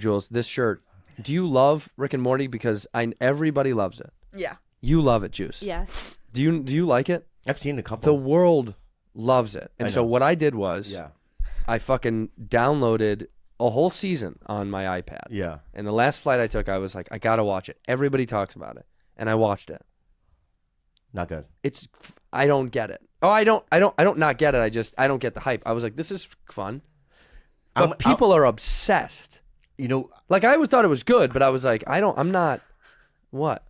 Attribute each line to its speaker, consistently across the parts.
Speaker 1: Jules, this shirt. Do you love Rick and Morty? Because everybody loves it.
Speaker 2: Yeah.
Speaker 1: You love it, Juice.
Speaker 2: Yeah.
Speaker 1: Do you like it?
Speaker 3: I've seen a couple.
Speaker 1: The world loves it. And so what I did was I fucking downloaded a whole season on my iPad.
Speaker 3: Yeah.
Speaker 1: And the last flight I took, I was like, I gotta watch it. Everybody talks about it. And I watched it.
Speaker 3: Not good.
Speaker 1: I don't get it. Oh, I don't not get it. I don't get the hype. I was like, this is fun. But people are obsessed.
Speaker 3: You know,
Speaker 1: like I always thought it was good, but I was like, I'm not. What?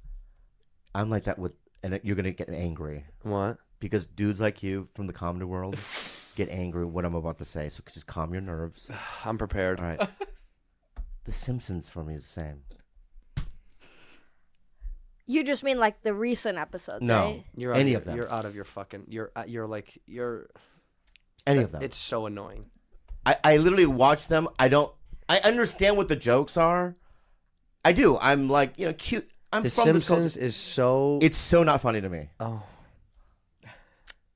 Speaker 3: I'm like that and you're gonna get angry.
Speaker 1: What?
Speaker 3: Because dudes like you from the comedy world get angry at what I'm about to say. So just calm your nerves.
Speaker 1: I'm prepared.
Speaker 3: All right. The Simpsons for me is the same.
Speaker 2: You just mean like the recent episodes,
Speaker 3: no,
Speaker 2: right?
Speaker 1: You're
Speaker 3: any of them.
Speaker 1: You're out of your fucking. You're
Speaker 3: any of them.
Speaker 1: It's so annoying.
Speaker 3: I literally watch them. I understand what the jokes are. I do. I'm like, cute.
Speaker 1: The Simpsons is so.
Speaker 3: It's so not funny to me.
Speaker 1: Oh.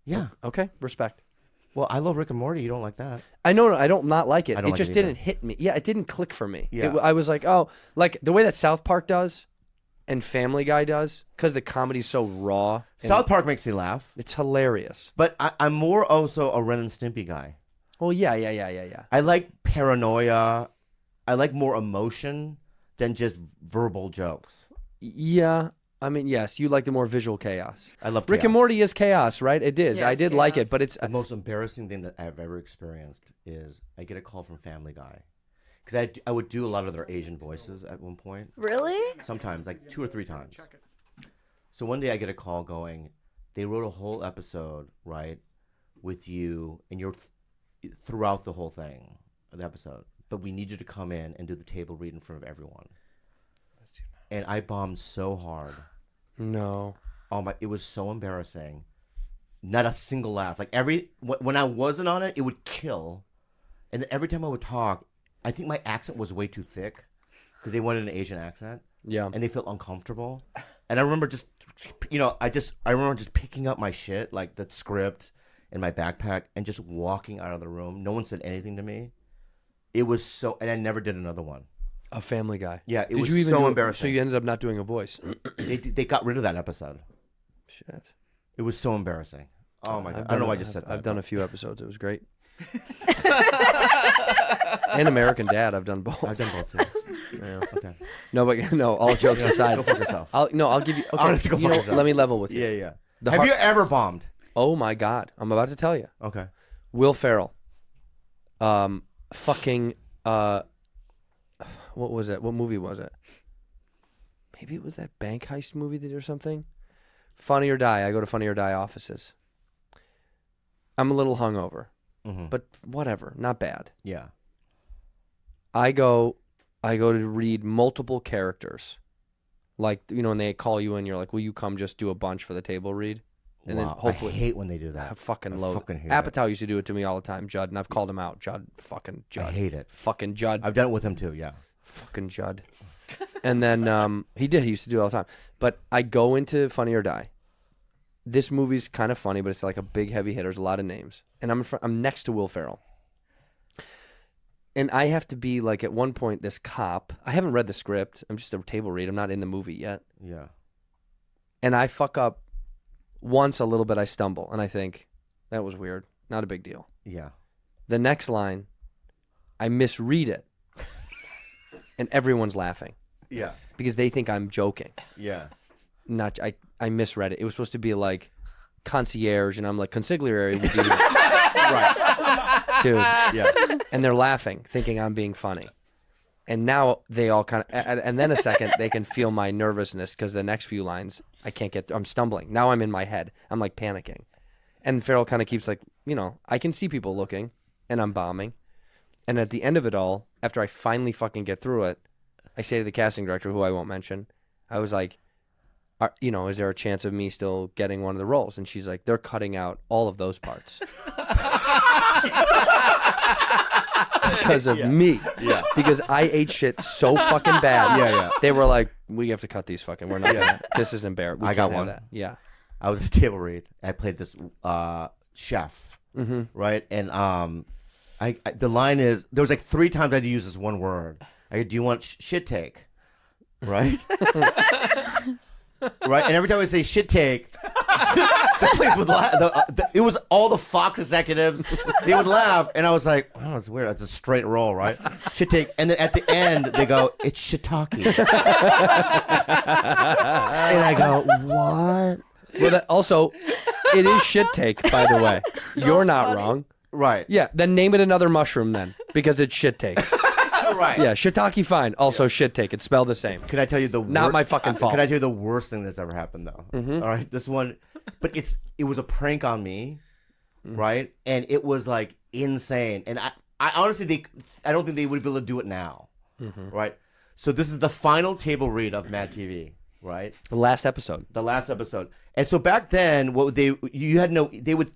Speaker 3: Yeah.
Speaker 1: Okay. Respect.
Speaker 3: Well, I love Rick and Morty. You don't like that.
Speaker 1: I know. I don't not like it.
Speaker 3: It
Speaker 1: just didn't hit me. Yeah, it didn't click for me.
Speaker 3: Yeah.
Speaker 1: I was like, oh, like the way that South Park does and Family Guy does, because the comedy's so raw.
Speaker 3: South Park makes me laugh.
Speaker 1: It's hilarious.
Speaker 3: But I'm more also a Ren and Stimpy guy.
Speaker 1: Well, yeah.
Speaker 3: I like paranoia. I like more emotion than just verbal jokes.
Speaker 1: Yeah. I mean, yes, you like the more visual chaos.
Speaker 3: I love
Speaker 1: Rick
Speaker 3: chaos.
Speaker 1: and Morty is chaos, right? It is.
Speaker 2: Yeah,
Speaker 1: I did like it,
Speaker 2: chaos.
Speaker 1: but it's
Speaker 3: The most embarrassing thing that I've ever experienced is I get a call from Family Guy. Because I would do a lot of their Asian voices at one point.
Speaker 2: Really?
Speaker 3: Sometimes, like 2 or 3 times. So one day I get a call going, they wrote a whole episode, right, with you, and you're throughout the whole thing, the episode. But we need you to come in and do the table read in front of everyone. And I bombed so hard.
Speaker 1: no.
Speaker 3: It was so embarrassing. Not a single laugh. Like when I wasn't on it, it would kill. And then every time I would talk, I think my accent was way too thick because they wanted an Asian accent.
Speaker 1: Yeah.
Speaker 3: And they felt uncomfortable. And I remember I remember just picking up my shit, like the script in my backpack, and just walking out of the room. No one said anything to me. It was so, and I never did another one.
Speaker 1: A Family Guy.
Speaker 3: Yeah, it
Speaker 1: Did
Speaker 3: was
Speaker 1: you even
Speaker 3: so embarrassing.
Speaker 1: So you ended up not doing a voice.
Speaker 3: They got rid of that episode.
Speaker 1: Shit.
Speaker 3: It was so embarrassing. Oh my God. I don't know why I just said that.
Speaker 1: I've done a few episodes. It was great. And American Dad. I've done both.
Speaker 3: I've done both too.
Speaker 1: Yeah.
Speaker 3: Okay.
Speaker 1: No, all jokes aside.
Speaker 3: Go fuck yourself.
Speaker 1: I'll give you. Okay,
Speaker 3: Honestly, go fuck yourself.
Speaker 1: let me level with you.
Speaker 3: Yeah. Have you ever bombed?
Speaker 1: Oh my God. I'm about to tell you.
Speaker 3: Okay.
Speaker 1: Will Ferrell. Fucking. What was it? What movie was it? Maybe it was that bank heist movie or something. Funny or Die. I go to Funny or Die offices. I'm a little hungover, but whatever. Not bad.
Speaker 3: Yeah.
Speaker 1: I go to read multiple characters. Like, when they call you in, you're like, will you come just do a bunch for the table read? And then hopefully,
Speaker 3: I hate when they do that.
Speaker 1: I fucking loathe
Speaker 3: fucking hate
Speaker 1: Apatow used to do it to me all the time, Judd, and I've called him out. Judd.
Speaker 3: I hate it.
Speaker 1: Fucking Judd.
Speaker 3: I've done it with him too, yeah.
Speaker 1: Fucking Judd. And then he used to do it all the time. But I go into Funny or Die. This movie's kind of funny, but it's like a big heavy hitter. There's a lot of names. And I'm next to Will Ferrell. And I have to be like, at one point, this cop. I haven't read the script. I'm just a table read. I'm not in the movie yet.
Speaker 3: Yeah.
Speaker 1: And I fuck up once a little bit. I stumble. And I think, that was weird. Not a big deal.
Speaker 3: Yeah.
Speaker 1: The next line, I misread it. And everyone's laughing.
Speaker 3: Yeah.
Speaker 1: Because they think I'm joking.
Speaker 3: Yeah.
Speaker 1: I misread it. It was supposed to be like concierge, and I'm like consigliere would be right, dude.
Speaker 3: Yeah.
Speaker 1: And they're laughing, thinking I'm being funny. And now they all kind of, and then a second they can feel my nervousness because the next few lines I can't get. I'm stumbling. Now I'm in my head. I'm like panicking, and Farrell kind of keeps like, I can see people looking, and I'm bombing. And at the end of it all, after I finally fucking get through it, I say to the casting director, who I won't mention, I was like, is there a chance of me still getting one of the roles? And she's like, they're cutting out all of those parts. Because of me.
Speaker 3: Yeah.
Speaker 1: Because I ate shit so fucking bad.
Speaker 3: Yeah.
Speaker 1: They were like, we have to cut these fucking, we're not gonna, this is embarrassing.
Speaker 3: I got one.
Speaker 1: That. Yeah.
Speaker 3: I was a table read. I played this chef, right? And the line is, there was like 3 times I had to use this one word. I go, do you want shit take? Right? Right? And every time I say shit take, the place would laugh. It was all the Fox executives. They would laugh. And I was like, oh, it's weird. It's a straight roll, right? Shit take. And then at the end, they go, it's shiitake. And I go, what?
Speaker 1: Well, also, it is shit take, by the way. You're not
Speaker 2: funny.
Speaker 1: wrong.
Speaker 3: Right.
Speaker 1: Yeah, then name it another mushroom then, because it's shit take.
Speaker 3: Right.
Speaker 1: Yeah, shiitake fine. Also shit take. It's spelled the same.
Speaker 3: Can I tell you the
Speaker 1: Not my fucking fault.
Speaker 3: Can I tell you the worst thing that's ever happened though? All right, this one, but it was a prank on me, right? And it was like insane. And I honestly, I don't think they would be able to do it now, right? So this is the final table read of Mad TV, right?
Speaker 1: The last episode.
Speaker 3: The last episode. And so back then, they would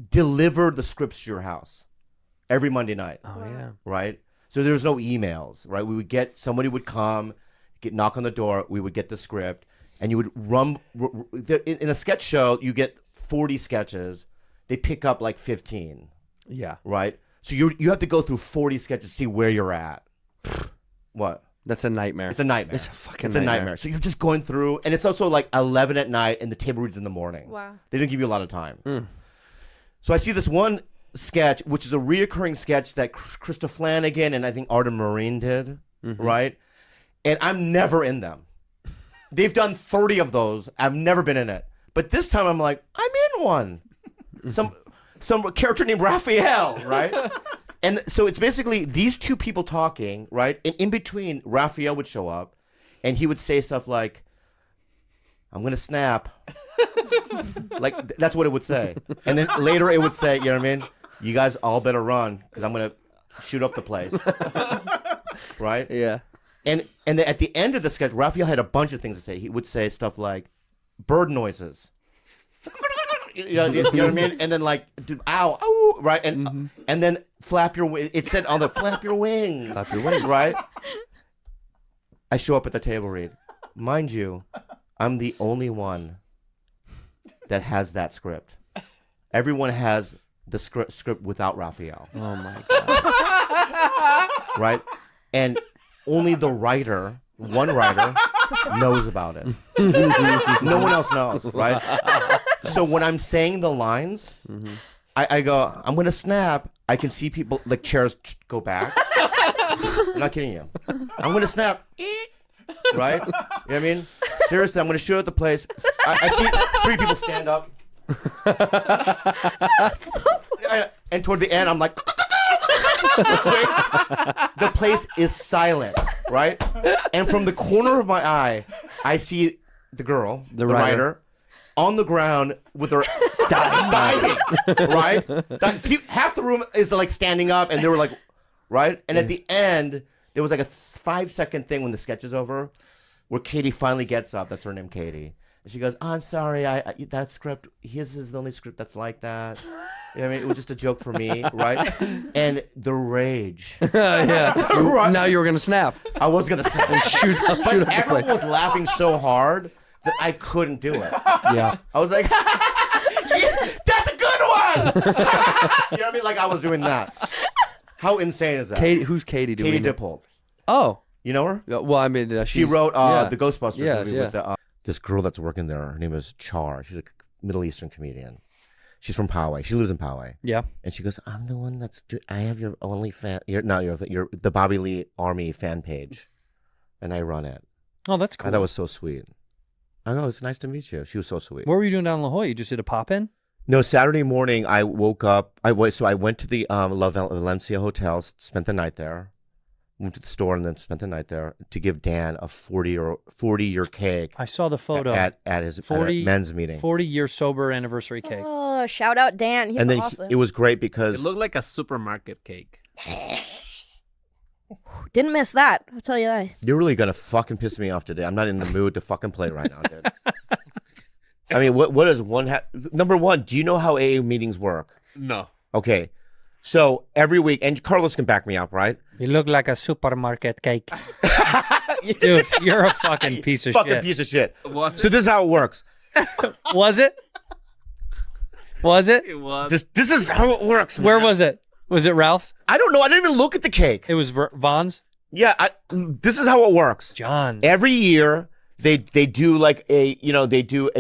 Speaker 3: deliver the scripts to your house every Monday night.
Speaker 1: Oh yeah.
Speaker 3: Right? So there was no emails, right? Somebody would come, knock on the door, we would get the script, and you would in a sketch show, you get 40 sketches, they pick up like 15,
Speaker 1: Yeah.
Speaker 3: right? So you have to go through 40 sketches to see where you're at. What?
Speaker 1: That's a nightmare.
Speaker 3: It's a nightmare.
Speaker 1: It's a fucking
Speaker 3: It's a nightmare. So you're just going through, and it's also like 11 at night, and the table reads in the morning.
Speaker 2: Wow.
Speaker 3: They didn't give you a lot of time. So I see this one sketch, which is a reoccurring sketch that Krista Flanagan and I think Arden Marine did, right? And I'm never in them. They've done 30 of those. I've never been in it. But this time I'm like, I'm in one. Some character named Raphael, right? And so it's basically these two people talking, right? And in between, Raphael would show up and he would say stuff like, I'm going to snap. Like, that's what it would say. And then later it would say, you know what I mean? You guys all better run because I'm going to shoot up the place. Right?
Speaker 1: Yeah.
Speaker 3: And then at the end of the sketch, Raphael had a bunch of things to say. He would say stuff like bird noises. You know what I mean? And then like, dude, ow, ow, right? And then flap your wings. It said on the flap your wings. Flap your wings. Right? I show up at the table read. Mind you, I'm the only one that has that script. Everyone has the script without Raphael.
Speaker 1: Oh my god.
Speaker 3: Right? And only the writer, one writer, knows about it. No one else knows, right? So when I'm saying the lines, I go, I'm going to snap. I can see people, like chairs go back. I'm not kidding you. I'm going to snap. Right? You know what I mean? Seriously, I'm going to shoot at the place. I see 3 people stand up.
Speaker 2: That's so funny.
Speaker 3: And toward the end, I'm like, the place is silent, right? And from the corner of my eye, I see the girl, the writer, on the ground with her dying, right? Half the room is like standing up, and they were like, right? And at the end, there was like a 5-second thing when the sketch is over, where Katie finally gets up. That's her name, Katie. And she goes, oh, I'm sorry, that script, his is the only script that's like that. You know what I mean? It was just a joke for me, right? And the rage.
Speaker 1: Yeah.
Speaker 3: Right?
Speaker 1: Now you were gonna snap.
Speaker 3: I was going to snap.
Speaker 1: Shoot up
Speaker 3: But
Speaker 1: the
Speaker 3: everyone
Speaker 1: place.
Speaker 3: was laughing so hard that I couldn't do it.
Speaker 1: Yeah.
Speaker 3: I was like, yeah, that's a good one! You know what I mean? Like I was doing that. How insane is that?
Speaker 1: Katie, who's Katie doing?
Speaker 3: Katie Dippold.
Speaker 1: Oh.
Speaker 3: You know her?
Speaker 1: Well, I mean,
Speaker 3: She wrote
Speaker 1: yeah.
Speaker 3: the Ghostbusters movie
Speaker 1: yeah.
Speaker 3: with this girl that's working there. Her name is Char. She's a Middle Eastern comedian. She's from Poway. She lives in Poway.
Speaker 1: Yeah.
Speaker 3: And she goes, I'm the one I have your only fan. You're the Bobby Lee Army fan page. And I run it.
Speaker 4: Oh, that's cool.
Speaker 3: And that was so sweet. I know, it's nice to meet you. She was so sweet.
Speaker 4: What were you doing down in La Jolla? You just did a pop-in?
Speaker 3: No, Saturday morning I woke up. I went to the La Valencia Hotel, spent the night there. Went to the store and then spent the night there to give Dan a 40-year cake.
Speaker 4: I saw the photo.
Speaker 3: At his 40, men's meeting.
Speaker 4: 40-year sober anniversary cake.
Speaker 2: Oh, shout out Dan. He's
Speaker 3: and then
Speaker 2: awesome.
Speaker 3: it was great because
Speaker 5: It looked like a supermarket cake.
Speaker 2: Didn't miss that. I'll tell you that.
Speaker 3: you're really gonna fucking piss me off today. I'm not in the mood to fucking play right now, dude. I mean, what does one number one? Do you know how AA meetings work?
Speaker 5: No.
Speaker 3: Okay, so every week, and Carlos can back me up, right?
Speaker 4: You look like a supermarket cake. Dude, you're a fucking piece of
Speaker 3: Fucking
Speaker 4: shit.
Speaker 3: piece of shit.
Speaker 5: Was
Speaker 3: So this is how it works.
Speaker 4: Was it? Was it?
Speaker 5: It was.
Speaker 3: This is how it works.
Speaker 4: Where
Speaker 3: man.
Speaker 4: was it? Was it Ralph's?
Speaker 3: I don't know. I didn't even look at the cake.
Speaker 4: It was Vaughn's?
Speaker 3: Yeah, this is how it works.
Speaker 4: John.
Speaker 3: Every year they do like a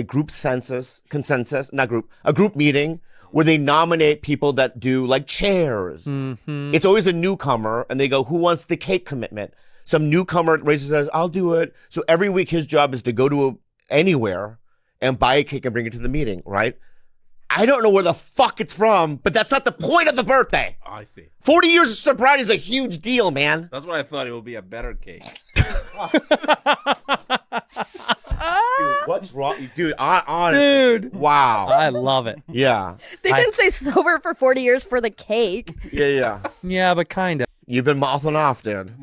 Speaker 3: group a group meeting where they nominate people that do like chairs.
Speaker 4: Mm-hmm.
Speaker 3: It's always a newcomer, and they go, "Who wants the cake commitment?" Some newcomer raises says, "I'll do it." So every week his job is to go to anywhere and buy a cake and bring it to the meeting, right? I don't know where the fuck it's from, but that's not the point of the birthday.
Speaker 5: Oh, I see.
Speaker 3: 40 years of sobriety is a huge deal, man.
Speaker 5: That's what I thought. It would be a better cake.
Speaker 3: Dude, what's wrong? Dude, honestly.
Speaker 4: Dude.
Speaker 3: Wow.
Speaker 4: I love it.
Speaker 3: Yeah.
Speaker 2: They didn't say sober for 40 years for the cake.
Speaker 3: Yeah.
Speaker 4: Yeah, but kind of.
Speaker 3: You've been mouthing off, dude.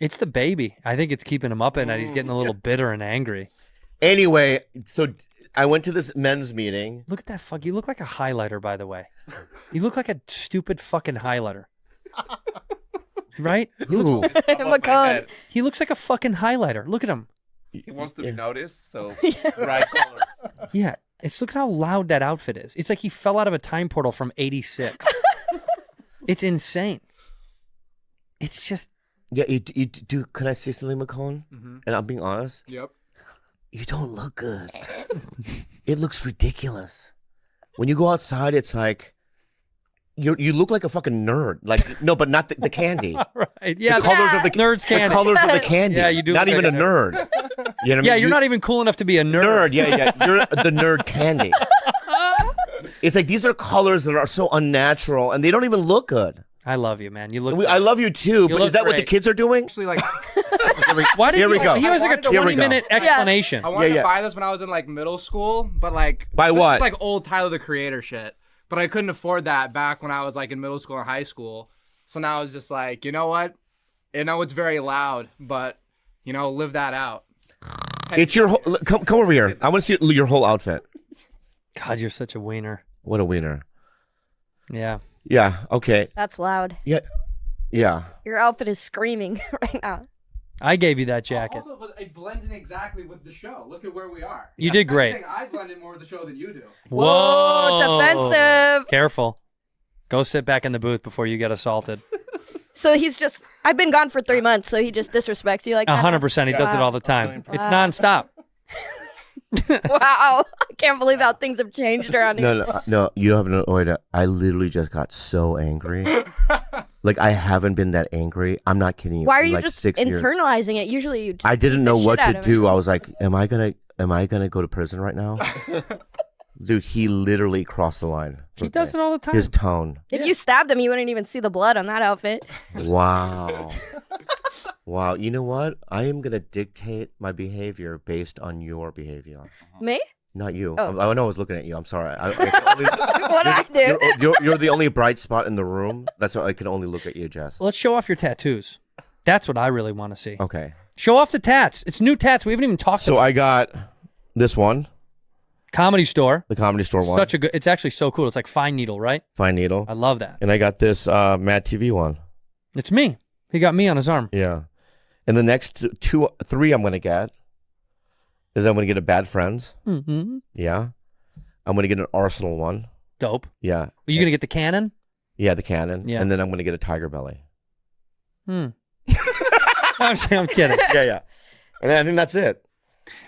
Speaker 4: It's the baby. I think it's keeping him up at night. He's getting a little bitter and angry.
Speaker 3: Anyway, so I went to this men's meeting.
Speaker 4: Look at that fuck. You look like a highlighter, by the way. You look like a stupid fucking highlighter. Right?
Speaker 3: Who?
Speaker 2: McCone.
Speaker 4: He looks like a fucking highlighter. Look at him.
Speaker 5: He wants to be noticed, so bright colors.
Speaker 4: Yeah. Look at how loud that outfit is. It's like he fell out of a time portal from 86. It's insane. It's just.
Speaker 3: Yeah, dude, can I say something, McCone?
Speaker 5: Mm-hmm.
Speaker 3: And I'm being honest.
Speaker 5: Yep.
Speaker 3: You don't look good. It looks ridiculous. When you go outside, it's like you look like a fucking nerd. Like no, but not the candy.
Speaker 4: Right. Yeah.
Speaker 3: The colors of the
Speaker 4: Nerds candy.
Speaker 3: The colors of the candy.
Speaker 4: Yeah, you do.
Speaker 3: Not
Speaker 4: look
Speaker 3: even
Speaker 4: like
Speaker 3: a nerd. You know what I mean?
Speaker 4: Yeah, you're not even cool enough to be a nerd.
Speaker 3: Yeah. You're the nerd candy. It's like these are colors that are so unnatural, and they don't even look good.
Speaker 4: I love you, man. You look.
Speaker 3: I love you too, but
Speaker 4: look
Speaker 3: is that what the
Speaker 4: great.
Speaker 3: kids are doing?
Speaker 5: Actually, like,
Speaker 4: Why did
Speaker 3: Here we
Speaker 4: he,
Speaker 3: go.
Speaker 4: He was like a
Speaker 3: Here we go.
Speaker 4: 20-minute explanation.
Speaker 5: I wanted
Speaker 3: Yeah.
Speaker 5: to buy this when I was in like middle school, but like
Speaker 3: Buy
Speaker 5: this
Speaker 3: what?
Speaker 5: is, like old Tyler the Creator shit. But I couldn't afford that back when I was like in middle school and high school. So now it's just like, you know what? I know it's very loud, but you know, live that out.
Speaker 3: It's your whole, come over here. I want to see your whole outfit.
Speaker 4: God, you're such a wiener.
Speaker 3: What a wiener.
Speaker 4: Yeah.
Speaker 3: Yeah. Okay.
Speaker 2: That's loud.
Speaker 3: Yeah.
Speaker 2: Your outfit is screaming right now.
Speaker 4: I gave you that jacket.
Speaker 5: Also, but it blends in exactly with the show. Look at where we are.
Speaker 4: You did great.
Speaker 5: I think I blend in more with the show than you do.
Speaker 4: Whoa.
Speaker 2: Defensive.
Speaker 4: Careful. Go sit back in the booth before you get assaulted.
Speaker 2: So he's just, I've been gone for 3 months, so he just disrespects you like that.
Speaker 4: 100%. He does it all the time. It's nonstop.
Speaker 2: Wow. I can't believe how things have changed around here.
Speaker 3: No. You don't have no idea. I literally just got so angry. Like I haven't been that angry. I'm not kidding you.
Speaker 2: Why are you
Speaker 3: like
Speaker 2: just
Speaker 3: 6 years.
Speaker 2: internalizing it? Usually you
Speaker 3: I didn't
Speaker 2: beat
Speaker 3: know
Speaker 2: the
Speaker 3: what
Speaker 2: shit
Speaker 3: to
Speaker 2: out of
Speaker 3: do.
Speaker 2: him.
Speaker 3: I was like, am I gonna go to prison right now? Dude, he literally crossed the line.
Speaker 4: He does it all the time.
Speaker 3: His tone.
Speaker 2: If you stabbed him, you wouldn't even see the blood on that outfit.
Speaker 3: Wow. Wow. You know what? I am gonna dictate my behavior based on your behavior.
Speaker 2: Me?
Speaker 3: Not you.
Speaker 2: Oh.
Speaker 3: I know I was looking at you. I'm sorry. I can only,
Speaker 2: What I do?
Speaker 3: you're the only bright spot in the room. That's why I can only look at you, Jess.
Speaker 4: Let's show off your tattoos. That's what I really want to see.
Speaker 3: Okay.
Speaker 4: Show off the tats. It's new tats. We haven't even talked
Speaker 3: So
Speaker 4: about
Speaker 3: I got this one,
Speaker 4: Comedy Store.
Speaker 3: the Comedy Store one.
Speaker 4: Such a good. It's actually so cool. It's like fine needle, right?
Speaker 3: Fine needle.
Speaker 4: I love that.
Speaker 3: And I got this Mad TV one.
Speaker 4: It's me. He got me on his arm.
Speaker 3: Yeah. And the next three I'm gonna get is I'm gonna get a Bad Friends.
Speaker 4: Mm-hmm.
Speaker 3: Yeah. I'm gonna get an Arsenal one.
Speaker 4: Dope.
Speaker 3: Yeah.
Speaker 4: Are you gonna get the cannon?
Speaker 3: Yeah, the Cannon.
Speaker 4: Yeah.
Speaker 3: And then I'm gonna get a Tiger Belly.
Speaker 4: I'm kidding.
Speaker 3: Yeah. And I think that's it.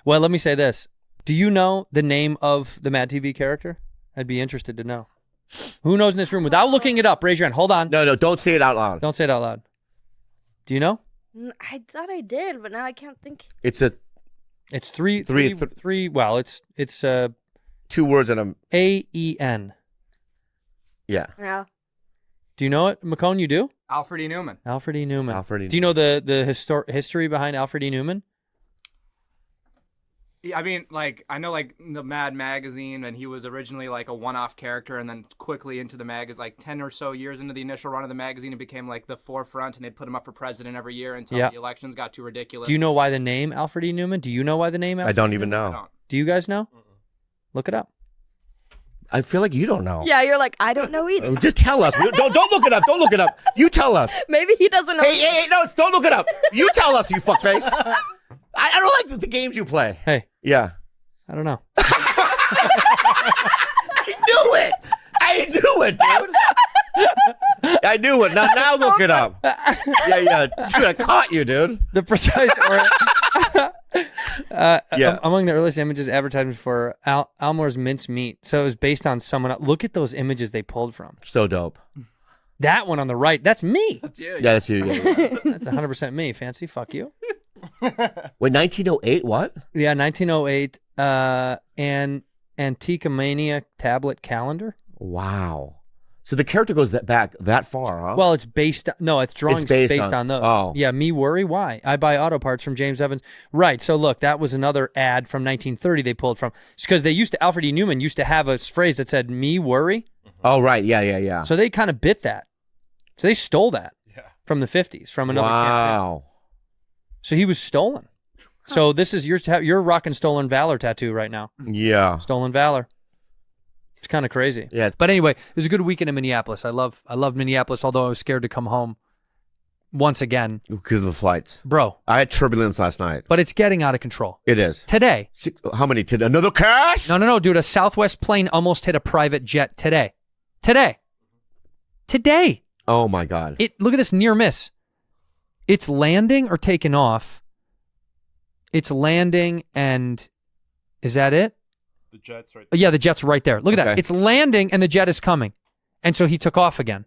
Speaker 4: Well, let me say this. Do you know the name of the Mad TV character? I'd be interested to know. Who knows in this room? Without looking it up, raise your hand. Hold on.
Speaker 3: No, don't say it out loud.
Speaker 4: Don't say it out loud. Do you know?
Speaker 2: I thought I did, but now I can't think.
Speaker 3: It's a
Speaker 4: It's three. Well, it's
Speaker 3: 2 words and a
Speaker 4: AEN.
Speaker 3: yeah.
Speaker 2: No.
Speaker 4: Do you know it, McCone? You do?
Speaker 5: Alfred E. Newman.
Speaker 4: Alfred E. Newman.
Speaker 3: Alfred E.
Speaker 4: Do you know the history behind Alfred E. Newman?
Speaker 5: Yeah, I mean, like, I know, like, the Mad magazine, and he was originally, like, a one-off character, and then quickly into the magazine, like, 10 or so years into the initial run of the magazine, it became, like, the forefront, and they'd put him up for president every year until
Speaker 4: Yeah.
Speaker 5: the elections got too ridiculous.
Speaker 4: Do you know why the name Alfred E. Newman? Do you know why the name Alfred
Speaker 3: I don't
Speaker 4: E.
Speaker 3: even
Speaker 4: Newman?
Speaker 5: I
Speaker 3: know.
Speaker 5: don't.
Speaker 4: Do you guys know? Look it up.
Speaker 3: I feel like you don't know.
Speaker 2: Yeah, you're like, I don't know either.
Speaker 3: Just tell us. Don't look it up. Don't look it up. You tell us.
Speaker 2: Maybe he doesn't know.
Speaker 3: Hey, no, don't look it up. You tell us, you fuckface. I don't like the games you play.
Speaker 4: Hey,
Speaker 3: Yeah.
Speaker 4: I don't know.
Speaker 3: I knew it, dude. I knew it. Now look it up. Yeah. Dude, I caught you, dude.
Speaker 4: The precise
Speaker 3: Yeah.
Speaker 4: among the earliest images advertisement for Almore's mince meat. So it was based on someone else. Look at those images they pulled from.
Speaker 3: So dope.
Speaker 4: That one on the right, that's me.
Speaker 3: Yeah, that's you. Yeah.
Speaker 4: That's 100% me. Fancy, fuck you.
Speaker 3: Wait, 1908? What?
Speaker 4: Yeah, 1908. And Antica Mania tablet calendar.
Speaker 3: Wow. So the character goes back that far, huh?
Speaker 4: Well, it's based. No, it's drawings based on those.
Speaker 3: Oh.
Speaker 4: Yeah, me worry. Why? I buy auto parts from James Evans. Right. So look, that was another ad from 1930 they pulled from. It's because they used to. Alfred E. Newman used to have a phrase that said "me worry."
Speaker 3: Oh, right. Yeah.
Speaker 4: So they kind of bit that. So they stole that from the 50s from another campaign.
Speaker 3: Wow.
Speaker 4: So he was stolen. So this is you're rocking Stolen Valor tattoo right now.
Speaker 3: Yeah.
Speaker 4: Stolen Valor. It's kind of crazy.
Speaker 3: Yeah.
Speaker 4: But anyway, it was a good weekend in Minneapolis. I love Minneapolis, although I was scared to come home once again.
Speaker 3: Because of the flights.
Speaker 4: Bro.
Speaker 3: I had turbulence last night.
Speaker 4: But it's getting out of control.
Speaker 3: It is.
Speaker 4: Today.
Speaker 3: How many? Another crash?
Speaker 4: No, dude. A Southwest plane almost hit a private jet today. Today.
Speaker 3: Oh, my God.
Speaker 4: Look at this near miss. It's landing or taking off. It's landing and is that it?
Speaker 6: The jet's right there.
Speaker 4: Yeah, the jet's right there. Look at that.
Speaker 3: Okay.
Speaker 4: It's landing and the jet is coming. And so he took off again.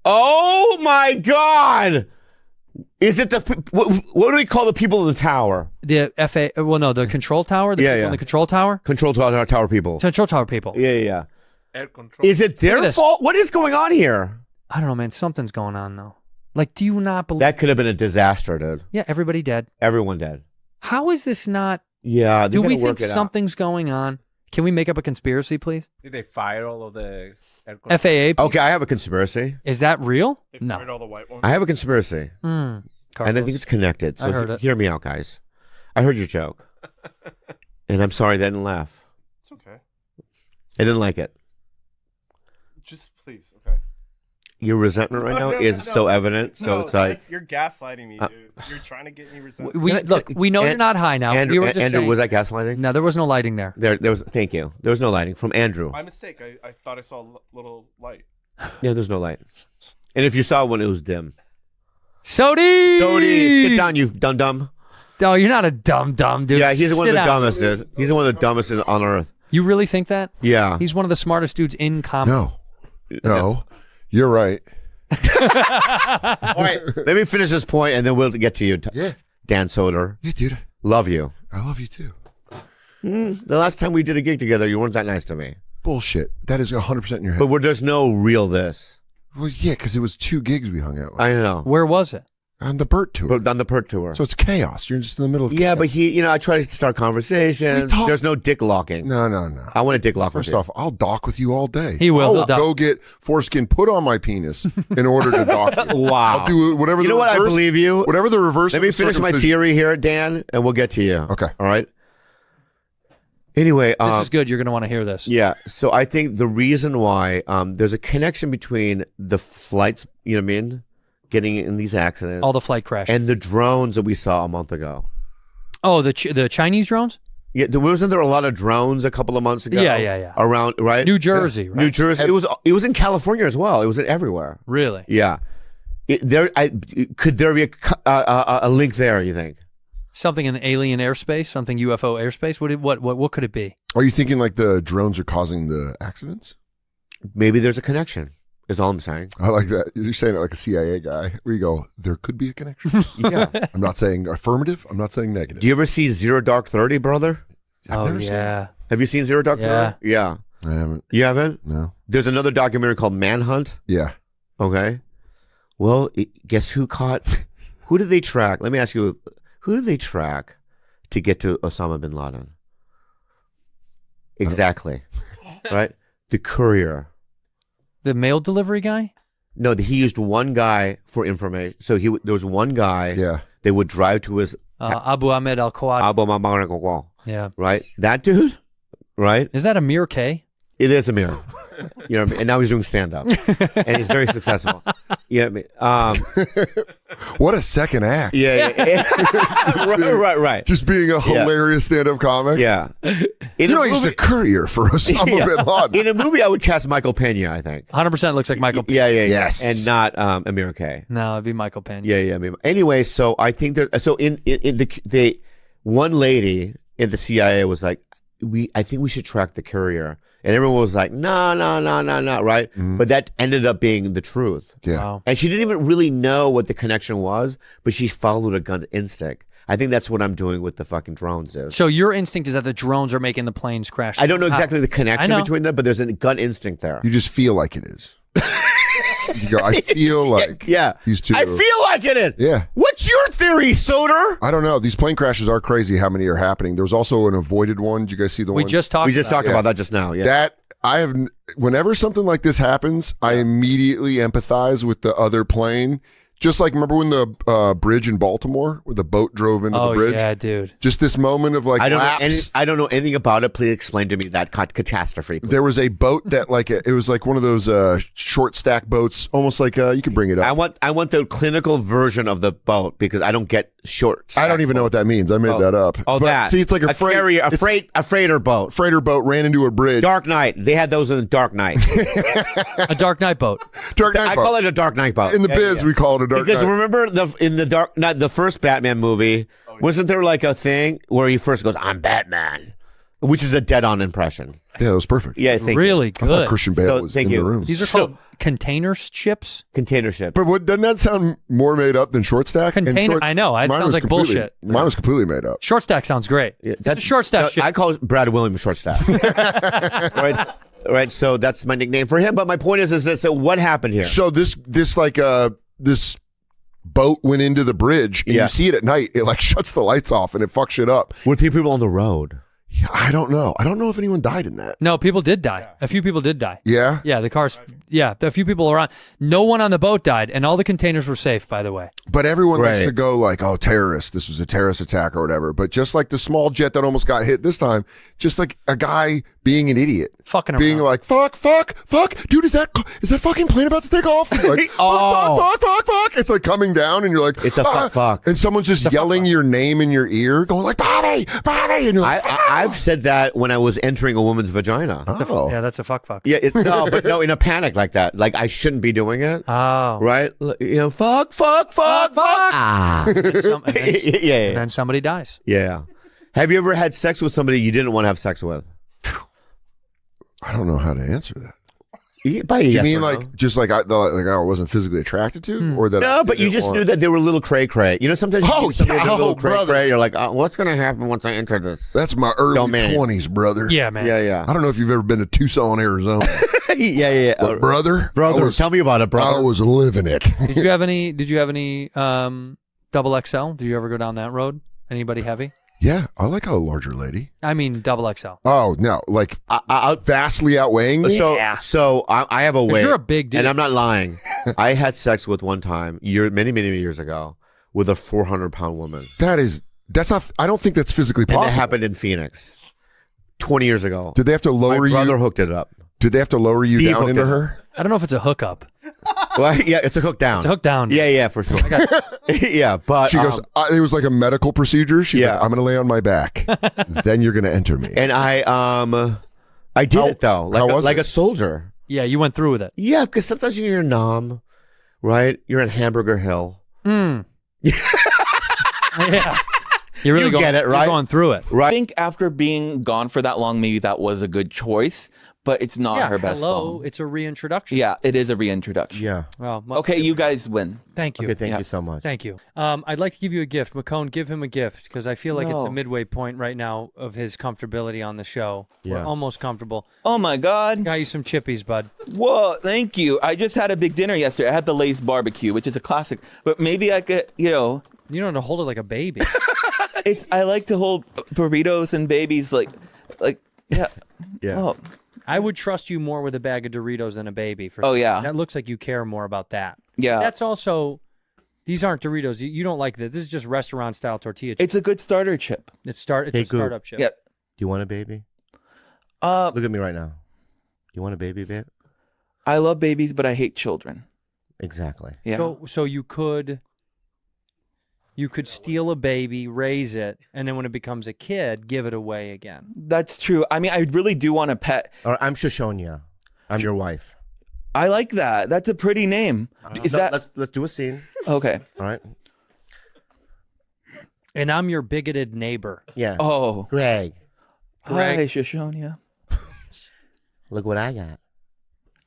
Speaker 3: Oh, my God. Is it what do we call the people in the tower?
Speaker 4: The the control tower? The people in the control tower?
Speaker 3: Control tower people.
Speaker 4: Control tower people.
Speaker 3: Yeah.
Speaker 6: Air control.
Speaker 3: Is it their fault? What is going on here?
Speaker 4: I don't know, man. Something's going on, though. Like, do you not believe?
Speaker 3: That could have been a disaster, dude.
Speaker 4: Yeah, everybody dead.
Speaker 3: Everyone dead.
Speaker 4: How is this not?
Speaker 3: Yeah.
Speaker 4: Do we think something's going on? Can we make up a conspiracy, please?
Speaker 6: Did they fire all of the air control?
Speaker 4: FAA people?
Speaker 3: Okay, I have a conspiracy.
Speaker 4: Is that real?
Speaker 6: They
Speaker 4: No.
Speaker 6: fired all the white ones.
Speaker 3: I have a conspiracy.
Speaker 4: Carlos.
Speaker 3: And I think it's connected. So
Speaker 4: I heard it.
Speaker 3: hear me out, guys. I heard your joke. And I'm sorry they didn't laugh.
Speaker 6: It's okay.
Speaker 3: I didn't like it.
Speaker 6: Just please, okay.
Speaker 3: Your resentment right now is so evident. So it's like
Speaker 6: you're gaslighting me, dude. You're trying to get me resentment.
Speaker 4: We know you're not high now.
Speaker 3: Andrew,
Speaker 4: we were just
Speaker 3: Andrew
Speaker 4: saying,
Speaker 3: was that gaslighting?
Speaker 4: No, there was no lighting there.
Speaker 3: There was. Thank you. There was no lighting from Andrew.
Speaker 6: My mistake. I thought I saw a little light.
Speaker 3: Yeah, there's no light. And if you saw one, it was dim.
Speaker 4: Sody!
Speaker 3: Sit down, you dum-dum.
Speaker 4: No, you're not a dumb dude.
Speaker 3: Yeah, he's one of
Speaker 4: Sit
Speaker 3: the
Speaker 4: down.
Speaker 3: dumbest, dude. He's one of the dumbest on earth.
Speaker 4: You really think that?
Speaker 3: Yeah.
Speaker 4: He's one of the smartest dudes in comedy.
Speaker 7: No, you're right.
Speaker 3: All right, let me finish this point, and then we'll get to you,
Speaker 7: Yeah.
Speaker 3: Dan Soder.
Speaker 7: Yeah, dude.
Speaker 3: Love you.
Speaker 7: I love you too.
Speaker 3: The last time we did a gig together, you weren't that nice to me.
Speaker 7: Bullshit. That is 100% in your head.
Speaker 3: But there's no real this.
Speaker 7: Well, yeah, because it was 2 gigs we hung out with.
Speaker 3: I know.
Speaker 4: Where was it?
Speaker 7: On the Burt tour.
Speaker 3: But on the Pert tour.
Speaker 7: So it's chaos. You're just in the middle of
Speaker 3: Yeah,
Speaker 7: chaos.
Speaker 3: but I try to start conversations.
Speaker 7: We talk-
Speaker 3: There's no dick locking.
Speaker 7: No.
Speaker 3: I want a dick lock
Speaker 7: First
Speaker 3: with you.
Speaker 7: off, I'll dock with you all day.
Speaker 4: He will. He'll
Speaker 7: I'll
Speaker 4: dock.
Speaker 7: go get foreskin put on my penis in order to dock you.
Speaker 3: Wow.
Speaker 7: I'll do whatever
Speaker 3: You
Speaker 7: the
Speaker 3: know what? I
Speaker 7: reverse-
Speaker 3: believe you.
Speaker 7: Whatever the reverse
Speaker 3: Let
Speaker 7: of
Speaker 3: me
Speaker 7: the
Speaker 3: finish my
Speaker 7: circumcision-
Speaker 3: theory here, Dan, and we'll get to you.
Speaker 7: Okay.
Speaker 3: All right? Anyway.
Speaker 4: This is good. You're going to want to hear this.
Speaker 3: Yeah. So I think the reason why there's a connection between the flights, you know what I mean? Getting in these accidents.
Speaker 4: All the flight crashes.
Speaker 3: And the drones that we saw a month ago.
Speaker 4: Oh, the Chinese drones?
Speaker 3: Yeah, wasn't there a lot of drones a couple of months ago?
Speaker 4: Yeah.
Speaker 3: Around, right?
Speaker 4: New Jersey, right?
Speaker 3: New Jersey. It was in California as well. It was everywhere.
Speaker 4: Really?
Speaker 3: Yeah. Could there be a link there, you think?
Speaker 4: Something in alien airspace? Something UFO airspace? What could it be?
Speaker 7: Are you thinking like the drones are causing the accidents?
Speaker 3: Maybe there's a connection, is all I'm saying.
Speaker 7: I like that. You're saying it like a CIA guy. Where you go, there could be a connection.
Speaker 3: Yeah.
Speaker 7: I'm not saying affirmative. I'm not saying negative.
Speaker 3: Do you ever see Zero Dark 30, brother?
Speaker 7: I've never seen it.
Speaker 4: yeah.
Speaker 3: Have you seen Zero Dark 30? Yeah.
Speaker 7: I haven't.
Speaker 3: You haven't?
Speaker 7: No.
Speaker 3: There's another documentary called Manhunt.
Speaker 7: Yeah.
Speaker 3: Okay. Well, guess who caught? Who did they track? Let me ask you, who did they track to get to Osama bin Laden? Exactly. Right? The courier.
Speaker 4: The mail delivery guy?
Speaker 3: No, he used one guy for information. So there was one guy.
Speaker 7: Yeah.
Speaker 3: They would drive to his
Speaker 4: Abu Ahmed al-Quad.
Speaker 3: Abu
Speaker 4: Yeah.
Speaker 3: right? That dude, right?
Speaker 4: Is that Amir K?
Speaker 3: It is a mirror. You know what I mean? And now he's doing stand up, and he's very successful. You know what I mean?
Speaker 7: What a second act.
Speaker 3: Yeah. Right.
Speaker 7: Just being a hilarious stand-up comic.
Speaker 3: Yeah.
Speaker 7: You know, he's the courier for Osama bin Laden.
Speaker 3: In a movie, I would cast Michael Pena, I think.
Speaker 4: 100% looks like Michael Pena.
Speaker 3: Yeah.
Speaker 7: Yes.
Speaker 3: And not Amir K.
Speaker 4: No, it'd be Michael Pena.
Speaker 3: Yeah. I mean, anyway, so I think that in the one lady in the CIA was like, I think we should track the courier, and everyone was like, no, right? But that ended up being the truth.
Speaker 7: Yeah.
Speaker 4: Wow.
Speaker 3: And she didn't even really know what the connection was, but she followed a gun's instinct. I think that's what I'm doing with the fucking drones, dude.
Speaker 4: So your instinct is that the drones are making the planes crash.
Speaker 3: I don't know exactly the
Speaker 4: I
Speaker 3: connection
Speaker 4: know.
Speaker 3: between them, but there's a gun instinct there.
Speaker 7: You just feel like it is. You go, I feel like these two.
Speaker 3: I feel like it is.
Speaker 7: Yeah.
Speaker 3: What's your theory, Soder?
Speaker 7: I don't know. These plane crashes are crazy how many are happening. There was also an avoided one. Did you guys see the
Speaker 4: We
Speaker 7: one?
Speaker 4: just talked.
Speaker 3: We just talked
Speaker 7: Yeah.
Speaker 3: about that just now. Yeah.
Speaker 7: That I have, whenever something like this happens, I immediately empathize with the other plane. Just like, remember when the bridge in Baltimore, where the boat drove into the bridge?
Speaker 4: Yeah, dude.
Speaker 7: Just this moment of like,
Speaker 3: I don't
Speaker 7: lapse.
Speaker 3: know anything about it. Please explain to me that catastrophe. Please.
Speaker 7: There was a boat that it was like one of those short stack boats, almost like you can bring it up.
Speaker 3: I want the clinical version of the boat because I don't get short.
Speaker 7: I don't even know what that means. I made that up.
Speaker 3: Oh,
Speaker 7: But
Speaker 3: that.
Speaker 7: see, it's like a
Speaker 3: freighter boat.
Speaker 7: freighter boat ran into a bridge.
Speaker 3: Dark Knight. They had those in the Dark Knight.
Speaker 4: A Dark Knight boat.
Speaker 7: Dark Knight
Speaker 3: I
Speaker 7: boat.
Speaker 3: call it a Dark Knight boat.
Speaker 7: In the biz, we call it a Dark
Speaker 3: because
Speaker 7: Knight.
Speaker 3: remember the first Batman movie, wasn't there like a thing where he first goes, "I'm Batman," which is a dead-on impression.
Speaker 7: Yeah, it was perfect.
Speaker 3: Yeah, thank
Speaker 4: Really
Speaker 7: I thought
Speaker 4: good.
Speaker 7: Christian Bale
Speaker 3: So,
Speaker 7: was
Speaker 3: thank
Speaker 7: in
Speaker 3: you.
Speaker 7: the room.
Speaker 4: These are called container ships.
Speaker 3: Container ship.
Speaker 7: But doesn't that sound more made up than short stack? And
Speaker 4: Container- I know, it
Speaker 7: mine
Speaker 4: sounds
Speaker 7: was
Speaker 4: like
Speaker 7: completely-
Speaker 4: bullshit.
Speaker 7: Mine was completely made up.
Speaker 4: Short stack sounds great.
Speaker 3: Yeah,
Speaker 4: It's a short stack ship.
Speaker 3: I call Brad Williams short stack. right. So that's my nickname for him. But my point is this: so what happened here?
Speaker 7: So this boat went into the bridge, and you see it at night. It like shuts the lights off, and it fucks shit up.
Speaker 3: Were three people on the road?
Speaker 7: Yeah, I don't know. I don't know if anyone died in that.
Speaker 4: No, people did die. A few people did die.
Speaker 7: Yeah.
Speaker 4: Yeah, the cars. Yeah, a few people around. No one on the boat died, and all the containers were safe. By the way.
Speaker 7: But everyone likes
Speaker 3: Right.
Speaker 7: to go like, oh, terrorist. This was a terrorist attack or whatever. But just like the small jet that almost got hit this time, just like a guy being an idiot.
Speaker 4: Fucking
Speaker 7: Being
Speaker 4: around.
Speaker 7: like, fuck. Dude, is that fucking plane about to take off? And you're like, fuck. It's like coming down and you're like,
Speaker 3: It's a fuck.
Speaker 7: And someone's just yelling your name in your ear, going like, Bobby. And you're like,
Speaker 3: I've said that when I was entering a woman's vagina.
Speaker 7: oh.
Speaker 4: Yeah, that's a fuck.
Speaker 3: Yeah, no, in a panic like that. Like I shouldn't be doing it.
Speaker 4: Oh.
Speaker 3: Right? You know, fuck. Ah.
Speaker 4: And then
Speaker 3: yeah.
Speaker 4: and then somebody dies.
Speaker 3: Yeah. Have you ever had sex with somebody you didn't want to have sex with?
Speaker 7: I don't know how to answer that.
Speaker 3: By
Speaker 7: Do you
Speaker 3: yes
Speaker 7: mean
Speaker 3: or
Speaker 7: like
Speaker 3: no?
Speaker 7: just like I wasn't physically attracted to, or that?
Speaker 3: No,
Speaker 7: I
Speaker 3: but you
Speaker 7: didn't
Speaker 3: just
Speaker 7: want-
Speaker 3: knew that they were a little cray. You know, sometimes you
Speaker 7: Oh,
Speaker 3: meet somebody
Speaker 7: yeah,
Speaker 3: that's a little
Speaker 7: brother.
Speaker 3: cray. You're like, what's going to happen once I enter this?
Speaker 7: That's my early
Speaker 3: Domain.
Speaker 7: 20s, brother.
Speaker 4: Yeah, man.
Speaker 3: Yeah.
Speaker 7: I don't know if you've ever been to Tucson, Arizona,
Speaker 3: yeah.
Speaker 7: but brother,
Speaker 3: Tell me about it,
Speaker 7: I
Speaker 3: brother.
Speaker 7: was living it.
Speaker 4: Did you have any? Double XL? Did you ever go down that road? Anybody heavy?
Speaker 7: Yeah, I like a larger lady.
Speaker 4: I mean, double XL.
Speaker 7: Oh no, like
Speaker 3: I-
Speaker 7: vastly outweighing me.
Speaker 3: So I have a
Speaker 4: 'Cause
Speaker 3: way.
Speaker 4: you're a big dude.
Speaker 3: And I'm not lying. I had sex with one time, many years ago, with a 400-pound woman.
Speaker 7: That's not. I don't think that's physically
Speaker 3: And
Speaker 7: possible.
Speaker 3: that happened in Phoenix 20 years ago.
Speaker 7: Did they have to lower
Speaker 3: My brother
Speaker 7: you?
Speaker 3: hooked it up.
Speaker 7: Did they have to lower you
Speaker 3: Steve
Speaker 7: down
Speaker 3: hooked
Speaker 7: into
Speaker 3: it.
Speaker 7: her?
Speaker 4: I don't know if it's a hookup.
Speaker 3: Well, yeah, it's a hook down.
Speaker 4: It's a hook down.
Speaker 3: Yeah, for sure. Yeah, but
Speaker 7: She goes. It was like a medical procedure. She's
Speaker 3: Yeah.
Speaker 7: like, I'm going to lay on my back. Then you're going to enter me.
Speaker 3: and I did it though,
Speaker 7: how was
Speaker 3: like
Speaker 7: it?
Speaker 3: a soldier.
Speaker 4: Yeah, you went through with it.
Speaker 3: Yeah, because sometimes you're in Nam, right? You're in Hamburger Hill,
Speaker 4: Yeah. You're really
Speaker 3: You
Speaker 4: going,
Speaker 3: get it, right?
Speaker 4: You're going through it.
Speaker 3: right?
Speaker 8: I think after being gone for that long, maybe that was a good choice, but it's not
Speaker 4: Yeah,
Speaker 8: her best
Speaker 4: hello.
Speaker 8: song.
Speaker 4: It's a reintroduction.
Speaker 8: Yeah, it is a reintroduction.
Speaker 3: Yeah.
Speaker 4: Well,
Speaker 8: Okay, you guys win.
Speaker 4: Thank you.
Speaker 3: Okay, thank
Speaker 8: Yeah.
Speaker 3: you so much.
Speaker 4: Thank you. I'd like to give you a gift. McCone, give him a gift because I feel like it's a
Speaker 8: No.
Speaker 4: midway point right now of his comfortability on the show. We're
Speaker 3: Yeah.
Speaker 4: almost comfortable.
Speaker 8: Oh my God.
Speaker 4: Got you some chippies, bud.
Speaker 8: Whoa, thank you. I just had a big dinner yesterday. I had the Lay's barbecue, which is a classic, but maybe I could,
Speaker 4: You don't have to hold it like a baby.
Speaker 8: I like to hold burritos and babies like, yeah.
Speaker 3: Yeah.
Speaker 8: Oh,
Speaker 4: I would trust you more with a bag of Doritos than a baby.
Speaker 8: Oh, yeah.
Speaker 4: That looks like you care more about that.
Speaker 8: yeah.
Speaker 4: That's also, these aren't Doritos. You don't like this. This is just restaurant style tortilla chip.
Speaker 8: It's a good starter chip.
Speaker 4: It's
Speaker 3: Hey,
Speaker 4: a
Speaker 3: Goop.
Speaker 4: startup chip.
Speaker 8: Yeah.
Speaker 3: Do you want a baby?
Speaker 8: Uh,
Speaker 3: Look at me right now. You want a baby, babe?
Speaker 8: I love babies, but I hate children.
Speaker 3: Exactly.
Speaker 8: Yeah.
Speaker 4: So you could steal a baby, raise it, and then when it becomes a kid, give it away again.
Speaker 8: That's true. I mean, I really do want a pet.
Speaker 3: Or I'm 𝐂𝐂𝐿𝐿. I'm your wife.
Speaker 8: I like that. That's a pretty name. Is
Speaker 3: No,
Speaker 8: that
Speaker 3: let's do a scene.
Speaker 8: okay?
Speaker 3: All right.
Speaker 4: And I'm your bigoted neighbor.
Speaker 3: Yeah.
Speaker 8: Oh,
Speaker 3: Greg,
Speaker 8: hi, 𝐂𝐂𝐿𝐿.
Speaker 3: look what I got.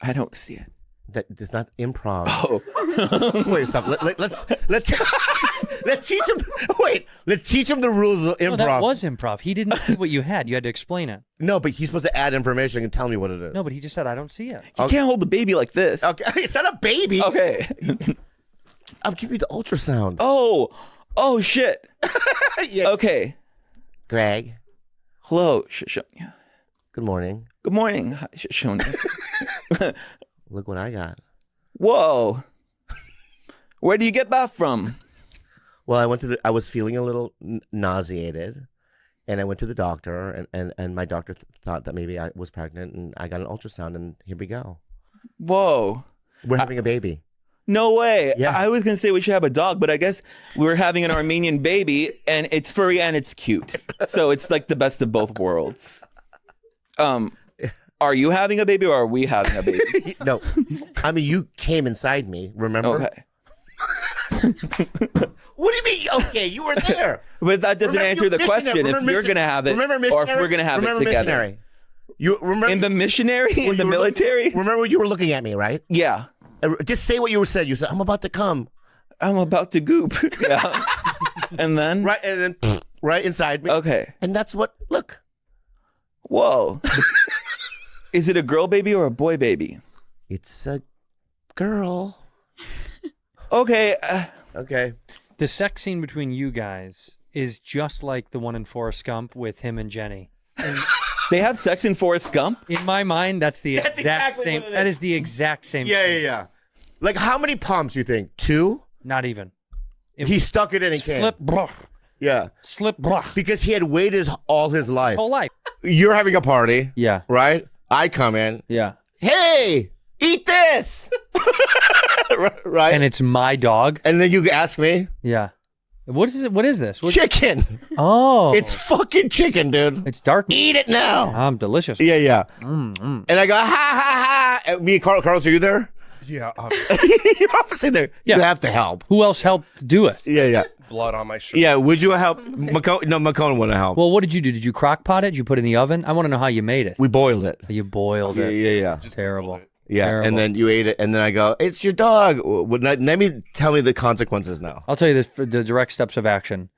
Speaker 8: I don't see it.
Speaker 3: That's not improv.
Speaker 8: Oh,
Speaker 3: Wait, stop. Let's let's teach him. Wait, let's teach him the rules of improv.
Speaker 4: No, that was improv. He didn't see what you had. You had to explain it.
Speaker 3: No, but he's supposed to add information and tell me what it is.
Speaker 4: No, but he just said, I don't see it.
Speaker 8: you can't hold the baby like this.
Speaker 3: Okay, it's not a baby.
Speaker 8: Okay.
Speaker 3: I'll give you the ultrasound.
Speaker 8: Oh shit.
Speaker 3: Yeah.
Speaker 8: Okay.
Speaker 3: Greg,
Speaker 8: Hello, 𝐂𝐂𝐿.
Speaker 3: good morning.
Speaker 8: Good morning, hi, 𝐂𝐂𝐿.
Speaker 3: Look what I got.
Speaker 8: Whoa. Where do you get that from?
Speaker 3: Well, I was feeling a little nauseated, and I went to the doctor, and my doctor thought that maybe I was pregnant, and I got an ultrasound, and here we go.
Speaker 8: Whoa.
Speaker 3: We're having a baby.
Speaker 8: No way.
Speaker 3: Yeah.
Speaker 8: I was going to say we should have a dog, but I guess we're having an Armenian baby and it's furry and it's cute. So it's like the best of both worlds. Are you having a baby or are we having a baby?
Speaker 3: No, I mean, you came inside me, remember?
Speaker 8: Okay.
Speaker 3: What do you mean? Okay, you were there.
Speaker 8: But that doesn't answer the question if you're going to have it or if we're going to have it together.
Speaker 3: Missionary? You remember
Speaker 8: In the missionary? In the military?
Speaker 3: Remember you were looking at me, right?
Speaker 8: Yeah.
Speaker 3: Just say what you said. You said, I'm about to come.
Speaker 8: I'm about to goop. Yeah. And then?
Speaker 3: Right, and then right inside me.
Speaker 8: Okay.
Speaker 3: And that's what, look.
Speaker 8: Whoa. Is it a girl baby or a boy baby?
Speaker 3: It's a girl.
Speaker 8: Okay.
Speaker 3: Okay.
Speaker 4: The sex scene between you guys is just like the one in Forrest Gump with him and Jenny.
Speaker 8: They have sex in Forrest Gump?
Speaker 4: In my mind, that's the exact
Speaker 3: exactly
Speaker 4: same.
Speaker 3: what it
Speaker 4: That
Speaker 3: is.
Speaker 4: is the exact same.
Speaker 3: Yeah,
Speaker 4: scene.
Speaker 3: yeah. Like, how many pumps you think? 2?
Speaker 4: Not even.
Speaker 3: He stuck it in and came.
Speaker 4: Slip, bruh,
Speaker 3: Yeah.
Speaker 4: slip, bruh.
Speaker 3: Because he had waited all his life.
Speaker 4: Whole life.
Speaker 3: You're having a party,
Speaker 4: Yeah,
Speaker 3: right? I come in.
Speaker 4: yeah.
Speaker 3: Hey, eat this. Right?
Speaker 4: And it's my dog.
Speaker 3: And then you ask me,
Speaker 4: Yeah. What is it? What is this?
Speaker 3: chicken.
Speaker 4: Oh,
Speaker 3: It's fucking chicken, dude.
Speaker 4: it's dark.
Speaker 3: Eat it now.
Speaker 4: Delicious.
Speaker 3: Yeah, yeah. And I go, ha, ha, ha. And me and Carlos, are you there?
Speaker 6: Yeah,
Speaker 3: You're obviously there.
Speaker 4: Yeah.
Speaker 3: You have to help.
Speaker 4: Who else helped do it?
Speaker 3: Yeah, yeah.
Speaker 6: blood on my shirt.
Speaker 3: Yeah, would you help? McCone wouldn't help.
Speaker 4: Well, what did you do? Did you crock pot it? Did you put it in the oven? I want to know how you made it.
Speaker 3: We boiled it.
Speaker 4: You boiled
Speaker 3: Yeah,
Speaker 4: it.
Speaker 3: yeah, yeah.
Speaker 4: Terrible.
Speaker 3: Yeah,
Speaker 4: Terrible.
Speaker 3: and then you ate it, and then I go, it's your dog. Let me tell me the consequences now.
Speaker 4: I'll tell you the direct steps of action.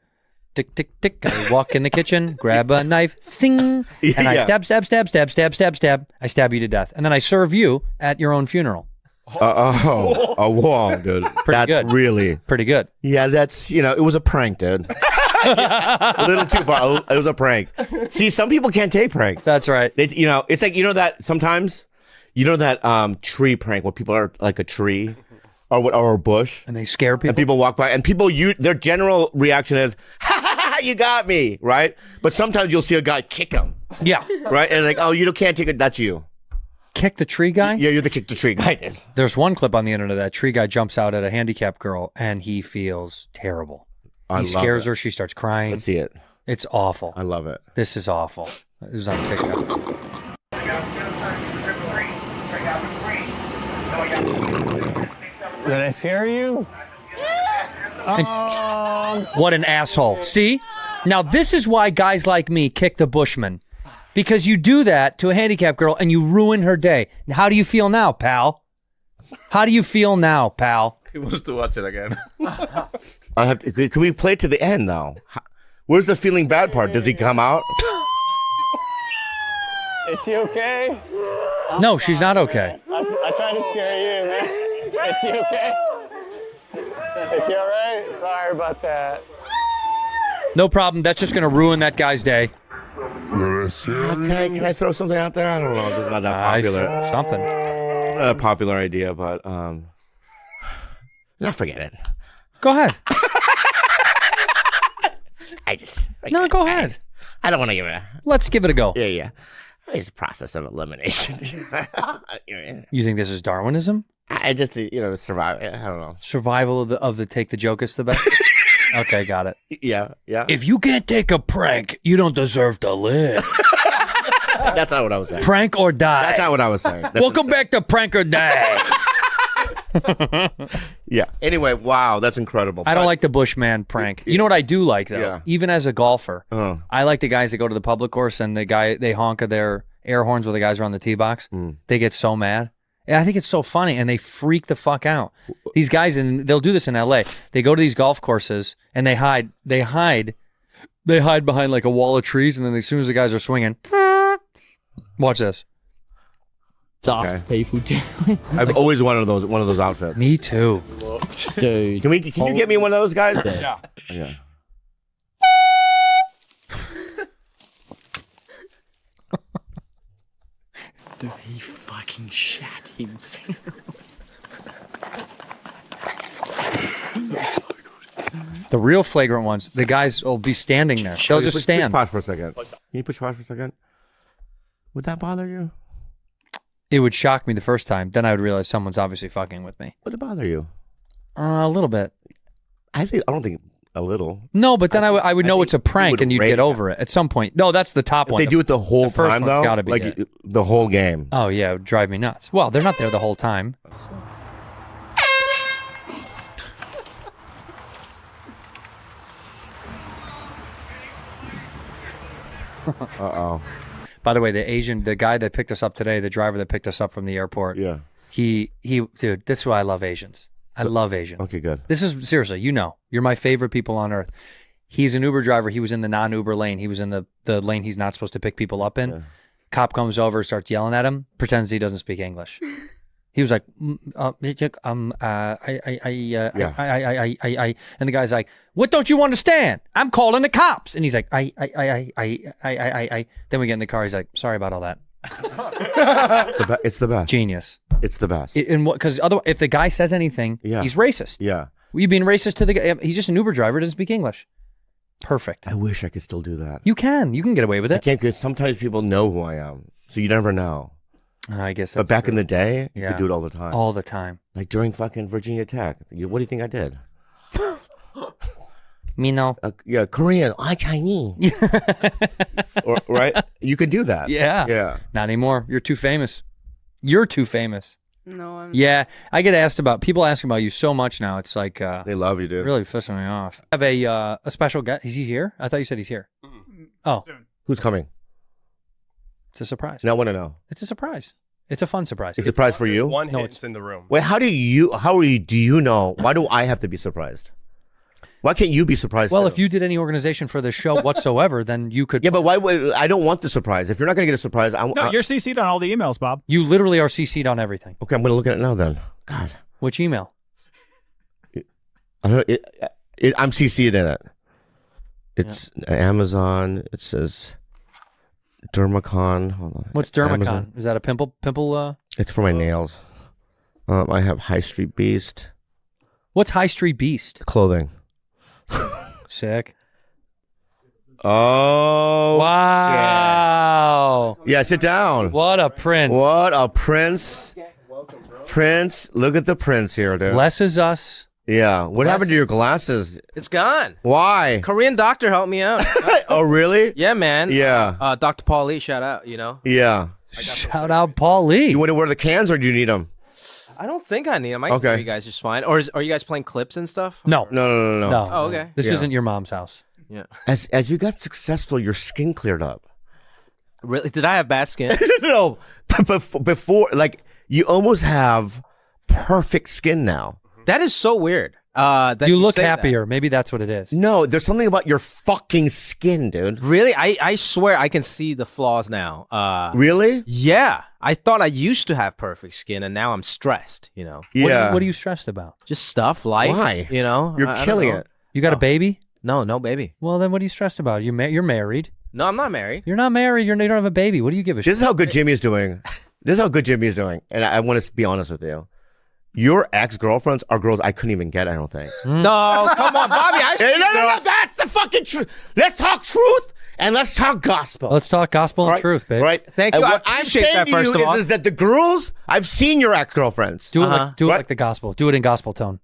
Speaker 4: Tick, tick, tick. I walk in the kitchen, grab a knife, thing, and I
Speaker 3: Yeah.
Speaker 4: stab, stab, stab, stab, stab, stab, stab. I stab you to death. And then I serve you at your own funeral.
Speaker 3: Whoa, dude. That's
Speaker 4: good.
Speaker 3: really,
Speaker 4: Pretty good.
Speaker 3: yeah, that's, it was a prank, dude. A little too far. It was a prank. See, some people can't take pranks.
Speaker 4: That's right.
Speaker 3: It's like, that sometimes, that tree prank where people are like a tree or a bush.
Speaker 4: And they scare people.
Speaker 3: And people walk by, and their general reaction is, ha ha ha, you got me, right? But sometimes you'll see a guy kick him,
Speaker 4: Yeah.
Speaker 3: right? And it's like, oh, you can't take it, that's you.
Speaker 4: Kick the tree guy?
Speaker 3: Yeah, you're the kick the tree guy.
Speaker 4: There's one clip on the internet that tree guy jumps out at a handicapped girl and he feels terrible. He scares her. She starts crying.
Speaker 3: Let's see it.
Speaker 4: It's awful.
Speaker 3: I love it.
Speaker 4: This is awful. It was on TikTok.
Speaker 9: Did I scare you?
Speaker 4: What an asshole. See? Now, this is why guys like me kick the Bushman. Because you do that to a handicapped girl and you ruin her day. How do you feel now, pal? How do you feel now, pal?
Speaker 10: He wants to watch it again.
Speaker 3: I have to. Can we play it to the end though? Where's the feeling bad part? Does he come out?
Speaker 9: Is she okay?
Speaker 4: No, she's not okay.
Speaker 9: I tried to scare you, man. Is she okay? Is she all right? Sorry about that.
Speaker 4: No problem. That's just going to ruin that guy's day.
Speaker 3: Can I throw something out there? I don't know. This is not that popular.
Speaker 4: Something.
Speaker 3: Not a popular idea, but no, forget it.
Speaker 4: Go ahead.
Speaker 3: I just
Speaker 4: No, go ahead.
Speaker 3: I don't want to give it.
Speaker 4: Let's give it a go.
Speaker 3: Yeah, yeah. It's a process of elimination.
Speaker 4: You think this is Darwinism?
Speaker 3: I just, survive. I don't know.
Speaker 4: Survival of the take the joke is the best. Okay, got it.
Speaker 3: Yeah.
Speaker 4: If you can't take a prank, you don't deserve to live.
Speaker 3: That's not what I was saying.
Speaker 4: Prank or die.
Speaker 3: That's not what I was saying.
Speaker 4: Welcome back to Prank or Die.
Speaker 3: Yeah. Anyway, wow, that's incredible.
Speaker 4: I don't like the Bushman prank. You know what I do like though?
Speaker 3: Yeah.
Speaker 4: Even as a golfer,
Speaker 3: Oh.
Speaker 4: I like the guys that go to the public course and they honk their air horns while the guys are on the tee box. They get so mad. And I think it's so funny and they freak the fuck out. These guys, and they'll do this in LA. They go to these golf courses and they hide behind like a wall of trees, and then as soon as the guys are swinging, watch this.
Speaker 3: Okay. I've always wanted one of those outfits.
Speaker 4: Me too.
Speaker 9: Dude.
Speaker 3: Can you get me one of those guys?
Speaker 6: Yeah.
Speaker 3: Yeah.
Speaker 9: Dude, he fucking shat himself.
Speaker 4: The real flagrant ones, the guys will be standing there. They'll just stand.
Speaker 3: Push pause for a second. Can you push pause for a second? Would that bother you?
Speaker 4: It would shock me the first time. Then I would realize someone's obviously fucking with me.
Speaker 3: Would it bother you?
Speaker 4: A little bit.
Speaker 3: I don't think a little.
Speaker 4: No, but then I would know
Speaker 3: think
Speaker 4: it's a
Speaker 3: you
Speaker 4: prank
Speaker 3: would
Speaker 4: and you'd
Speaker 3: rate
Speaker 4: get
Speaker 3: it.
Speaker 4: over it at some point. No, that's the top
Speaker 3: If
Speaker 4: one.
Speaker 3: they do it the whole
Speaker 4: the first
Speaker 3: time
Speaker 4: one's
Speaker 3: though,
Speaker 4: gotta be
Speaker 3: like
Speaker 4: it.
Speaker 3: the whole game.
Speaker 4: Oh yeah, it would drive me nuts. Well, they're not there the whole time.
Speaker 3: Uh-oh.
Speaker 4: By the way, the guy that picked us up today, the driver that picked us up from the airport.
Speaker 3: Yeah.
Speaker 4: Dude, this is why I love Asians. I love Asians.
Speaker 3: Okay, good.
Speaker 4: This is seriously, you're my favorite people on earth. He's an Uber driver. He was in the non-Uber lane. He was in the lane he's not supposed to pick people up in.
Speaker 3: Yeah.
Speaker 4: Cop comes over, starts yelling at him, pretends he doesn't speak English. He was like, and the guy's like, what don't you understand? I'm calling the cops. And he's like, I. Then we get in the car. He's like, sorry about all that.
Speaker 3: It's the best.
Speaker 4: Genius.
Speaker 3: It's the best.
Speaker 4: Because otherwise, if the guy says anything,
Speaker 3: Yeah.
Speaker 4: he's racist.
Speaker 3: Yeah.
Speaker 4: You being racist to the guy? He's just an Uber driver. Doesn't speak English. Perfect.
Speaker 3: I wish I could still do that.
Speaker 4: You can get away with
Speaker 3: I
Speaker 4: it.
Speaker 3: can't because sometimes people know who I am, so you never know.
Speaker 4: I guess.
Speaker 3: But back in the day, you
Speaker 4: Yeah.
Speaker 3: could do it all the time.
Speaker 4: all the time.
Speaker 3: Like during fucking Virginia Tech. What do you think I did?
Speaker 4: Me no.
Speaker 3: Yeah, Korean. I Chinese. Right? You could do that.
Speaker 4: Yeah.
Speaker 3: Yeah.
Speaker 4: Not anymore. You're too famous. You're too famous.
Speaker 2: No, I'm.
Speaker 4: Yeah, I get asked about. People ask about you so much now. It's like
Speaker 3: They love you, dude.
Speaker 4: really pissing me off. I have a special guest. Is he here? I thought you said he's here. Oh,
Speaker 3: Who's coming?
Speaker 4: it's a surprise.
Speaker 3: Now I want to know.
Speaker 4: It's a surprise. It's a fun surprise.
Speaker 3: It's a surprise for you?
Speaker 6: One
Speaker 4: No,
Speaker 6: hit in the room.
Speaker 3: Wait, do you know? Why do I have to be surprised? Why can't you be surprised?
Speaker 4: Well,
Speaker 3: too?
Speaker 4: if you did any organization for the show whatsoever, then you could.
Speaker 3: Yeah, but why would I don't want the surprise. If you're not going to get a surprise,
Speaker 10: No, you're CC'd on all the emails, Bob.
Speaker 4: You literally are CC'd on everything.
Speaker 3: okay, I'm going to look at it now then. God.
Speaker 4: Which email?
Speaker 3: I'm CC'd in it. It's Amazon. It says Dermacon. Hold on.
Speaker 4: What's Dermacon?
Speaker 3: Amazon.
Speaker 4: Is that a pimple?
Speaker 3: It's for my nails. I have High Street Beast
Speaker 4: What's High Street Beast?
Speaker 3: clothing.
Speaker 4: Sick.
Speaker 3: Oh.
Speaker 4: Wow.
Speaker 3: Shit. Yeah, sit down.
Speaker 4: What a prince.
Speaker 3: What a prince. Prince. Look at the prince here, dude.
Speaker 4: Less is us.
Speaker 3: Yeah. What happened to your glasses?
Speaker 11: It's gone.
Speaker 3: Why?
Speaker 11: Korean doctor helped me out.
Speaker 3: Oh, really?
Speaker 11: Yeah, man.
Speaker 3: Yeah.
Speaker 11: Dr. Paul Lee, shout out,
Speaker 3: Yeah.
Speaker 4: Shout out Paul Lee.
Speaker 3: You want to wear the cans or do you need them?
Speaker 11: I don't think I need them. I can
Speaker 3: Okay.
Speaker 11: hear you guys just fine. Or are you guys playing clips and stuff?
Speaker 4: No.
Speaker 3: No.
Speaker 11: Oh, okay.
Speaker 4: This
Speaker 3: Yeah.
Speaker 4: isn't your mom's house.
Speaker 11: Yeah.
Speaker 3: As you got successful, your skin cleared up.
Speaker 11: Really? Did I have bad skin?
Speaker 3: No, before, like, you almost have perfect skin now.
Speaker 11: That is so weird. That
Speaker 4: You look
Speaker 11: say that.
Speaker 4: happier. Maybe that's what it is.
Speaker 3: No, there's something about your fucking skin, dude.
Speaker 11: Really? I swear I can see the flaws now.
Speaker 3: Really?
Speaker 11: Yeah. I thought I used to have perfect skin, and now I'm stressed.
Speaker 3: Yeah.
Speaker 4: What are you stressed about?
Speaker 11: Just stuff, life.
Speaker 3: Why?
Speaker 11: You're
Speaker 3: You're killing it.
Speaker 4: You got a baby?
Speaker 11: No baby.
Speaker 4: Well, then what are you stressed about? You're married.
Speaker 11: No, I'm not married.
Speaker 4: You're not married. You don't have a baby. What do you give a shit?
Speaker 3: This is how good Jimmy's doing. This is how good Jimmy's doing. And I want to be honest with you. Your ex-girlfriends are girls I couldn't even get, I don't think.
Speaker 11: No, come on, Bobby.
Speaker 3: No, that's the fucking truth. Let's talk truth and let's talk gospel.
Speaker 4: Let's talk gospel and
Speaker 3: Right?
Speaker 4: truth, babe.
Speaker 3: Right?
Speaker 11: Thank you.
Speaker 3: And
Speaker 11: I
Speaker 3: what I'm
Speaker 11: appreciate
Speaker 3: saying
Speaker 11: that,
Speaker 3: to
Speaker 11: first
Speaker 3: you
Speaker 11: of all.
Speaker 3: is that the girls, I've seen your ex-girlfriends.
Speaker 4: Do it,
Speaker 11: Uh-huh.
Speaker 4: like the gospel. Do it in gospel tone.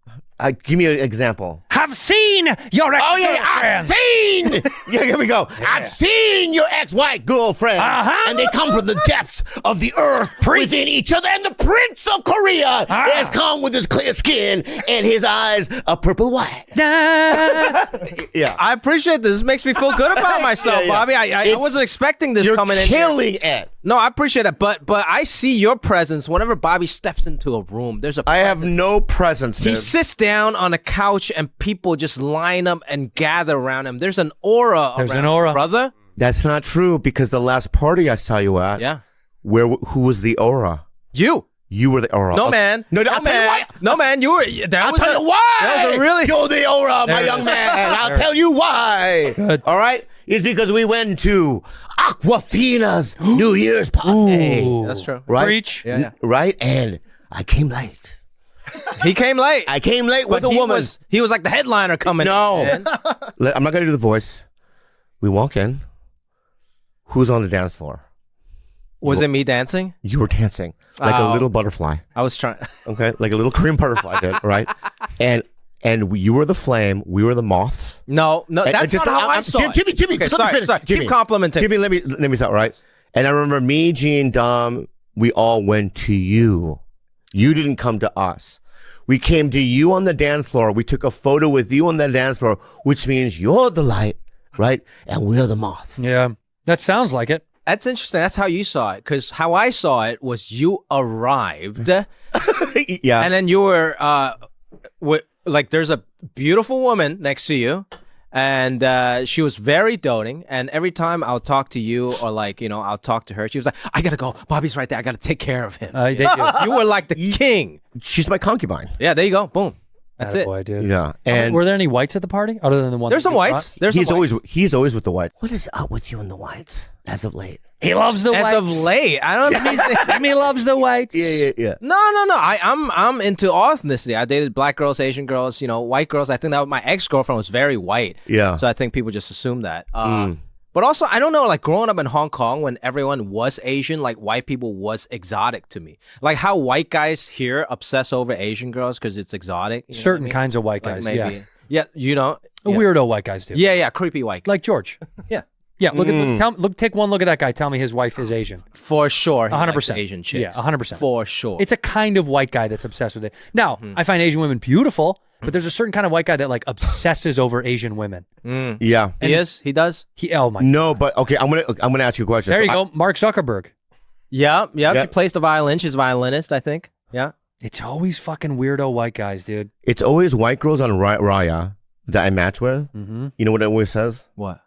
Speaker 3: Give me an example.
Speaker 4: Have seen your ex.
Speaker 3: Oh yeah, I've seen. Yeah, here we go. I've seen your ex-white girlfriend, and they come from the depths of the earth within each other. And the Prince of Korea has come with his clear skin and his eyes are purple white. Yeah,
Speaker 11: I appreciate this. This makes me feel good about myself,
Speaker 3: Yeah.
Speaker 11: Bobby. I wasn't expecting this
Speaker 3: you're
Speaker 11: coming in.
Speaker 3: killing it.
Speaker 11: No, I appreciate it, but I see your presence whenever Bobby steps into a room. There's a
Speaker 3: I have
Speaker 11: presence.
Speaker 3: no presence.
Speaker 11: He
Speaker 3: dude.
Speaker 11: sits down on a couch and people just line up and gather around him. There's an aura.
Speaker 4: There's
Speaker 11: around
Speaker 4: an aura.
Speaker 11: him, brother.
Speaker 3: That's not true because the last party I saw you at,
Speaker 11: Yeah,
Speaker 3: who was the aura?
Speaker 11: you.
Speaker 3: You were the aura.
Speaker 11: No, man.
Speaker 3: No,
Speaker 11: no
Speaker 3: I'll tell you
Speaker 11: man.
Speaker 3: why.
Speaker 11: No, man. You were. That
Speaker 3: I'll
Speaker 11: was
Speaker 3: tell
Speaker 11: a-
Speaker 3: you why.
Speaker 11: That was a really.
Speaker 3: You're the aura,
Speaker 4: There
Speaker 3: my
Speaker 4: it
Speaker 3: young
Speaker 4: is.
Speaker 3: man. I'll
Speaker 4: There.
Speaker 3: tell you why.
Speaker 4: Good.
Speaker 3: All right? It's because we went to Aquafina's New Year's party.
Speaker 4: Ooh.
Speaker 11: That's true.
Speaker 3: Right?
Speaker 4: Preach.
Speaker 11: Yeah.
Speaker 3: Right? And I came late.
Speaker 11: He came late.
Speaker 3: I came late with
Speaker 11: But
Speaker 3: a woman.
Speaker 11: He was like the headliner coming.
Speaker 3: No.
Speaker 11: in.
Speaker 3: I'm not going to do the voice. We walk in. Who's on the dance floor?
Speaker 11: Was it me dancing?
Speaker 3: You were dancing like a
Speaker 11: Oh.
Speaker 3: little butterfly.
Speaker 11: I was trying.
Speaker 3: Okay? Like a little Korean butterfly did, right? And you were the flame. We were the moths.
Speaker 11: No,
Speaker 3: And
Speaker 11: that's
Speaker 3: just-
Speaker 11: not how I saw it.
Speaker 3: Jimmy,
Speaker 11: Okay,
Speaker 3: just let me
Speaker 11: sorry,
Speaker 3: finish.
Speaker 11: sorry.
Speaker 3: Jimmy,
Speaker 11: Keep complimenting.
Speaker 3: Jimmy, let me start, right? And I remember me, Gene, Dom, we all went to you. You didn't come to us. We came to you on the dance floor. We took a photo with you on the dance floor, which means you're the light, right? And we're the moth.
Speaker 4: Yeah, that sounds like it.
Speaker 11: That's interesting. That's how you saw it. Because how I saw it was you arrived,
Speaker 3: Yeah.
Speaker 11: and then you were like, there's a beautiful woman next to you, and she was very doting. And every time I'll talk to you, or like, I'll talk to her, she was like, "I gotta go. Bobby's right there. I gotta take care of him."
Speaker 4: They do.
Speaker 11: You were like the king.
Speaker 3: She's my concubine.
Speaker 11: Yeah, there you go. Boom. That's it.
Speaker 4: Boy, dude.
Speaker 3: Yeah. And
Speaker 4: Were there any whites at the party other than the one?
Speaker 11: There's
Speaker 4: that
Speaker 11: some
Speaker 4: you
Speaker 11: whites.
Speaker 4: brought?
Speaker 11: There's some whites.
Speaker 3: he's always with the white. What is up with you and the whites as of late?
Speaker 4: He loves the
Speaker 11: As
Speaker 4: whites.
Speaker 11: of late, I don't know.
Speaker 4: Jimmy loves the whites.
Speaker 3: Yeah.
Speaker 11: No. I'm into all ethnicity. I dated black girls, Asian girls, white girls. I think that my ex-girlfriend was very white.
Speaker 3: Yeah.
Speaker 11: So I think people just assume that. But also, I don't know, like growing up in Hong Kong when everyone was Asian, like white people was exotic to me. Like how white guys here obsess over Asian girls because it's exotic. You know
Speaker 4: Certain
Speaker 11: what I mean?
Speaker 4: kinds of white
Speaker 11: Like
Speaker 4: guys.
Speaker 11: maybe.
Speaker 4: Yeah.
Speaker 11: Yeah,
Speaker 4: Weirdo white guys do.
Speaker 11: Yeah, creepy white.
Speaker 4: Like George.
Speaker 11: Yeah.
Speaker 4: Yeah. Take one look at that guy. Tell me his wife is Asian.
Speaker 11: For sure. he
Speaker 4: 100%.
Speaker 11: likes Asian chicks.
Speaker 4: Yeah, 100%.
Speaker 11: For sure.
Speaker 4: It's a kind of white guy that's obsessed with it. Now, I find Asian women beautiful, but there's a certain kind of white guy that like obsesses over Asian women.
Speaker 3: Yeah.
Speaker 11: He is? He does?
Speaker 4: Oh my.
Speaker 3: No, but okay, I'm gonna ask you a question.
Speaker 4: There you go, Mark Zuckerberg.
Speaker 11: Yeah.
Speaker 3: Yeah.
Speaker 11: She plays the violin. She's a violinist, I think. Yeah.
Speaker 4: It's always fucking weirdo white guys, dude.
Speaker 3: It's always white girls on Raya that I match with.
Speaker 4: Mm-hmm.
Speaker 3: You know what it always says?
Speaker 11: What?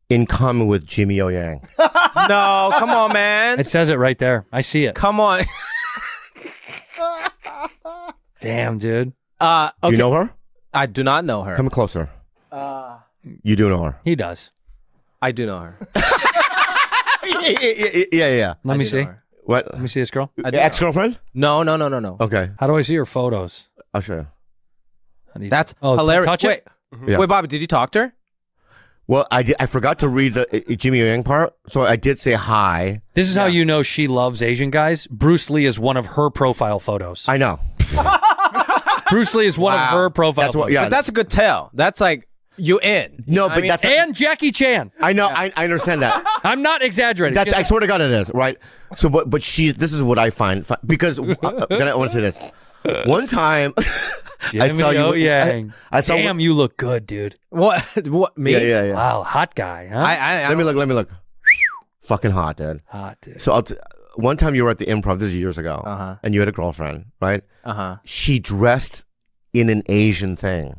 Speaker 3: In common with Jimmy O Yang.
Speaker 11: No, come on, man.
Speaker 4: It says it right there. I see it.
Speaker 11: Come on.
Speaker 4: Damn, dude.
Speaker 11: Okay.
Speaker 3: You know her?
Speaker 11: I do not know her.
Speaker 3: Come closer. You do know her.
Speaker 4: He does.
Speaker 11: I do know her.
Speaker 3: Yeah.
Speaker 4: Let
Speaker 11: I
Speaker 4: me
Speaker 11: do
Speaker 4: see.
Speaker 11: know her.
Speaker 3: What?
Speaker 4: Let me see this girl.
Speaker 3: Ex-girlfriend?
Speaker 11: No.
Speaker 3: Okay,
Speaker 4: How do I see her photos?
Speaker 3: I'll show you.
Speaker 11: That's
Speaker 4: Oh,
Speaker 11: hilarious.
Speaker 4: touch it?
Speaker 3: Yeah.
Speaker 11: Wait, Bobby, did you talk to her?
Speaker 3: Well, I forgot to read the Jimmy O Yang part, so I did say hi.
Speaker 4: This is how you know she loves Asian guys. Bruce Lee is one of her profile photos.
Speaker 3: I know.
Speaker 4: Bruce Lee is one of her profile
Speaker 3: That's what.
Speaker 4: photos.
Speaker 3: Yeah.
Speaker 11: But that's a good tell. That's like, you in.
Speaker 3: no,
Speaker 11: I
Speaker 3: but
Speaker 11: mean,
Speaker 3: that's.
Speaker 4: And Jackie Chan.
Speaker 3: I know. I understand that.
Speaker 4: I'm not exaggerating.
Speaker 3: That's. I swear to God, it is right. So, but this is what I find because I want to say this. One time, I saw you.
Speaker 4: Yang.
Speaker 3: I saw.
Speaker 4: Damn, you look good, dude.
Speaker 11: What? Me?
Speaker 3: Yeah.
Speaker 4: Wow, hot guy, huh?
Speaker 11: I
Speaker 3: Let me look. Fucking hot, dude.
Speaker 4: hot, dude.
Speaker 3: So one time you were at the improv. This is years ago,
Speaker 11: Uh-huh.
Speaker 3: and you had a girlfriend, right?
Speaker 11: Uh-huh.
Speaker 3: She dressed in an Asian thing.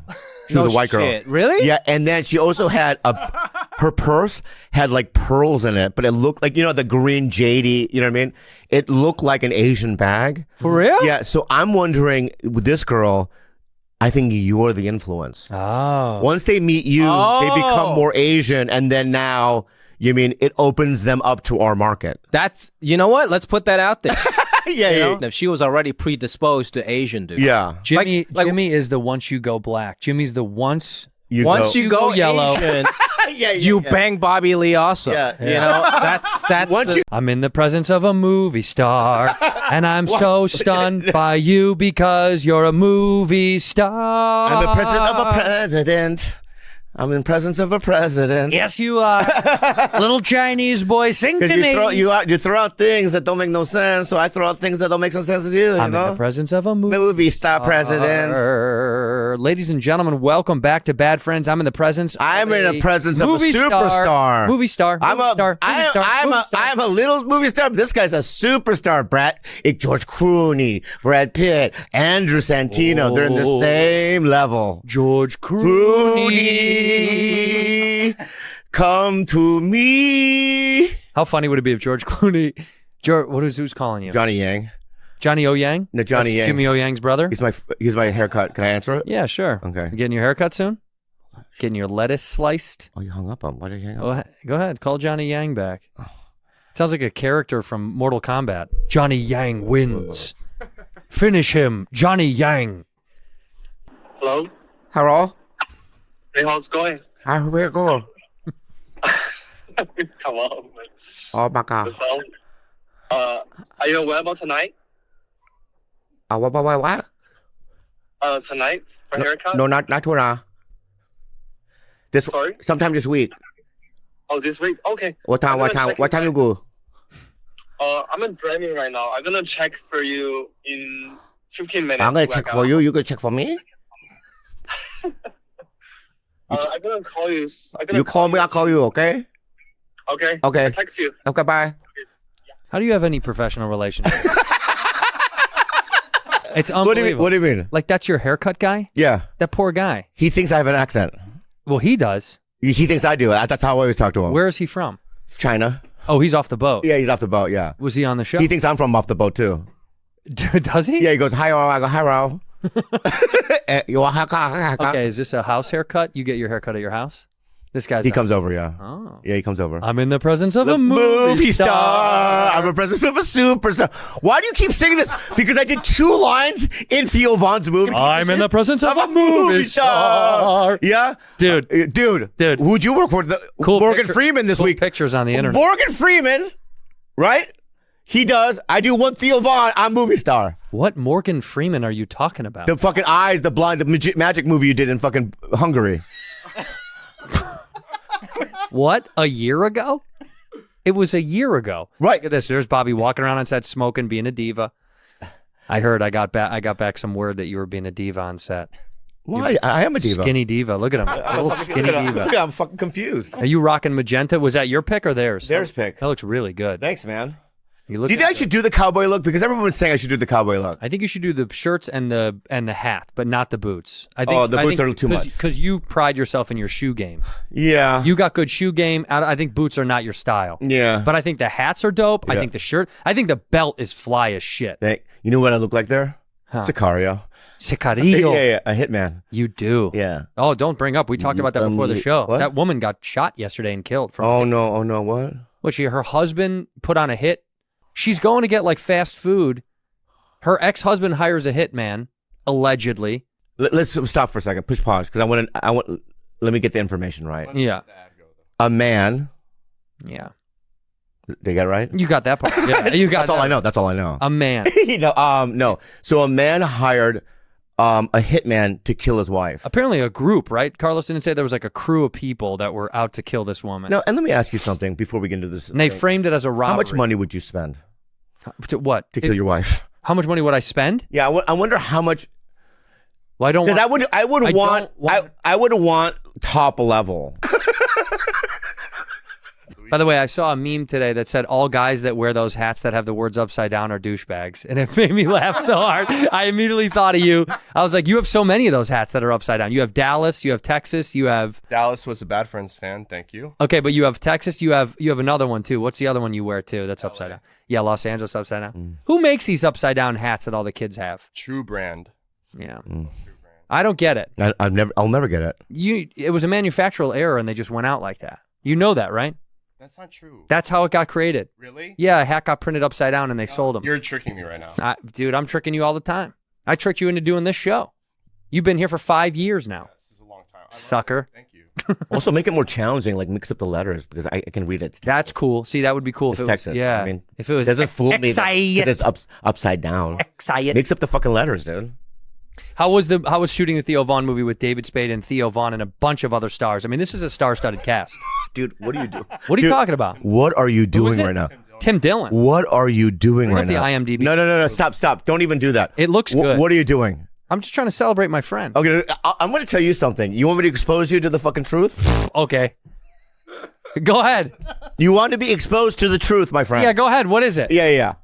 Speaker 3: She was a white girl.
Speaker 11: Shit. Really?
Speaker 3: Yeah, and then she also had her purse had like pearls in it, but it looked like, the green jadey, you know what I mean? It looked like an Asian bag.
Speaker 11: For real?
Speaker 3: Yeah, so I'm wondering with this girl, I think you're the influence.
Speaker 4: Oh.
Speaker 3: Once they meet you, they become more Asian, and then now, it opens them up to our market.
Speaker 11: That's, you know what? Let's put that out there.
Speaker 3: Yeah.
Speaker 11: If she was already predisposed to Asian dude.
Speaker 3: Yeah.
Speaker 4: Jimmy
Speaker 11: like-
Speaker 4: Jimmy is the once you go black. Jimmy's the once
Speaker 11: Once you go
Speaker 4: yellow.
Speaker 11: Asian, you bang Bobby Lee also.
Speaker 3: Yeah,
Speaker 11: You know, that's
Speaker 3: Once
Speaker 11: the-
Speaker 3: you
Speaker 4: I'm in the presence of a movie star, and I'm so stunned by you because you're a movie star.
Speaker 3: I'm the president of a president. I'm in presence of a president.
Speaker 4: Yes, you are. Little Chinese boy, sing to
Speaker 3: Because
Speaker 4: me.
Speaker 3: you throw out things that don't make no sense, so I throw out things that don't make some sense with you. You
Speaker 4: I'm
Speaker 3: know?
Speaker 4: in the presence of a movie
Speaker 3: Movie star president.
Speaker 4: star. Ladies and gentlemen, welcome back to Bad Friends. I'm in the presence.
Speaker 3: I'm
Speaker 4: of
Speaker 3: in the presence of a
Speaker 4: movie
Speaker 3: superstar.
Speaker 4: Movie star.
Speaker 3: I'm
Speaker 4: movie star. Movie star. Movie star.
Speaker 3: I'm a little movie star, but this guy's a superstar, Brett. George Clooney, Brad Pitt, Andrew Santino. They're in the same level.
Speaker 4: George Clooney.
Speaker 3: Come to me.
Speaker 4: How funny would it be if George Clooney, who's calling you?
Speaker 3: Johnny Yang.
Speaker 4: Johnny O Yang?
Speaker 3: No, Johnny
Speaker 4: That's
Speaker 3: Yang.
Speaker 4: Jimmy O Yang's brother?
Speaker 3: He's my haircut. Can I answer it?
Speaker 4: Yeah, sure.
Speaker 3: Okay.
Speaker 4: You getting your haircut soon? Getting your lettuce sliced?
Speaker 3: Oh, you hung up on. Why did you hang up?
Speaker 4: Go ahead. Call Johnny Yang back. Sounds like a character from Mortal Kombat. Johnny Yang wins. Finish him, Johnny Yang.
Speaker 9: Hello?
Speaker 3: Hello?
Speaker 9: Hey, how's it going?
Speaker 3: How we go?
Speaker 9: Come on, man.
Speaker 3: Oh my God.
Speaker 9: So, are you available tonight?
Speaker 3: What?
Speaker 9: Tonight for haircut?
Speaker 3: No, not tonight.
Speaker 9: Sorry?
Speaker 3: Sometime this week.
Speaker 9: Oh, this week? Okay.
Speaker 3: What time?
Speaker 9: I'm
Speaker 3: What
Speaker 9: gonna
Speaker 3: time?
Speaker 9: check
Speaker 3: What time you go?
Speaker 9: I'm driving right now. I'm gonna check for you in 15 minutes.
Speaker 3: I'm gonna check for you. You gonna check for me?
Speaker 9: I'm gonna call you.
Speaker 3: You call me. I'll call you. Okay.
Speaker 9: Okay.
Speaker 3: Okay.
Speaker 9: I'll text you.
Speaker 3: Okay. Bye.
Speaker 4: How do you have any professional relationship? It's
Speaker 3: What do you
Speaker 4: unbelievable.
Speaker 3: What do you mean?
Speaker 4: Like, that's your haircut guy?
Speaker 3: Yeah.
Speaker 4: That poor guy.
Speaker 3: He thinks I have an accent.
Speaker 4: Well, he does.
Speaker 3: He thinks I do. That's how I always talk to him.
Speaker 4: Where is he from?
Speaker 3: China.
Speaker 4: Oh, he's off the boat.
Speaker 3: Yeah, he's off the boat. Yeah.
Speaker 4: Was he on the show?
Speaker 3: He thinks I'm from off the boat too.
Speaker 4: Does he?
Speaker 3: Yeah. He goes hi. I go hi. Ro. You want haircut?
Speaker 4: Okay, is this a house haircut? You get your haircut at your house? This guy's
Speaker 3: He comes over. Yeah.
Speaker 4: Oh.
Speaker 3: Yeah. He comes over.
Speaker 4: I'm in the presence of
Speaker 3: The
Speaker 4: a movie star.
Speaker 3: I'm a presence of a superstar. Why do you keep singing this? Because I did 2 lines in Theo Vaughn's movie.
Speaker 4: I'm in the presence of a movie star.
Speaker 3: Yeah,
Speaker 4: Dude.
Speaker 3: dude. Who'd you work for?
Speaker 4: Cool
Speaker 3: Morgan
Speaker 4: picture-
Speaker 3: Freeman this
Speaker 4: cool
Speaker 3: week.
Speaker 4: pictures on the internet.
Speaker 3: Morgan Freeman, right? He does. I do one Theo Vaughn. I'm movie star.
Speaker 4: What Morgan Freeman are you talking about?
Speaker 3: The fucking eyes, the blind, the magic movie you did in fucking Hungary.
Speaker 4: What? A year ago? It was a year ago.
Speaker 3: Right.
Speaker 4: Look at this. There's Bobby walking around on set smoking, being a diva. I heard. I got back some word that you were being a diva on set.
Speaker 3: Well, I am a diva.
Speaker 4: Skinny diva. Look at him. Little skinny
Speaker 3: Look at him.
Speaker 4: diva.
Speaker 3: Look at him. I'm fucking confused.
Speaker 4: Are you rocking magenta? Was that your pick or theirs?
Speaker 3: Theirs pick.
Speaker 4: That looks really good.
Speaker 3: Thanks, man.
Speaker 4: You look.
Speaker 3: Do you think I should do the cowboy look? Because everyone's saying I should do the cowboy look.
Speaker 4: I think you should do the shirts and the hat, but not the boots. I think.
Speaker 3: Oh, the boots are too much.
Speaker 4: Because you pride yourself in your shoe game.
Speaker 3: Yeah.
Speaker 4: You got good shoe game. I think boots are not your style.
Speaker 3: Yeah.
Speaker 4: But I think the hats are dope. I
Speaker 3: Yeah.
Speaker 4: think the shirt. I think the belt is fly as shit.
Speaker 3: You know what I look like there?
Speaker 4: Huh.
Speaker 3: Sicario.
Speaker 4: Sicario.
Speaker 3: Yeah, a hitman.
Speaker 4: You do.
Speaker 3: Yeah.
Speaker 4: Oh, don't bring up. We talked about that before the show.
Speaker 3: What?
Speaker 4: That woman got shot yesterday and killed.
Speaker 3: Oh no, what?
Speaker 4: What? Her husband put on a hit. She's going to get like fast food. Her ex-husband hires a hitman, allegedly.
Speaker 3: Let's stop for a second. Push pause because I want. Let me get the information right.
Speaker 4: Yeah.
Speaker 3: A man.
Speaker 4: Yeah.
Speaker 3: They got it right.
Speaker 4: You got that part. Yeah. You got.
Speaker 3: That's all I know. That's all I know.
Speaker 4: A man.
Speaker 3: No. So a man hired a hitman to kill his wife.
Speaker 4: Apparently a group, right? Carlos didn't say there was like a crew of people that were out to kill this woman.
Speaker 3: No, and let me ask you something before we get into this.
Speaker 4: And they
Speaker 3: thing.
Speaker 4: framed it as a robbery.
Speaker 3: How much money would you spend
Speaker 4: what?
Speaker 3: to kill your wife?
Speaker 4: How much money would I spend?
Speaker 3: Yeah, I wonder how much.
Speaker 4: Well, I don't.
Speaker 3: Because I would want top level.
Speaker 4: By the way, I saw a meme today that said all guys that wear those hats that have the words upside down are douchebags. And it made me laugh so hard. I immediately thought of you. I was like, you have so many of those hats that are upside down. You have Dallas, you have Texas, you have...
Speaker 6: Dallas was a Bad Friends fan. Thank you.
Speaker 4: Okay, but you have Texas, you have another one too. What's the other one you wear too that's upside down? Yeah, Los Angeles upside down. Who makes these upside down hats that all the kids have?
Speaker 6: True Brand.
Speaker 4: Yeah. I don't get it.
Speaker 3: I'll never get it.
Speaker 4: It was a manufactural error and they just went out like that. You know that, right?
Speaker 6: That's not true.
Speaker 4: That's how it got created.
Speaker 6: Really?
Speaker 4: Yeah, a hat got printed upside down and they sold them.
Speaker 6: You're tricking me right now.
Speaker 4: Dude, I'm tricking you all the time. I tricked you into doing this show. You've been here for 5 years now.
Speaker 6: This is a long time.
Speaker 4: Sucker.
Speaker 6: Thank you.
Speaker 3: Also, make it more challenging. Like mix up the letters because I can read it.
Speaker 1: That's cool. See, that would be cool
Speaker 3: It's
Speaker 1: if it was,
Speaker 3: Texas.
Speaker 1: yeah.
Speaker 3: I mean,
Speaker 1: if it was
Speaker 3: it doesn't fool me.
Speaker 1: Excited.
Speaker 3: It's upside down.
Speaker 1: Excited.
Speaker 3: Mix up the fucking letters, dude.
Speaker 1: How was shooting the Theo Von movie with David Spade and Theo Von and a bunch of other stars? I mean, this is a star-studded cast.
Speaker 3: Dude, what are you doing?
Speaker 1: What are you talking about?
Speaker 3: What are you doing right now?
Speaker 1: Tim Dillon.
Speaker 3: What are you doing
Speaker 1: Bring
Speaker 3: right
Speaker 1: up the
Speaker 3: now?
Speaker 1: IMDb.
Speaker 3: No. Stop. Don't even do that.
Speaker 1: It looks good.
Speaker 3: What are you doing?
Speaker 1: I'm just trying to celebrate my friend.
Speaker 3: Okay, I'm going to tell you something. You want me to expose you to the fucking truth?
Speaker 1: Okay. Go ahead.
Speaker 3: You want to be exposed to the truth, my friend?
Speaker 1: Yeah, go ahead. What is it?
Speaker 3: Yeah.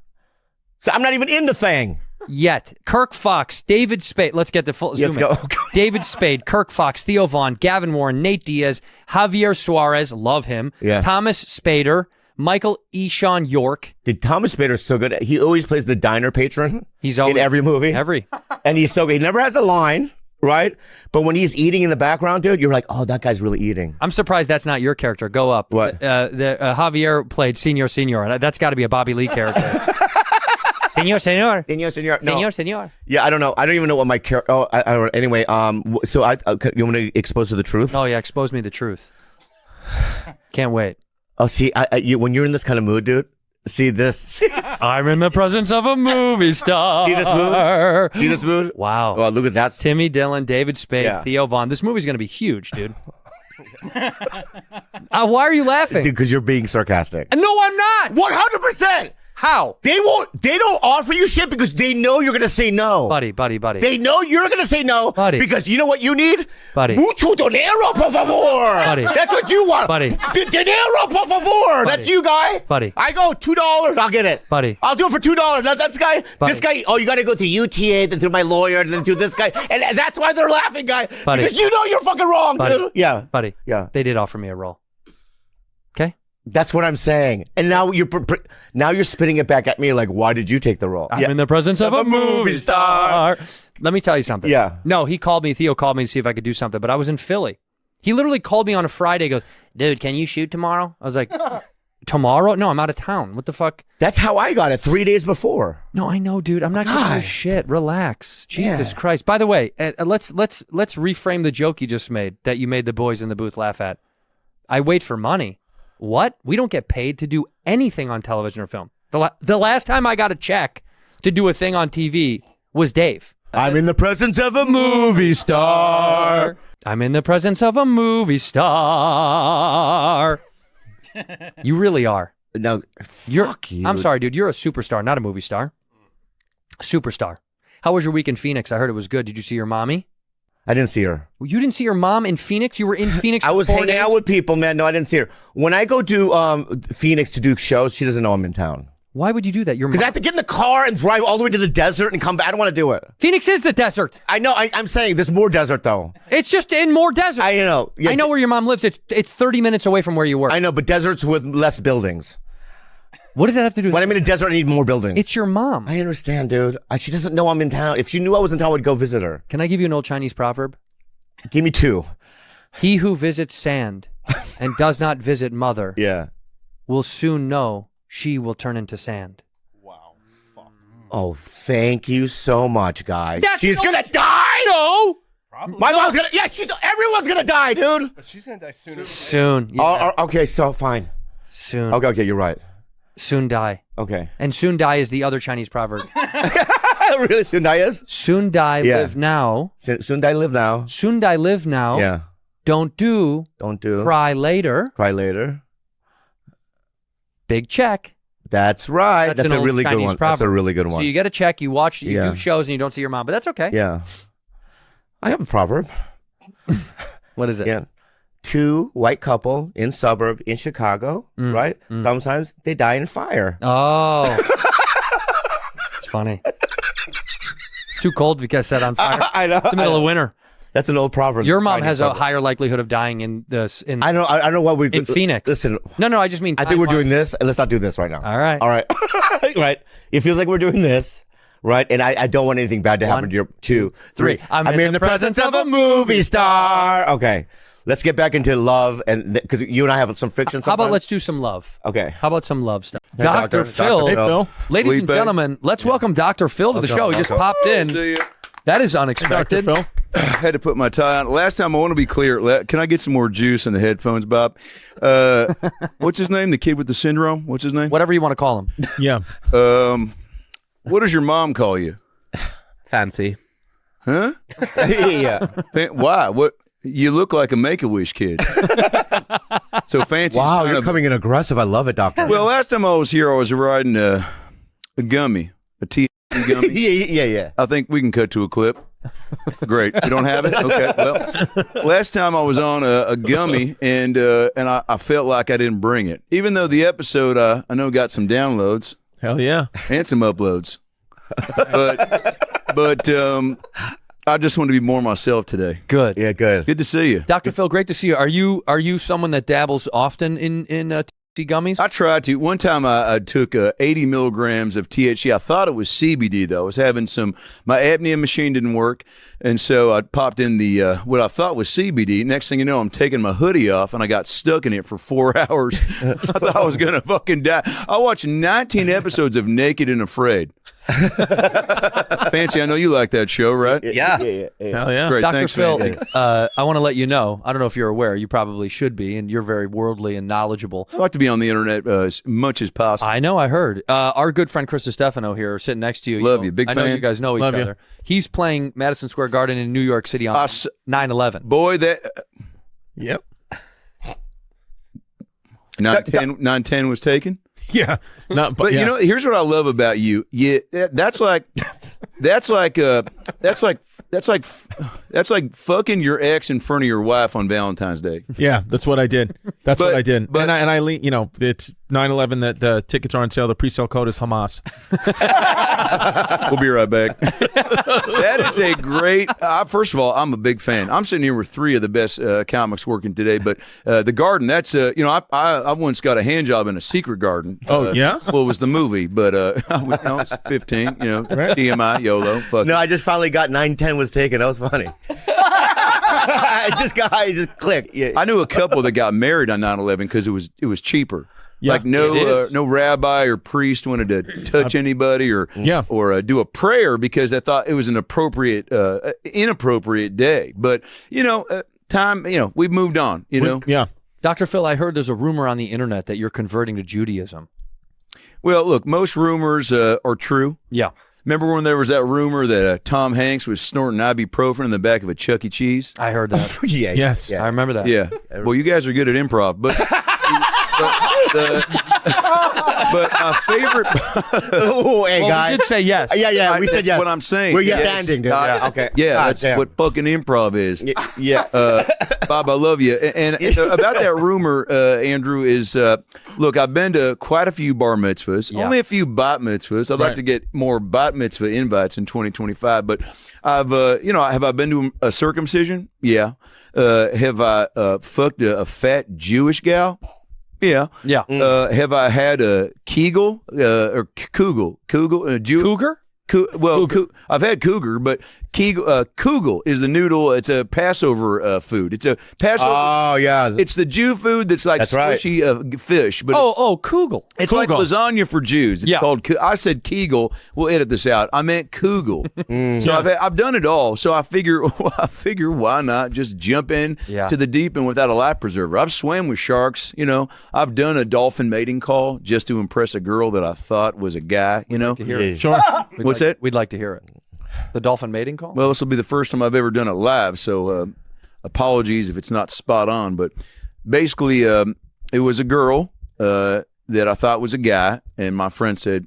Speaker 3: So I'm not even in the thing.
Speaker 1: Yet. Kirk Fox, David Spade. Let's get the full.
Speaker 3: Let's go.
Speaker 1: David Spade, Kirk Fox, Theo Von, Gavin Warren, Nate Diaz, Javier Suarez, love him.
Speaker 3: Yeah.
Speaker 1: Thomas Spader, Michael Eshawn York.
Speaker 3: Dude, Thomas Spader's so good. He always plays the diner patron.
Speaker 1: He's always
Speaker 3: in every movie. And he's so good. He never has a line, right? But when he's eating in the background, dude, you're like, oh, that guy's really eating.
Speaker 1: I'm surprised that's not your character. Go up.
Speaker 3: What?
Speaker 1: Javier played Senor. That's got to be a Bobby Lee character. Senor.
Speaker 3: No.
Speaker 1: Senor.
Speaker 3: Yeah, I don't know. I don't even know what my character. Oh, I don't. Anyway, so you want to expose to the truth?
Speaker 1: Oh yeah, expose me the truth. Can't wait.
Speaker 3: Oh, see, when you're in this kind of mood, dude. See this.
Speaker 1: I'm in the presence of a movie star.
Speaker 3: See this mood? See this mood?
Speaker 1: Wow.
Speaker 3: Oh, look at that.
Speaker 1: Timmy Dillon, David Spade,
Speaker 3: Yeah.
Speaker 1: Theo Von. This movie's gonna be huge, dude. Why are you laughing?
Speaker 3: Dude, because you're being sarcastic.
Speaker 1: No, I'm not.
Speaker 3: 100%.
Speaker 1: How?
Speaker 3: They don't offer you shit because they know you're gonna say no.
Speaker 1: Buddy.
Speaker 3: They know you're gonna say no.
Speaker 1: Buddy.
Speaker 3: Because you know what you need?
Speaker 1: Buddy.
Speaker 3: Mucho dinero, por favor.
Speaker 1: Buddy.
Speaker 3: That's what you want.
Speaker 1: Buddy.
Speaker 3: Dinero, por favor. That's you, guy.
Speaker 1: Buddy.
Speaker 3: I go $2. I'll get it.
Speaker 1: Buddy.
Speaker 3: I'll do it for $2. Now this guy.
Speaker 1: Buddy.
Speaker 3: This guy. Oh, you got to go to UTA, then through my lawyer, and then do this guy, and that's why they're laughing, guy.
Speaker 1: Buddy.
Speaker 3: Because you know you're fucking wrong,
Speaker 1: Buddy.
Speaker 3: dude. Yeah.
Speaker 1: Buddy.
Speaker 3: Yeah.
Speaker 1: They did offer me a role. Okay.
Speaker 3: That's what I'm saying. And now you're spitting it back at me like, why did you take the role?
Speaker 1: I'm in the presence of a movie star. Let me tell you something.
Speaker 3: Yeah.
Speaker 1: No, Theo called me to see if I could do something, but I was in Philly. He literally called me on a Friday, goes, dude, can you shoot tomorrow? I was like, tomorrow? No, I'm out of town. What the fuck?
Speaker 3: That's how I got it 3 days before.
Speaker 1: No, I know, dude. I'm not giving you shit. Relax. Jesus Christ. By the way, let's reframe the joke you just made that you made the boys in the booth laugh at. I wait for money. What? We don't get paid to do anything on television or film. The last time I got a check to do a thing on TV was Dave.
Speaker 3: I'm in the presence of a movie star.
Speaker 1: I'm in the presence of a movie star. You really are.
Speaker 3: No, fuck you.
Speaker 1: I'm sorry, dude. You're a superstar, not a movie star. Superstar. How was your week in Phoenix? I heard it was good. Did you see your mommy?
Speaker 3: I didn't see her.
Speaker 1: You didn't see your mom in Phoenix? You were in Phoenix
Speaker 3: I
Speaker 1: for
Speaker 3: was
Speaker 1: 4
Speaker 3: hanging
Speaker 1: days?
Speaker 3: out with people, man. No, I didn't see her. When I go to Phoenix to do shows, she doesn't know I'm in town.
Speaker 1: Why would you do that?
Speaker 3: Because I have to get in the car and drive all the way to the desert and come back. I don't want to do it.
Speaker 1: Phoenix is the desert.
Speaker 3: I know. I'm saying there's more desert, though.
Speaker 1: It's just in more desert.
Speaker 3: I know. Yeah,
Speaker 1: I know where your mom lives. It's 30 minutes away from where you work.
Speaker 3: I know, but deserts with less buildings.
Speaker 1: What does that have to do with
Speaker 3: When I'm in a desert, I need more buildings.
Speaker 1: It's your mom.
Speaker 3: I understand, dude. She doesn't know I'm in town. If she knew I was in town, I would go visit her.
Speaker 1: Can I give you an old Chinese proverb?
Speaker 3: Give me two.
Speaker 1: He who visits sand and does not visit mother
Speaker 3: Yeah.
Speaker 1: will soon know she will turn into sand.
Speaker 3: Oh, thank you so much, guy.
Speaker 1: That's
Speaker 3: She's
Speaker 1: no-
Speaker 3: gonna die?
Speaker 1: No.
Speaker 3: Probably. My mom's gonna. Yeah, everyone's gonna die, dude.
Speaker 6: But she's gonna die sooner.
Speaker 1: Soon. Yeah.
Speaker 3: Okay, so fine.
Speaker 1: Soon.
Speaker 3: Okay, you're right.
Speaker 1: Soon die.
Speaker 3: Okay.
Speaker 1: And soon die is the other Chinese proverb.
Speaker 3: Really, soon die is?
Speaker 1: Soon die,
Speaker 3: Yeah.
Speaker 1: live now.
Speaker 3: Soon die, live now.
Speaker 1: Soon die, live now.
Speaker 3: Yeah.
Speaker 1: Don't do. Cry later.
Speaker 3: Cry later.
Speaker 1: Big check.
Speaker 3: That's right. That's
Speaker 1: an
Speaker 3: a
Speaker 1: old
Speaker 3: really good
Speaker 1: Chinese
Speaker 3: one.
Speaker 1: proverb.
Speaker 3: That's a really good one.
Speaker 1: So you get a check, you watch, you
Speaker 3: Yeah.
Speaker 1: do shows, and you don't see your mom, but that's okay.
Speaker 3: Yeah. I have a proverb.
Speaker 1: What is it?
Speaker 3: Yeah. Two white couple in suburb in Chicago, right? Sometimes they die in fire.
Speaker 1: Oh. It's funny. It's too cold to get set on fire.
Speaker 3: I know.
Speaker 1: It's the middle of winter.
Speaker 3: That's an old proverb.
Speaker 1: Your mom
Speaker 3: Chinese
Speaker 1: has
Speaker 3: proverb.
Speaker 1: a higher likelihood of dying in this.
Speaker 3: I don't know what we
Speaker 1: in Phoenix.
Speaker 3: Listen,
Speaker 1: No, I just mean.
Speaker 3: I think we're doing this, and let's not do this right now.
Speaker 1: All right.
Speaker 3: All right. Right. It feels like we're doing this, right? And I don't want anything bad to happen to your 2, 3.
Speaker 1: I'm
Speaker 3: in the presence of a movie star. Okay. Let's get back into love, and because you and I have some fiction.
Speaker 1: How about
Speaker 3: sometimes.
Speaker 1: let's do some love?
Speaker 3: Okay.
Speaker 1: How about some love stuff?
Speaker 3: Hey,
Speaker 1: Dr. Phil.
Speaker 3: Hey, Phil.
Speaker 1: Ladies and
Speaker 7: Felipe.
Speaker 1: gentlemen, let's welcome Dr. Phil to the show. He just popped in. That is unexpected.
Speaker 10: Dr. Phil.
Speaker 12: Had to put my tie on. Last time, I want to be clear. Can I get some more juice in the headphones, Bob? What's his name? The kid with the syndrome? What's his name?
Speaker 1: Whatever you want to call him.
Speaker 10: Yeah.
Speaker 12: What does your mom call you?
Speaker 8: Fancy.
Speaker 12: Huh?
Speaker 3: Yeah.
Speaker 12: Why? What? You look like a Make-A-Wish kid. So Fancy.
Speaker 3: Wow, you're coming in aggressive. I love it, Doctor.
Speaker 12: Well, last time I was here, I was riding a gummy, a T gummy.
Speaker 3: yeah.
Speaker 12: I think we can cut to a clip. Great. You don't have it? Okay. Well, last time I was on a gummy, and I felt like I didn't bring it, even though the episode I know got some downloads.
Speaker 10: Hell yeah.
Speaker 12: And some uploads. But I just want to be more myself today.
Speaker 1: Good.
Speaker 3: Yeah, good.
Speaker 12: Good to see you,
Speaker 1: Dr. Phil. Great to see you. Are you someone that dabbles often in THC gummies?
Speaker 12: I tried to. One time I took 80 milligrams of THC. I thought it was CBD, though. I was having my apnea machine didn't work, and so I popped in the what I thought was CBD. Next thing you know, I'm taking my hoodie off, and I got stuck in it for 4 hours. I thought I was going to fucking die. I watched 19 episodes of Naked and Afraid. Fancy, I know you like that show, right?
Speaker 8: Yeah.
Speaker 10: Hell yeah.
Speaker 12: Great,
Speaker 1: Dr.
Speaker 12: thanks,
Speaker 1: Phil,
Speaker 12: Fancy.
Speaker 1: I want to let you know, I don't know if you're aware, you probably should be, and you're very worldly and knowledgeable.
Speaker 12: I like to be on the internet as much as possible.
Speaker 1: I know, I heard. Our good friend Chris Stefano here, sitting next to you.
Speaker 12: Love you, big
Speaker 1: I know
Speaker 12: fan.
Speaker 1: you guys know each
Speaker 10: Love you.
Speaker 1: other. He's playing Madison Square Garden in New York City on 9/11.
Speaker 12: Boy, that
Speaker 10: Yep.
Speaker 12: 9/10 was taken.
Speaker 10: Yeah. Not,
Speaker 12: But
Speaker 10: yeah.
Speaker 12: you know, here's what I love about you. That's like fucking your ex in front of your wife on Valentine's Day.
Speaker 10: Yeah, that's what I did. That's
Speaker 12: But-
Speaker 10: what I did.
Speaker 12: but-
Speaker 10: and I you know, it's 9/11 that the tickets are on sale. The pre-sale code is Hamas.
Speaker 12: We'll be right back. That is a great. First of all, I'm a big fan. I'm sitting here with three of the best comics working today. But the Garden, that's I once got a hand job in a secret garden.
Speaker 10: Oh, yeah?
Speaker 12: Well, it was the movie, but I was 15. TMI, YOLO. Fuck.
Speaker 3: No, I just finally got 9/10 was taken. That was funny. I just clicked. Yeah.
Speaker 12: I knew a couple that got married on 9/11 because it was cheaper.
Speaker 10: Yeah,
Speaker 12: like
Speaker 1: it
Speaker 12: no
Speaker 1: is.
Speaker 12: no rabbi or priest wanted to touch anybody or do a prayer because they thought it was an inappropriate day. But time we've moved on.
Speaker 10: Yeah.
Speaker 1: Dr. Phil, I heard there's a rumor on the internet that you're converting to Judaism.
Speaker 12: Well, look, most rumors are true.
Speaker 1: Yeah.
Speaker 12: Remember when there was that rumor that Tom Hanks was snorting ibuprofen in the back of a Chuck E. Cheese?
Speaker 1: I heard that.
Speaker 3: Yeah.
Speaker 10: Yes.
Speaker 1: I remember that.
Speaker 12: Yeah. Well, you guys are good at improv, but but my favorite.
Speaker 3: Oh, hey,
Speaker 1: Well,
Speaker 3: guy.
Speaker 1: we did say yes.
Speaker 3: Yeah. We said
Speaker 12: That's
Speaker 3: yes.
Speaker 12: what I'm saying.
Speaker 3: We're
Speaker 12: Yes.
Speaker 3: yes-anding, dude. Okay.
Speaker 12: Yeah,
Speaker 3: God
Speaker 12: that's
Speaker 3: damn.
Speaker 12: what fucking improv is.
Speaker 3: Yeah.
Speaker 12: Bob, I love you. And about that rumor, Andrew, is look, I've been to quite a few bar mitzvahs, only a few bat mitzvahs. I'd like to get more bat mitzvah invites in 2025. But have I been to a circumcision? Yeah. Have I fucked a fat Jewish gal? Yeah.
Speaker 1: Yeah.
Speaker 12: Have I had a Kegel or Kugel?
Speaker 1: Cougar?
Speaker 12: I've had cougar, but kugel is the noodle. It's a Passover food. It's a Passover.
Speaker 3: Oh, yeah.
Speaker 12: It's the Jew food that's like squishy fish. But
Speaker 1: Kugel.
Speaker 12: It's like lasagna for Jews. It's called. I said Kegel. We'll edit this out. I meant Kugel. So I've done it all. So I figure why not just jump in to the deep end without a life preserver. I've swam with sharks. I've done a dolphin mating call just to impress a girl that I thought was a guy.
Speaker 1: To hear it.
Speaker 10: Sure.
Speaker 12: What's that?
Speaker 1: We'd like to hear it. The dolphin mating call?
Speaker 12: Well, this will be the first time I've ever done it live, so apologies if it's not spot on. But basically, it was a girl that I thought was a guy, and my friend said,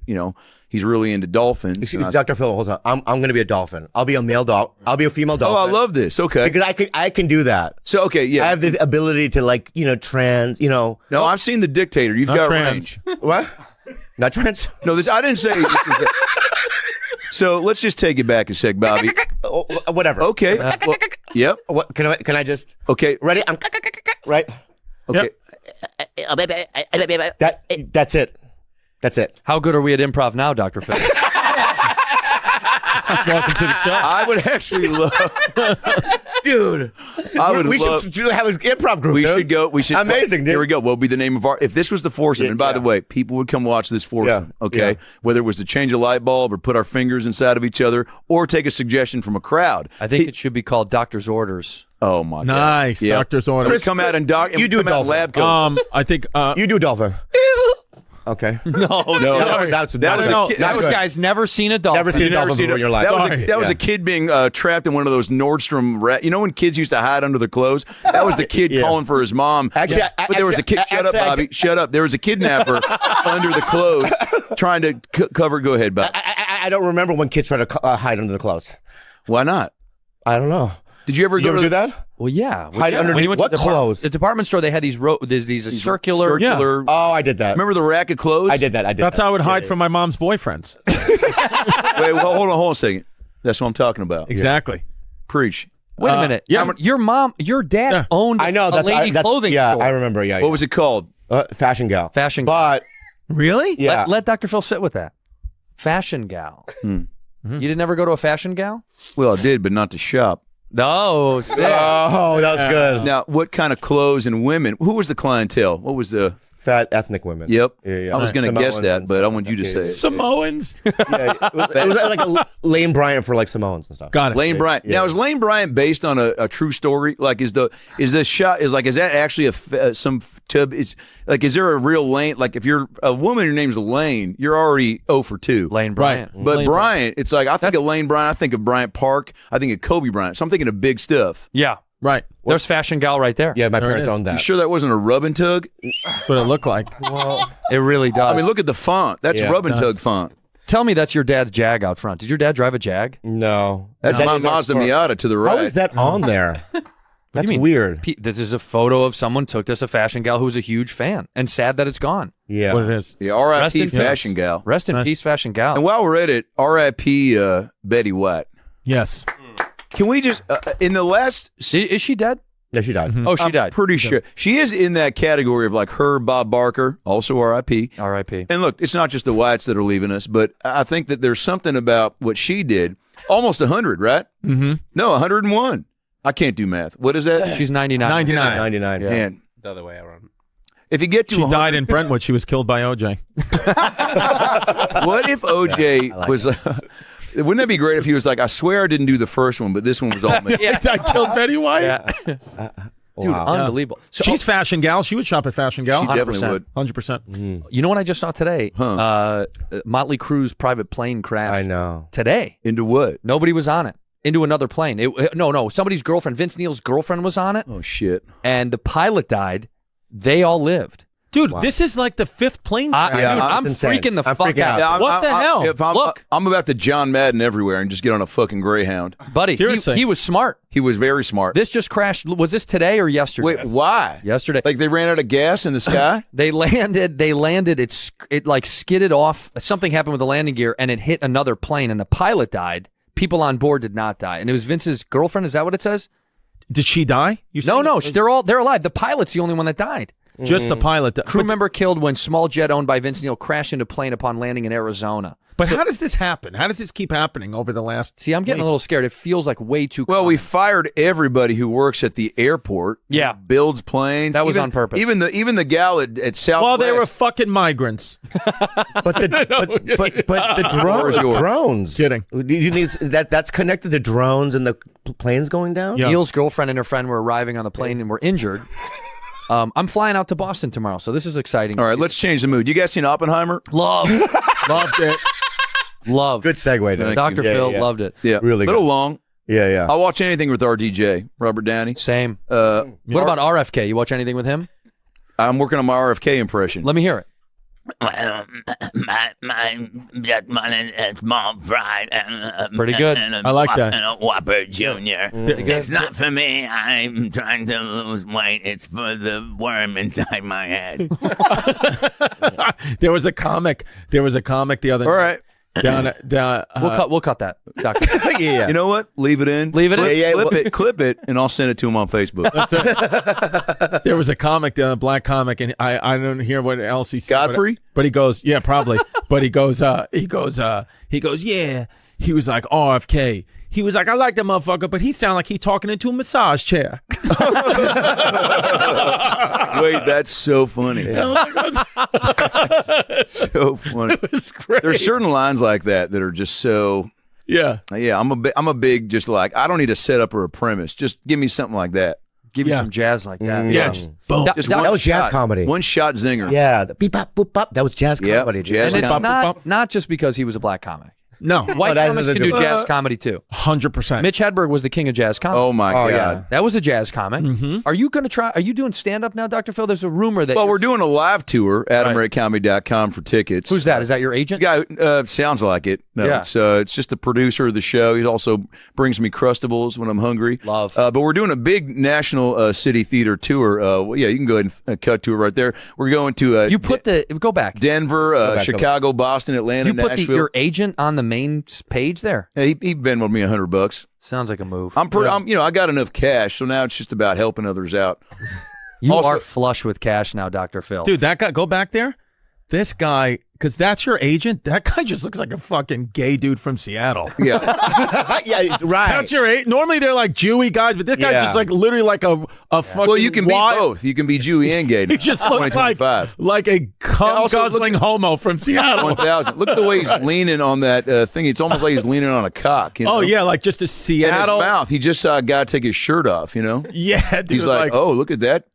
Speaker 12: he's really into dolphins.
Speaker 3: Excuse me, Dr. Phil, hold on. I'm going to be a dolphin. I'll be a male dolphin. I'll be a female dolphin.
Speaker 12: Oh, I love this. Okay.
Speaker 3: Because I can do that.
Speaker 12: So, okay, yeah.
Speaker 3: I have the ability to trans,
Speaker 12: No, I've seen The Dictator. You've got
Speaker 10: trans.
Speaker 12: range.
Speaker 3: What? Not trans?
Speaker 12: No, I didn't say. So let's just take it back a sec, Bobby.
Speaker 3: Whatever.
Speaker 12: Okay. Well, yep.
Speaker 3: What can I just?
Speaker 12: Okay.
Speaker 3: Ready? I'm right.
Speaker 12: Okay.
Speaker 3: That's it. That's it.
Speaker 1: How good are we at improv now, Dr. Phil?
Speaker 10: Welcome to the show.
Speaker 12: I would actually love.
Speaker 3: dude. We should have an improv group.
Speaker 12: We
Speaker 3: dude.
Speaker 12: should go. We should.
Speaker 3: Amazing, dude.
Speaker 12: Here we go. What would be the name of our? If this was the foursome, and by the way, people would come watch this foursome. Okay, whether it was to change a light bulb or put our fingers inside of each other or take a suggestion from a crowd.
Speaker 1: I think it should be called Doctor's Orders.
Speaker 12: Oh my God!
Speaker 10: Nice, Doctor's Orders.
Speaker 12: Chris, come out and
Speaker 3: you do
Speaker 12: come out lab coats.
Speaker 10: I think
Speaker 3: you do dolphin. Okay.
Speaker 1: No,
Speaker 3: This
Speaker 1: guy's never seen a dolphin.
Speaker 3: Never seen a dolphin before in your life.
Speaker 12: That was a kid being trapped in one of those Nordstrom You know when kids used to hide under their clothes? That was the kid calling for his mom.
Speaker 3: Actually,
Speaker 12: but there was a kid. Shut up, Bobby. Shut up. There was a kidnapper under the clothes trying to cover. Go ahead, Bob.
Speaker 3: I don't remember when kids try to hide under the clothes.
Speaker 12: Why not?
Speaker 3: I don't know.
Speaker 12: Did you ever
Speaker 3: do that?
Speaker 1: Well, yeah.
Speaker 3: Hide underneath what clothes?
Speaker 1: The department store, they had these these circular.
Speaker 12: Yeah.
Speaker 3: Oh, I did that.
Speaker 12: Remember the rack of clothes?
Speaker 3: I did that.
Speaker 10: That's how I would hide from my mom's boyfriends.
Speaker 12: Wait, well, hold on a second. That's what I'm talking about.
Speaker 10: Exactly.
Speaker 12: Preach.
Speaker 1: Wait a minute.
Speaker 10: Yeah.
Speaker 1: Your dad owned
Speaker 3: I know,
Speaker 1: a lady clothing store.
Speaker 3: I remember. Yeah.
Speaker 12: What was it called?
Speaker 3: Fashion Gal.
Speaker 1: Fashion Gal.
Speaker 3: But
Speaker 10: really?
Speaker 3: Yeah.
Speaker 1: Let Dr. Phil sit with that. Fashion Gal. You didn't ever go to a Fashion Gal?
Speaker 12: Well, I did, but not to shop.
Speaker 1: No.
Speaker 3: Oh, that's good.
Speaker 12: Now, what kind of clothes and women? Who was the clientele? What was the
Speaker 3: fat ethnic women?
Speaker 12: Yep.
Speaker 3: Yeah.
Speaker 12: I was going to guess that, but I want you to say it.
Speaker 10: Samoans.
Speaker 3: It was like a Lane Bryant for like Samoans and stuff.
Speaker 10: Got it.
Speaker 12: Lane Bryant.
Speaker 3: Yeah.
Speaker 12: Now, is Lane Bryant based on a true story? Like, is that actually is there a real Lane? Like, if you're a woman who name's Lane, you're already 0 for 2.
Speaker 1: Lane Bryant.
Speaker 12: Right. But Bryant, it's like, I think of Lane Bryant, I think of Bryant Park, I think of Kobe Bryant. So I'm thinking of big stuff.
Speaker 1: Yeah.
Speaker 10: Right.
Speaker 1: There's Fashion Gal right there.
Speaker 3: Yeah, my
Speaker 10: There it
Speaker 3: parents
Speaker 10: is.
Speaker 3: owned that.
Speaker 12: You sure that wasn't a rub and tug?
Speaker 10: What it looked like.
Speaker 1: It really does.
Speaker 12: I mean, look at the font. That's
Speaker 3: Yeah,
Speaker 12: rub and
Speaker 10: it
Speaker 12: tug
Speaker 10: does.
Speaker 12: font.
Speaker 1: Tell me that's your dad's Jag out front. Did your dad drive a Jag?
Speaker 3: No.
Speaker 12: That's my Mazda Miata to the right.
Speaker 3: How is that on there? That's
Speaker 1: mean?
Speaker 3: weird.
Speaker 1: This is a photo of someone took this a Fashion Gal who was a huge fan and sad that it's gone.
Speaker 3: Yeah.
Speaker 10: What it is.
Speaker 12: Yeah,
Speaker 1: Rest
Speaker 12: R.I.P.
Speaker 1: in peace.
Speaker 12: Fashion Gal.
Speaker 1: Rest in peace, Fashion Gal.
Speaker 12: And while we're at it, R.I.P. Betty White.
Speaker 10: Yes.
Speaker 12: Can we just, in the last...
Speaker 1: Is she dead?
Speaker 3: Yeah, she died.
Speaker 1: Oh, she died.
Speaker 12: Pretty sure. She is in that category of like her, Bob Barker, also R.I.P.
Speaker 1: R.I.P.
Speaker 12: And look, it's not just the Whites that are leaving us, but I think that there's something about what she did. Almost 100, right?
Speaker 10: Mm-hmm.
Speaker 12: No, 101. I can't do math. What is that?
Speaker 1: She's 99.
Speaker 3: 99.
Speaker 1: Yeah.
Speaker 12: Man,
Speaker 6: The other way around.
Speaker 12: if you get to
Speaker 10: She
Speaker 12: 100
Speaker 10: died in Brentwood. She was killed by OJ.
Speaker 12: what if OJ was... wouldn't that be great if he was like, I swear I didn't do the first one, but this one was all me.
Speaker 1: Yeah.
Speaker 10: I killed Betty White.
Speaker 1: Yeah. Dude,
Speaker 3: Wow.
Speaker 1: unbelievable. So,
Speaker 10: She's Fashion Gal. She would shop at Fashion Gal.
Speaker 12: She definitely
Speaker 1: 100%.
Speaker 12: would.
Speaker 10: 100%.
Speaker 1: you know what I just saw today?
Speaker 12: Huh.
Speaker 1: Motley Crue's private plane crashed.
Speaker 3: I know.
Speaker 1: Today.
Speaker 12: Into what?
Speaker 1: Nobody was on it. Into another plane. No. Somebody's girlfriend, Vince Neil's girlfriend, was on it,
Speaker 12: Oh, shit.
Speaker 1: and the pilot died. They all lived.
Speaker 10: Dude, this is like the 5th plane crash.
Speaker 1: Dude, I'm
Speaker 3: That's insane.
Speaker 1: freaking the
Speaker 3: I'm
Speaker 1: fuck
Speaker 3: freaking
Speaker 1: out.
Speaker 3: out.
Speaker 10: What the hell?
Speaker 12: If I'm about to John Madden everywhere and just get on a fucking Greyhound.
Speaker 1: Buddy,
Speaker 10: Seriously.
Speaker 1: he was smart.
Speaker 12: He was very smart.
Speaker 1: This just crashed. Was this today or yesterday?
Speaker 12: Wait, why?
Speaker 1: Yesterday.
Speaker 12: Like they ran out of gas in the sky?
Speaker 1: They landed. It like skidded off. Something happened with the landing gear, and it hit another plane, and the pilot died. People on board did not die, and it was Vince's girlfriend. Is that what it says?
Speaker 10: Did she die?
Speaker 1: No. They're alive. The pilot's the only one that died.
Speaker 10: Just the pilot.
Speaker 1: Crew member killed when small jet owned by Vince Neil crashed into plane upon landing in Arizona.
Speaker 10: But how does this happen? How does this keep happening over the last...
Speaker 1: See, I'm getting a little scared. It feels like way too
Speaker 12: Well,
Speaker 1: common.
Speaker 12: we fired everybody who works at the airport.
Speaker 1: Yeah.
Speaker 12: Who builds planes.
Speaker 1: That was on purpose.
Speaker 12: Even the gal at Southwest.
Speaker 10: Well, they were fucking migrants.
Speaker 3: But the drones.
Speaker 10: Kidding.
Speaker 3: You think that's connected to drones and the planes going down?
Speaker 10: Yeah.
Speaker 1: Neil's girlfriend and her friend were arriving on the plane and were injured. I'm flying out to Boston tomorrow, so this is exciting.
Speaker 12: All right, let's change the mood. You guys seen Oppenheimer?
Speaker 1: Love.
Speaker 10: Loved it.
Speaker 1: Love.
Speaker 3: Good segue. Doug.
Speaker 1: Dr.
Speaker 3: Yeah,
Speaker 1: Phil
Speaker 3: yeah.
Speaker 1: loved it.
Speaker 12: Yeah.
Speaker 3: Really
Speaker 12: Little
Speaker 3: good.
Speaker 12: long.
Speaker 3: Yeah.
Speaker 12: I'll watch anything with RDJ, Robert Downey.
Speaker 1: Same. What about RFK? You watch anything with him?
Speaker 12: I'm working on my RFK impression.
Speaker 1: Let me hear it.
Speaker 13: My just wanted a small fry.
Speaker 1: Pretty good.
Speaker 10: I like that.
Speaker 13: And a Whopper Jr. It's not for me. I'm trying to lose weight. It's for the worm inside my head.
Speaker 10: There was a comic the other
Speaker 12: All right.
Speaker 1: We'll cut that, Doctor.
Speaker 3: Yeah.
Speaker 12: You know what? Leave it in.
Speaker 1: Leave it in?
Speaker 12: Clip it, and I'll send it to him on Facebook.
Speaker 10: There was a comic, the black comic, and I don't hear what else he said.
Speaker 12: Godfrey?
Speaker 10: But he goes, yeah, probably. But he goes, yeah. He was like, RFK, He was like, I like that motherfucker, but he sounded like he talking into a massage chair.
Speaker 12: Wait, that's so funny. So funny.
Speaker 10: It was great.
Speaker 12: There's certain lines like that are just so.
Speaker 10: Yeah.
Speaker 12: Yeah, I'm a big just like I don't need a setup or a premise. Just give me something like that.
Speaker 1: Give you some jazz like that.
Speaker 10: Yeah, just boom.
Speaker 12: Just
Speaker 3: that
Speaker 12: one
Speaker 3: was jazz
Speaker 12: shot.
Speaker 3: comedy.
Speaker 12: One shot zinger.
Speaker 3: Yeah, the beep bop boop bop. That was jazz
Speaker 12: Yep,
Speaker 3: comedy. dude.
Speaker 12: jazz
Speaker 1: And it's
Speaker 12: comedy.
Speaker 1: not just because he was a black comic.
Speaker 10: No.
Speaker 1: White
Speaker 3: that
Speaker 1: comics
Speaker 3: is a
Speaker 1: can do
Speaker 3: different-
Speaker 1: jazz comedy too.
Speaker 10: 100%.
Speaker 1: Mitch Hedberg was the king of jazz comedy.
Speaker 12: Oh my god.
Speaker 3: yeah.
Speaker 1: That was a jazz comic. Are you going to try? Are you doing stand up now, Dr. Phil? There's a rumor that.
Speaker 12: Well, we're doing a live tour. AdamRayComedy.com for tickets.
Speaker 1: Who's that? Is that your agent?
Speaker 12: Guy sounds like it. No,
Speaker 1: Yeah.
Speaker 12: it's just the producer of the show. He also brings me Crustables when I'm hungry.
Speaker 1: Love.
Speaker 12: But we're doing a big national city theater tour. Well, yeah, you can go ahead and cut to it right there. We're going to
Speaker 1: You put go back.
Speaker 12: Denver, Chicago, Boston, Atlanta,
Speaker 1: You put
Speaker 12: Nashville.
Speaker 1: your agent on the main page there.
Speaker 12: Yeah, he Venmoed me $100.
Speaker 1: Sounds like a move.
Speaker 12: I'm I got enough cash, so now it's just about helping others out.
Speaker 1: You
Speaker 12: Also-
Speaker 1: are flush with cash now, Dr. Phil.
Speaker 10: Dude, that guy, go back there. This guy, because that's your agent, that guy just looks like a fucking gay dude from Seattle.
Speaker 12: Yeah.
Speaker 3: Yeah, right.
Speaker 10: That's your agent. Normally they're like Jewy guys, but this guy's
Speaker 3: Yeah.
Speaker 10: just like literally like a fucking
Speaker 12: Well, you can be
Speaker 10: wild-
Speaker 12: both. You can be Jewy and gay.
Speaker 10: He just looks like a cum
Speaker 12: also, look
Speaker 10: guzzling homo from Seattle.
Speaker 12: 1000. Look at the way he's leaning on that thing. It's almost like he's leaning on a cock. You know?
Speaker 10: Oh yeah, like just a
Speaker 12: And his
Speaker 10: Seattle.
Speaker 12: mouth. He just saw a guy take his shirt off. You know.
Speaker 10: Yeah, dude.
Speaker 12: He's like, oh, look at that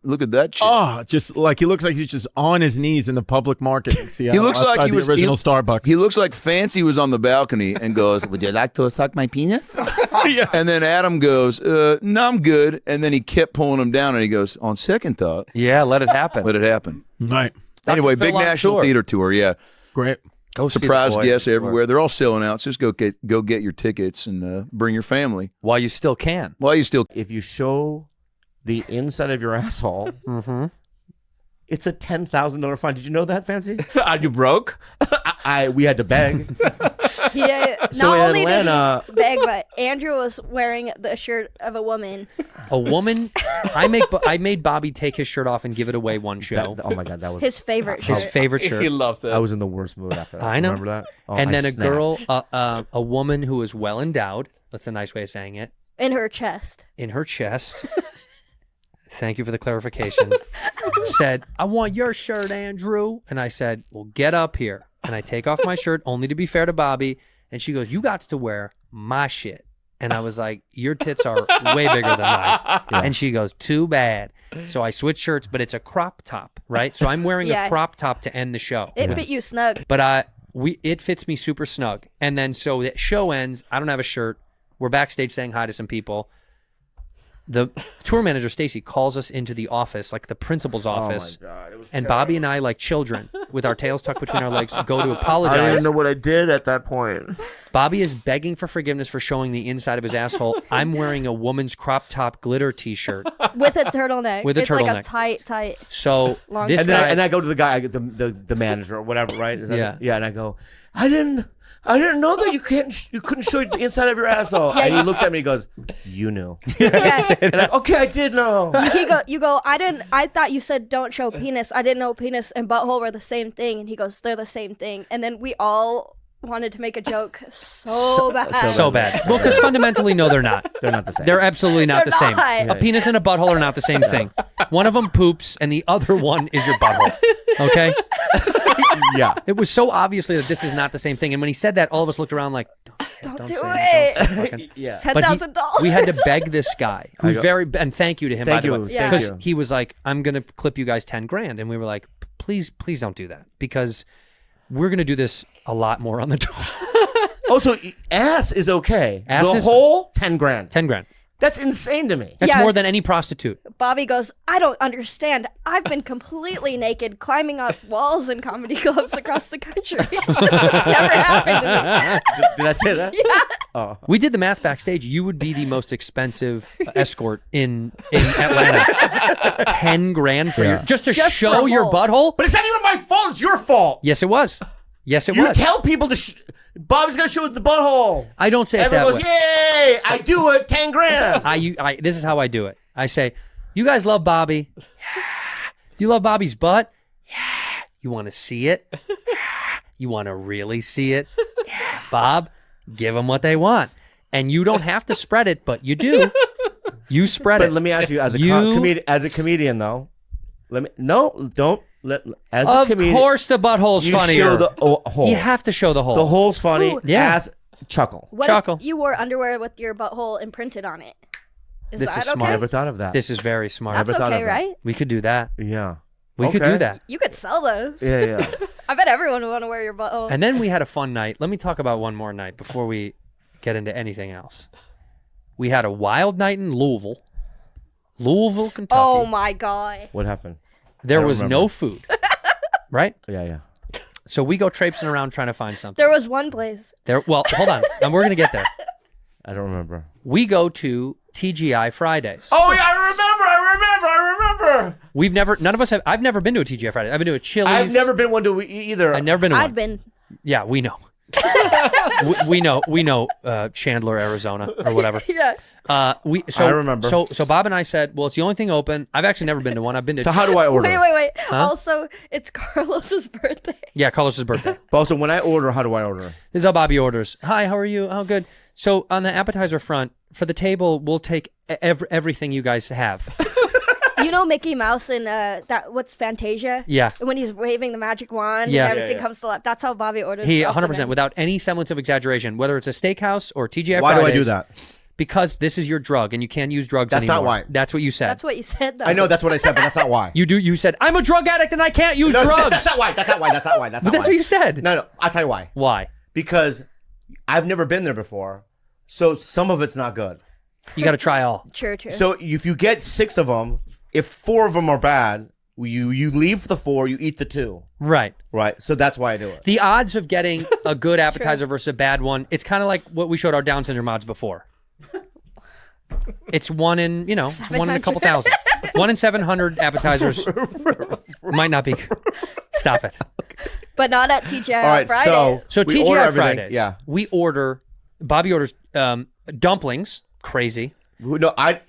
Speaker 12: look at that shit.
Speaker 10: Oh, just like he looks like he's just on his knees in the public market in Seattle.
Speaker 12: He looks like
Speaker 10: outside
Speaker 12: he
Speaker 10: the
Speaker 12: was
Speaker 10: original Starbucks.
Speaker 12: He looks like Fancy was on the balcony and goes, "Would you like to suck my penis?"
Speaker 10: Yeah.
Speaker 12: And then Adam goes, "No, I'm good." And then he kept pulling him down, and he goes, "On second thought,
Speaker 1: Yeah, let it happen.
Speaker 12: let it happen."
Speaker 10: Right.
Speaker 12: Anyway,
Speaker 1: Phil
Speaker 12: big
Speaker 1: on
Speaker 12: national
Speaker 1: tour.
Speaker 12: theater tour. Yeah,
Speaker 10: Great.
Speaker 1: Go see the
Speaker 12: surprise
Speaker 1: boy.
Speaker 12: guests everywhere. They're all selling out. So just go get your tickets and bring your family
Speaker 1: While you still can.
Speaker 12: while you still.
Speaker 3: If you show the inside of your asshole, it's a $10,000 fine. Did you know that, Fancy?
Speaker 5: Are you broke?
Speaker 3: We had to beg.
Speaker 2: Yeah,
Speaker 3: So
Speaker 2: not
Speaker 3: in
Speaker 2: only
Speaker 3: Atlanta-
Speaker 2: did he beg, but Andrew was wearing the shirt of a woman.
Speaker 1: A woman. I made Bobby take his shirt off and give it away one show.
Speaker 3: Oh my god, that was
Speaker 2: His favorite shirt.
Speaker 1: His favorite shirt.
Speaker 5: He loves it.
Speaker 3: I was in the worst mood after that.
Speaker 1: I know.
Speaker 3: Remember that? Oh,
Speaker 1: And
Speaker 3: I
Speaker 1: then a
Speaker 3: snapped.
Speaker 1: girl, a woman who is well endowed. That's a nice way of saying it.
Speaker 2: In her chest.
Speaker 1: In her chest. Thank you for the clarification. Said, "I want your shirt, Andrew." And I said, "Well, get up here." And I take off my shirt, only to be fair to Bobby. And she goes, "You got to wear my shit." And I was like, "Your tits are way bigger than mine." And she goes, "Too bad." So I switched shirts, but it's a crop top, right? So I'm wearing
Speaker 2: Yeah.
Speaker 1: a crop top to end the show.
Speaker 2: It fit you snug.
Speaker 1: But it fits me super snug. And then so the show ends. I don't have a shirt. We're backstage saying hi to some people. The tour manager, Stacy, calls us into the office, like the principal's office.
Speaker 3: Oh my god, it was
Speaker 1: And
Speaker 3: terrible.
Speaker 1: Bobby and I, like children, with our tails tucked between our legs, go to
Speaker 3: I don't
Speaker 1: apologize.
Speaker 3: even know what I did at that point.
Speaker 1: Bobby is begging for forgiveness for showing the inside of his asshole. I'm wearing a woman's crop top glitter T-shirt.
Speaker 2: With a turtleneck.
Speaker 1: With a
Speaker 2: it's like a
Speaker 1: turtleneck.
Speaker 2: tight.
Speaker 1: So
Speaker 2: Long
Speaker 1: this
Speaker 3: And then,
Speaker 1: guy,
Speaker 3: and I go to the guy, the manager or whatever, right? Is that
Speaker 1: Yeah.
Speaker 3: it? Yeah. And I go, I didn't know that you couldn't show the inside of your asshole.
Speaker 2: Yeah,
Speaker 3: and he looks at me, and he goes, "You knew."
Speaker 2: Yeah.
Speaker 3: And okay, I did know.
Speaker 2: You go, I thought you said don't show penis. I didn't know penis and butthole were the same thing. And he goes, they're the same thing. And then we all wanted to make a joke so bad.
Speaker 1: so bad. Well, because fundamentally, no, they're not.
Speaker 3: They're not the same.
Speaker 1: They're absolutely not
Speaker 2: They're
Speaker 1: the same.
Speaker 2: not.
Speaker 1: A penis and a butthole are not the same thing. One of them poops, and the other one is your butthole. Okay?
Speaker 3: Yeah.
Speaker 1: It was so obviously that this is not the same thing. And when he said that, all of us looked around like,
Speaker 2: Don't
Speaker 1: don't
Speaker 2: do
Speaker 1: say
Speaker 2: it.
Speaker 1: Don't say fucking-"
Speaker 3: Yeah.
Speaker 1: But he-
Speaker 2: $10,000.
Speaker 1: we had to beg this guy, who's very, and thank you to him,
Speaker 3: Thank
Speaker 1: by the
Speaker 3: you.
Speaker 1: way.
Speaker 2: Yeah.
Speaker 3: Thank
Speaker 1: Because
Speaker 3: you.
Speaker 1: he was like, I'm going to clip you guys 10 grand. And we were like, please don't do that. Because we're going to do this a lot more on the tour.
Speaker 3: Oh, so ass is okay.
Speaker 1: Ass
Speaker 3: the
Speaker 1: is-
Speaker 3: whole 10 grand.
Speaker 1: 10 grand.
Speaker 3: That's insane to me.
Speaker 1: That's
Speaker 2: Yeah.
Speaker 1: more than any prostitute.
Speaker 2: Bobby goes, I don't understand. I've been completely naked climbing up walls in comedy clubs across the country. This has never happened to me.
Speaker 3: Did I say that?
Speaker 2: Yeah.
Speaker 3: Oh.
Speaker 1: We did the math backstage. You would be the most expensive escort in Atlanta. 10 grand for just to
Speaker 2: Just for
Speaker 1: show
Speaker 2: a
Speaker 1: your
Speaker 2: hole.
Speaker 1: butthole?
Speaker 3: But it's not even my fault. It's your fault.
Speaker 1: Yes, it was. Yes, it
Speaker 3: You
Speaker 1: was.
Speaker 3: tell people to. Bobby's gonna show the butthole.
Speaker 1: I don't say it
Speaker 3: Everyone
Speaker 1: that
Speaker 3: goes,
Speaker 1: way.
Speaker 3: "Yay! I do it. 10 grand."
Speaker 1: I this is how I do it. I say, you guys love Bobby. Yeah. You love Bobby's butt? Yeah. You want to see it? Yeah. You want to really see it? Yeah. Bob?
Speaker 4: Give them what they want. And you don't have to spread it, but you do. You spread it.
Speaker 3: But let me ask you, as a comedian, though,
Speaker 4: Of course the butthole's
Speaker 3: you
Speaker 4: funnier.
Speaker 3: show the hole.
Speaker 4: You have to show the hole.
Speaker 3: The hole's funny.
Speaker 2: Ooh.
Speaker 4: Yeah.
Speaker 3: Ass, chuckle.
Speaker 2: What
Speaker 4: Chuckle.
Speaker 2: if you wore underwear with your butthole imprinted on it?
Speaker 4: This
Speaker 2: that
Speaker 4: is
Speaker 2: okay?
Speaker 4: smart.
Speaker 3: Never thought of that.
Speaker 4: This is very smart.
Speaker 2: That's
Speaker 3: thought of
Speaker 2: okay,
Speaker 3: that.
Speaker 2: right?
Speaker 4: We could do that.
Speaker 3: Yeah.
Speaker 4: We could do that.
Speaker 2: You could sell those.
Speaker 3: Yeah.
Speaker 2: I bet everyone would want to wear your butthole.
Speaker 4: And then we had a fun night. Let me talk about one more night before we get into anything else. We had a wild night in Louisville, Kentucky.
Speaker 2: Oh my god.
Speaker 3: What happened?
Speaker 4: There
Speaker 3: I
Speaker 4: was
Speaker 3: remember.
Speaker 4: no food, right?
Speaker 3: Yeah.
Speaker 4: So we go traipsing around trying to find something.
Speaker 2: There was one place.
Speaker 4: Well, hold on. And we're going to get there.
Speaker 3: I don't remember.
Speaker 4: We go to TGI Fridays.
Speaker 3: Oh, yeah, I remember.
Speaker 4: None of us have, I've never been to a TGI Fridays. I've been to a Chili's.
Speaker 3: I've never been one to either.
Speaker 4: I've never been to one.
Speaker 2: I've been.
Speaker 4: Yeah, we know. we know Chandler, Arizona, or whatever.
Speaker 2: Yeah.
Speaker 3: I remember.
Speaker 4: So Bob and I said, well, it's the only thing open. I've actually never been to one. I've been to.
Speaker 3: So how do I order?
Speaker 2: Wait.
Speaker 4: Huh?
Speaker 2: Also, it's Carlos's birthday.
Speaker 4: Yeah, Carlos's birthday.
Speaker 3: But also, when I order, how do I order?
Speaker 4: This is how Bobby orders. Hi, how are you? Oh, good. So on the appetizer front, for the table, we'll take everything you guys have.
Speaker 2: You know Mickey Mouse in what's Fantasia?
Speaker 4: Yeah.
Speaker 2: When he's waving the magic wand
Speaker 4: Yeah.
Speaker 2: and everything comes to life. That's how Bobby orders.
Speaker 4: He
Speaker 2: stuff,
Speaker 4: 100%
Speaker 2: and
Speaker 4: without any semblance of exaggeration, whether it's a steakhouse or TGI
Speaker 3: Why do I
Speaker 4: Fridays.
Speaker 3: do that?
Speaker 4: Because this is your drug and you can't use drugs
Speaker 3: That's
Speaker 4: anymore.
Speaker 3: not why.
Speaker 4: That's what you said.
Speaker 2: That's what you said, though.
Speaker 3: I know that's what I said, but that's not why.
Speaker 4: You said, I'm a drug addict and I can't use drugs.
Speaker 3: That's not why. But that's
Speaker 4: what you said.
Speaker 3: No, I'll tell you why.
Speaker 4: Why?
Speaker 3: Because I've never been there before, so some of it's not good.
Speaker 4: You got to try all.
Speaker 2: True.
Speaker 3: So if you get 6 of them, if 4 of them are bad, you leave the 4, you eat the 2.
Speaker 4: Right.
Speaker 3: So that's why I do it.
Speaker 4: The odds of getting a good appetizer versus a bad one, it's kind of like what we showed our Down syndrome mods before. It's one in, it's one in a couple thousand. 1 in 700 appetizers might not be. Stop it.
Speaker 2: But not at TGI
Speaker 3: All right,
Speaker 2: Fridays.
Speaker 4: So
Speaker 3: we order
Speaker 4: TGI
Speaker 3: everything,
Speaker 4: Fridays.
Speaker 3: yeah.
Speaker 4: Bobby orders dumplings. Crazy.
Speaker 3: No,
Speaker 2: I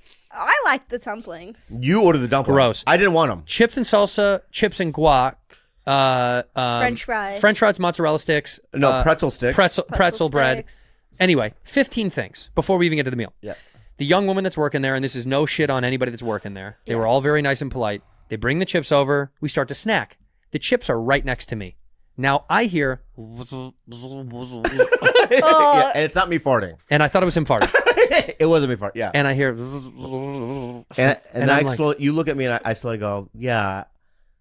Speaker 2: like the dumplings.
Speaker 3: you ordered the dumplings.
Speaker 4: Gross.
Speaker 3: I didn't want them.
Speaker 4: Chips and salsa, chips and guac.
Speaker 2: French fries.
Speaker 4: French fries, mozzarella sticks.
Speaker 3: No, pretzel sticks.
Speaker 4: Pretzel bread.
Speaker 2: sticks.
Speaker 4: Anyway, 15 things before we even get to the meal.
Speaker 3: Yeah.
Speaker 4: The young woman that's working there, and this is no shit on anybody that's working there. They were all very nice and polite. They bring the chips over. We start to snack. The chips are right next to me. Now I hear,
Speaker 3: Yeah, and it's not me farting.
Speaker 4: and I thought it was him farting.
Speaker 3: It wasn't me farting. Yeah.
Speaker 4: And I hear,
Speaker 3: And
Speaker 4: I'm
Speaker 3: I
Speaker 4: like-
Speaker 3: slowly, you look at me and I slowly go, yeah,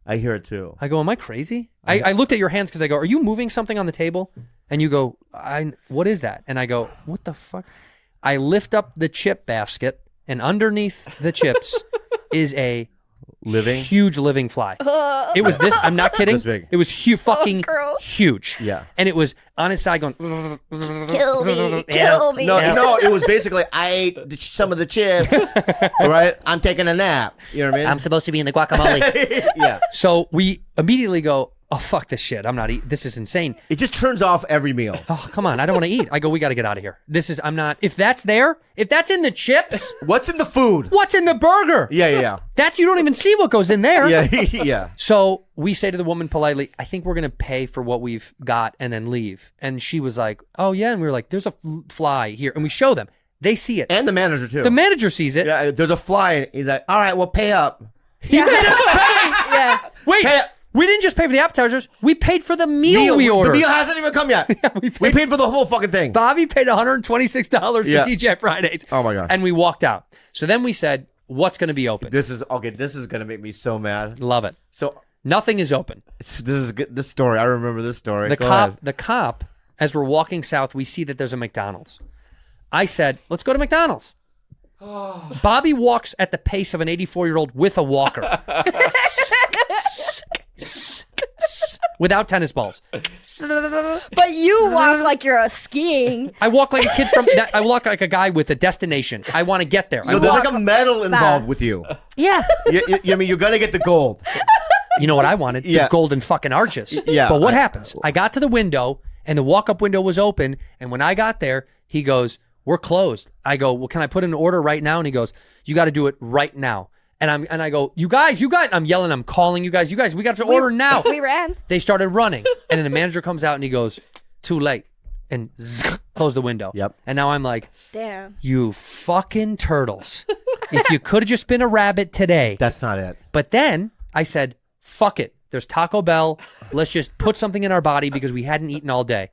Speaker 3: I hear it too.
Speaker 4: I go, am I crazy? I looked at your hands because I go, are you moving something on the table? And you go, what is that? And I go, what the fuck? I lift up the chip basket, and underneath the chips is a huge living fly. It was this, I'm not kidding.
Speaker 3: This big.
Speaker 4: It was fucking
Speaker 2: girl.
Speaker 4: huge.
Speaker 3: Yeah.
Speaker 4: And it was on its side going,
Speaker 2: Kill me. Kill me.
Speaker 3: No, it was basically, I ate some of the chips, right? I'm taking a nap. You know what I mean?
Speaker 4: I'm supposed to be in the guacamole.
Speaker 3: Yeah.
Speaker 4: So we immediately go, oh, fuck this shit. I'm not eating. This is insane.
Speaker 3: It just turns off every meal.
Speaker 4: Oh, come on. I don't want to eat. I go, we got to get out of here. I'm not, if that's there, if that's in the chips,
Speaker 3: What's in the food?
Speaker 4: what's in the burger?
Speaker 3: Yeah.
Speaker 4: That's, you don't even see what goes in there.
Speaker 3: Yeah.
Speaker 4: So we say to the woman politely, I think we're going to pay for what we've got and then leave. And she was like, oh, yeah. And we were like, there's a fly here. And we show them. They see it.
Speaker 3: And the manager, too.
Speaker 4: The manager sees it.
Speaker 3: Yeah, there's a fly. He's like, all right, well, pay up.
Speaker 2: Yeah. Yeah.
Speaker 4: Wait.
Speaker 3: Pay up.
Speaker 4: We didn't just pay for the appetizers. We paid for the meal we ordered.
Speaker 3: The meal hasn't even come yet. We paid for the whole fucking thing.
Speaker 4: Bobby paid $126 for
Speaker 3: Yeah.
Speaker 4: TGI Fridays.
Speaker 3: Oh, my God.
Speaker 4: And we walked out. So then we said, what's going to be open?
Speaker 3: This is going to make me so mad.
Speaker 4: Love it.
Speaker 3: So
Speaker 4: Nothing is open.
Speaker 3: this is good. This story. I remember this story.
Speaker 4: The
Speaker 3: Go
Speaker 4: cop,
Speaker 3: ahead.
Speaker 4: the cop, as we're walking south, we see that there's a McDonald's. I said, let's go to McDonald's. Bobby walks at the pace of an 84-year-old with a walker. Without tennis balls.
Speaker 2: But you walk like you're skiing.
Speaker 4: I walk like a kid I walk like a guy with a destination. I want to get there.
Speaker 3: No, there's like a medal involved with you.
Speaker 4: Yeah.
Speaker 3: I mean, you're going to get the gold.
Speaker 4: You know what I wanted?
Speaker 3: Yeah.
Speaker 4: The golden fucking arches.
Speaker 3: Yeah.
Speaker 4: But what happens? I got to the window, and the walk-up window was open, and when I got there, he goes, we're closed. I go, well, can I put in an order right now? And he goes, you got to do it right now. And I go, you guys, I'm yelling, I'm calling you guys, we got to order now.
Speaker 2: We ran.
Speaker 4: They started running, and then the manager comes out and he goes, too late. and closed the window.
Speaker 3: Yep.
Speaker 4: And now I'm like,
Speaker 2: Damn.
Speaker 4: you fucking turtles. If you could have just been a rabbit today.
Speaker 3: That's not it.
Speaker 4: But then I said, fuck it. There's Taco Bell. Let's just put something in our body because we hadn't eaten all day.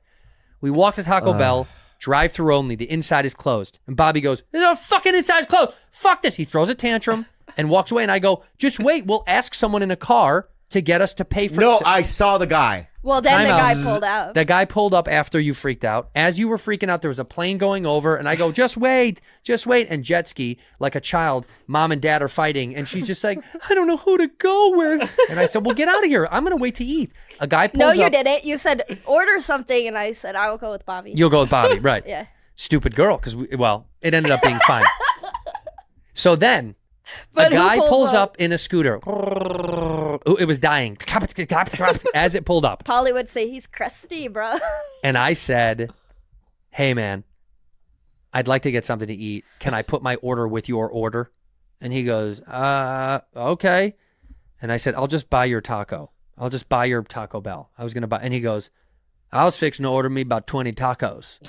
Speaker 4: We walk to Taco Bell, drive through only. The inside is closed. And Bobby goes, the fucking inside is closed. Fuck this. He throws a tantrum and walks away. And I go, just wait. We'll ask someone in a car to get us to pay for it.
Speaker 3: No, I saw the guy.
Speaker 2: Well, then
Speaker 4: Time
Speaker 2: the
Speaker 4: out.
Speaker 2: guy pulled out.
Speaker 4: The guy pulled up after you freaked out. As you were freaking out, there was a plane going over, and I go, just wait. And jet ski, like a child, mom and dad are fighting, and she's just like, I don't know who to go with. And I said, well, get out of here. I'm going to wait to eat. A guy pulls
Speaker 2: No,
Speaker 4: up.
Speaker 2: you didn't. You said order something, and I said I will go with Bobby.
Speaker 4: You'll go with Bobby, right.
Speaker 2: Yeah.
Speaker 4: Stupid girl, because, well, it ended up being fine. So then,
Speaker 2: But
Speaker 4: a
Speaker 2: who
Speaker 4: guy
Speaker 2: pulls
Speaker 4: pulls
Speaker 2: up?
Speaker 4: up in a scooter. It was dying. As it pulled up.
Speaker 2: Polly would say he's crusty, bro.
Speaker 4: And I said, hey, man, I'd like to get something to eat. Can I put my order with your order? And he goes, okay. And I said, I'll just buy your taco. I'll just buy your Taco Bell. I was going to buy. And he goes, I was fixing to order me about 20 tacos.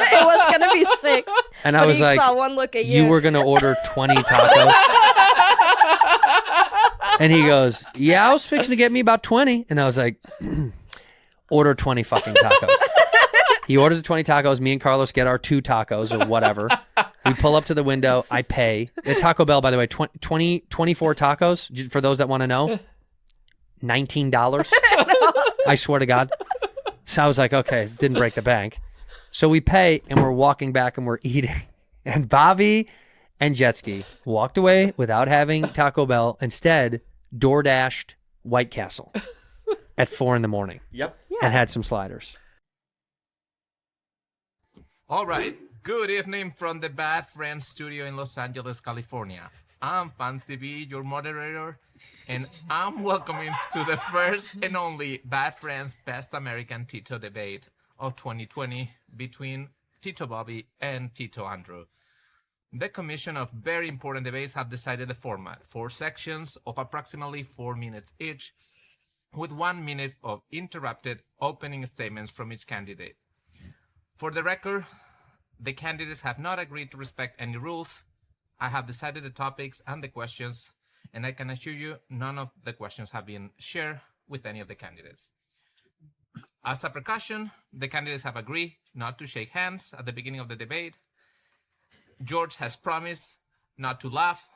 Speaker 2: It was gonna be 6.
Speaker 4: And
Speaker 2: but
Speaker 4: I was
Speaker 2: he
Speaker 4: like,
Speaker 2: saw one look at you.
Speaker 4: you were going to order 20 tacos? And he goes, yeah, I was fixing to get me about 20. And I was like, order 20 fucking tacos. He orders the 20 tacos. Me and Carlos get our 2 tacos or whatever. We pull up to the window. I pay. The Taco Bell, by the way, 24 tacos, for those that want to know, $19. I swear to God. So I was like, okay, didn't break the bank. So we pay, and we're walking back, and we're eating. And Bobby and Jet Ski walked away without having Taco Bell. Instead, DoorDashed White Castle at 4 a.m.
Speaker 3: Yep.
Speaker 4: And had some sliders.
Speaker 5: All right. Good evening from the Bad Friends studio in Los Angeles, California. I'm Fancy B, your moderator, and I'm welcoming to the first and only Bad Friends Best American TITO debate of 2020 between TITO Bobby and TITO Andrew. The commission of very important debates have decided the format: 4 sections of approximately 4 minutes each, with 1 minute of interrupted opening statements from each candidate. For the record, the candidates have not agreed to respect any rules. I have decided the topics and the questions, and I can assure you none of the questions have been shared with any of the candidates. As a precaution, the candidates have agreed not to shake hands at the beginning of the debate. George has promised not to laugh,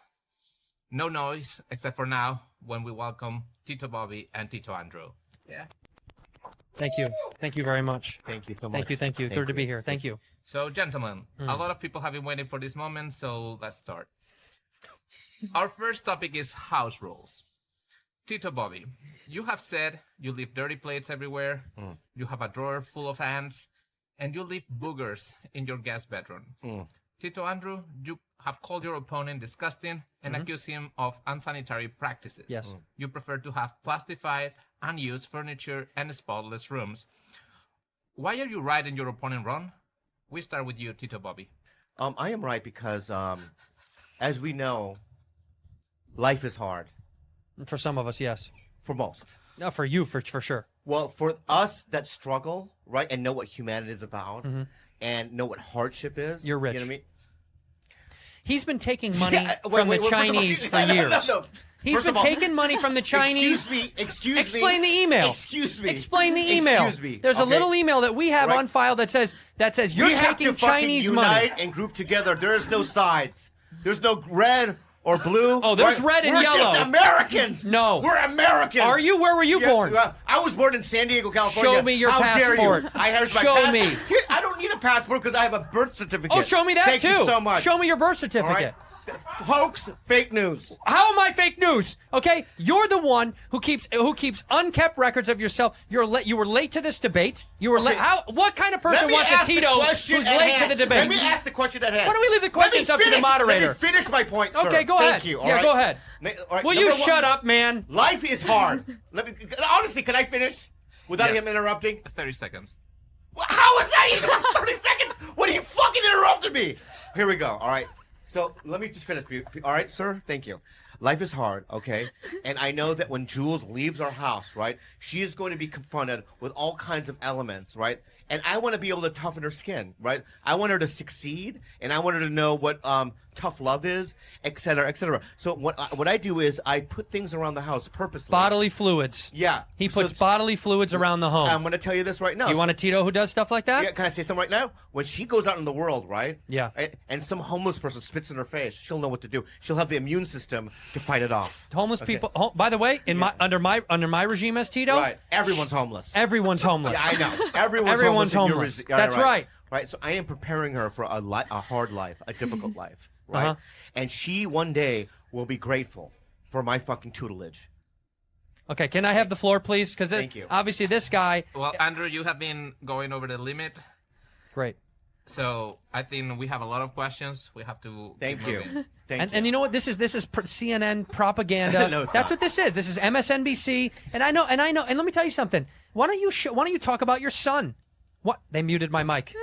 Speaker 5: no noise, except for now, when we welcome TITO Bobby and TITO Andrew. Yeah.
Speaker 4: Thank you. Thank you very much.
Speaker 3: Thank you so much.
Speaker 4: Thank you. Good to be here. Thank you.
Speaker 5: So, gentlemen, a lot of people have been waiting for this moment, so let's start. Our first topic is house rules. TITO Bobby, you have said you leave dirty plates everywhere, you have a drawer full of ants, and you leave boogers in your guest bedroom. TITO Andrew, you have called your opponent disgusting and accused him of unsanitary practices.
Speaker 4: Yes.
Speaker 5: You prefer to have plastified, unused furniture and spotless rooms. Why are you right and your opponent wrong? We start with you, TITO Bobby.
Speaker 3: I am right because, as we know, life is hard.
Speaker 4: For some of us, yes.
Speaker 3: For most.
Speaker 4: No, for you, for sure.
Speaker 3: Well, for us that struggle, right, and know what humanity is about, and know what hardship is.
Speaker 4: You're rich.
Speaker 3: You know what I mean?
Speaker 4: He's been taking money
Speaker 3: Wait,
Speaker 4: from the Chinese for years.
Speaker 3: No.
Speaker 4: He's
Speaker 3: First
Speaker 4: been
Speaker 3: of all,
Speaker 4: taking money from the Chinese.
Speaker 3: Excuse me.
Speaker 4: Explain the email.
Speaker 3: Excuse me.
Speaker 4: Explain the email.
Speaker 3: Excuse me.
Speaker 4: There's a
Speaker 3: Okay.
Speaker 4: little email that we have
Speaker 3: Right.
Speaker 4: on file that says you're
Speaker 3: we have
Speaker 4: taking
Speaker 3: to fucking
Speaker 4: Chinese money.
Speaker 3: unite and group together. There is no sides. There's no red or blue.
Speaker 4: Oh, there's
Speaker 3: right?
Speaker 4: red and
Speaker 3: We're
Speaker 4: yellow.
Speaker 3: Just Americans.
Speaker 4: No.
Speaker 3: We're Americans.
Speaker 4: Are you? Where were you born?
Speaker 3: I was born in San Diego, California.
Speaker 4: Show me your
Speaker 3: How
Speaker 4: passport.
Speaker 3: Dare you? Here's my
Speaker 4: Show
Speaker 3: passport.
Speaker 4: me.
Speaker 3: Here, I don't need a passport because I have a birth certificate.
Speaker 4: Oh, show me that
Speaker 3: Thank
Speaker 4: too.
Speaker 3: you so much.
Speaker 4: Show me your birth certificate.
Speaker 3: All right? Hoax, fake news.
Speaker 4: How am I fake news? Okay, you're the one who keeps unkept records of yourself. You were late to this debate. You were late. What kind of person wants a TITO who's late to the debate?
Speaker 3: Let me ask the question at hand.
Speaker 4: Why don't we leave the questions up to the moderator?
Speaker 3: Let me finish my point, sir.
Speaker 4: Okay, go ahead.
Speaker 3: Thank you. All
Speaker 4: yeah,
Speaker 3: right?
Speaker 4: go ahead.
Speaker 3: All right,
Speaker 4: Will you shut up, man?
Speaker 3: Life is hard. Honestly, can I finish without him interrupting?
Speaker 5: 30 seconds.
Speaker 3: How is that even 30 seconds? What are you fucking interrupting me? Here we go. All right. So let me just finish. All right, sir? Thank you. life is hard, okay? And I know that when Jules leaves our house, right, she is going to be confronted with all kinds of elements, right? And I want to be able to toughen her skin, right? I want her to succeed, and I want her to know what tough love is, et cetera, et cetera. So what I do is I put things around the house purposely.
Speaker 4: Bodily fluids.
Speaker 3: Yeah.
Speaker 4: He puts bodily fluids around the home.
Speaker 3: I'm going to tell you this right now.
Speaker 4: Do you want a Tito who does stuff like that?
Speaker 3: Yeah, can I say something right now? When she goes out in the world, right?
Speaker 4: Yeah.
Speaker 3: And some homeless person spits in her face, she'll know what to do. She'll have the immune system to fight it off.
Speaker 4: Homeless people. By the way, under my regime as Tito,
Speaker 3: right? Everyone's homeless.
Speaker 4: Everyone's homeless.
Speaker 3: Yeah, I know. Everyone's homeless.
Speaker 4: That's right.
Speaker 3: Right. So I am preparing her for a hard life, a difficult life, right?
Speaker 4: Uh-huh.
Speaker 3: And she one day will be grateful for my fucking tutelage.
Speaker 4: Okay, can I have the floor, please? Because obviously this guy.
Speaker 14: Well, Andrew, you have been going over the limit.
Speaker 4: Great.
Speaker 14: So I think we have a lot of questions. We have to.
Speaker 3: Thank you.
Speaker 4: And you know what? This is CNN propaganda.
Speaker 3: No, it's
Speaker 4: That's
Speaker 3: not.
Speaker 4: what this is. This is MSNBC. And I know. And let me tell you something. Why don't you talk about your son? What? They muted my mic.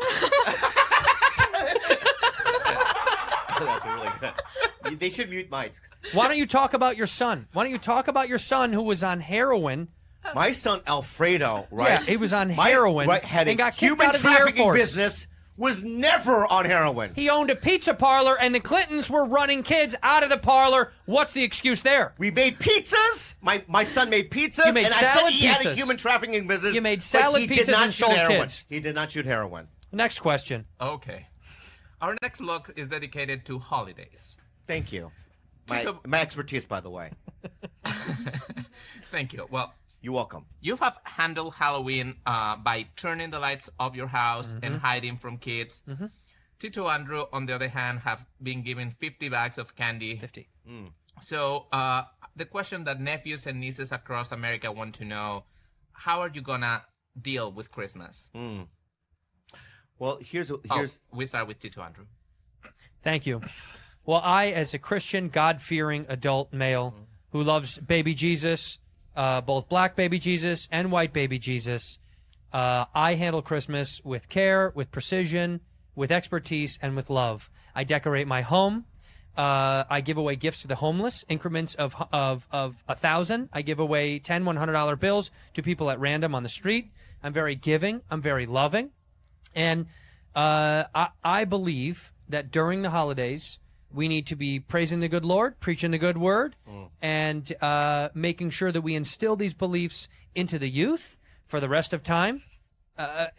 Speaker 3: That's really good. They should mute mics.
Speaker 4: Why don't you talk about your son? Why don't you talk about your son who was on heroin?
Speaker 3: My son Alfredo, right?
Speaker 4: Yeah, he was on heroin
Speaker 3: had
Speaker 4: and
Speaker 3: a
Speaker 4: got kicked
Speaker 3: human
Speaker 4: out of the Air
Speaker 3: trafficking
Speaker 4: Force.
Speaker 3: business. Was never on heroin.
Speaker 4: He owned a pizza parlor, and the Clintons were running kids out of the parlor. What's the excuse there?
Speaker 3: We made pizzas. My son made pizzas.
Speaker 4: You made
Speaker 3: and
Speaker 4: salad
Speaker 3: I said he had a
Speaker 4: pizzas.
Speaker 3: human trafficking business.
Speaker 4: You made
Speaker 3: but
Speaker 4: salad
Speaker 3: he did
Speaker 4: pizzas
Speaker 3: not
Speaker 4: and
Speaker 3: shoot
Speaker 4: sold
Speaker 3: heroin.
Speaker 4: kids.
Speaker 3: He did not shoot heroin.
Speaker 4: Next question.
Speaker 14: Okay. Our next vlog is dedicated to holidays.
Speaker 3: Thank you.
Speaker 14: Tito-
Speaker 3: My expertise, by the way.
Speaker 14: Thank you. Well,
Speaker 3: you're welcome.
Speaker 14: You have handled Halloween by turning the lights of your house and
Speaker 4: Mm-hmm.
Speaker 14: hiding from kids. Tito Andrew, on the other hand, have been given 50 bags of candy.
Speaker 4: 50.
Speaker 14: So the question that nephews and nieces across America want to know, how are you going to deal with Christmas?
Speaker 3: Well, here's
Speaker 14: we start with Tito Andrew.
Speaker 4: Thank you. Well, I, as a Christian, God-fearing adult male who loves baby Jesus, both black baby Jesus and white baby Jesus, I handle Christmas with care, with precision, with expertise, and with love. I decorate my home. I give away gifts to the homeless, increments of 1,000. I give away $10, $100 bills to people at random on the street. I'm very giving. I'm very loving. And I believe that during the holidays, we need to be praising the good Lord, preaching the good word, and making sure that we instill these beliefs into the youth for the rest of time.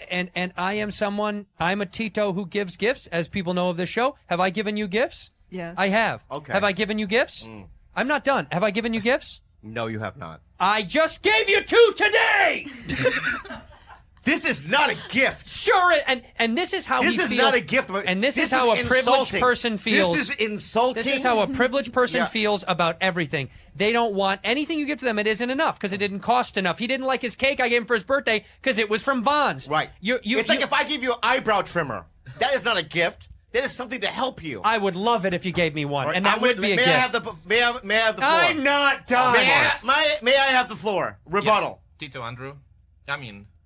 Speaker 4: And I'm a Tito who gives gifts, as people know of this show. Have I given you gifts?
Speaker 2: Yes.
Speaker 4: I have.
Speaker 3: Okay.
Speaker 4: Have I given you gifts? I'm not done. Have I given you gifts?
Speaker 3: No, you have not.
Speaker 4: I just gave you 2 today!
Speaker 3: This is not a gift.
Speaker 4: Sure, and this is how
Speaker 3: This
Speaker 4: he feels.
Speaker 3: is not a gift.
Speaker 4: And this is
Speaker 3: This
Speaker 4: how
Speaker 3: is
Speaker 4: a privileged
Speaker 3: insulting.
Speaker 4: person feels.
Speaker 3: This is insulting.
Speaker 4: This is how a privileged person
Speaker 3: Yeah.
Speaker 4: feels about everything. They don't want anything you give to them. It isn't enough because it didn't cost enough. He didn't like his cake I gave him for his birthday because it was from Vons.
Speaker 3: Right. It's like if I give you an eyebrow trimmer. That is not a gift. That is something to help you.
Speaker 4: I would love it if you gave me one,
Speaker 3: All right,
Speaker 4: and that would be a
Speaker 3: may
Speaker 4: gift.
Speaker 3: I have the may I have the floor?
Speaker 4: I'm not done.
Speaker 3: May I have the floor? Rebuttal.
Speaker 14: Tito Andrew,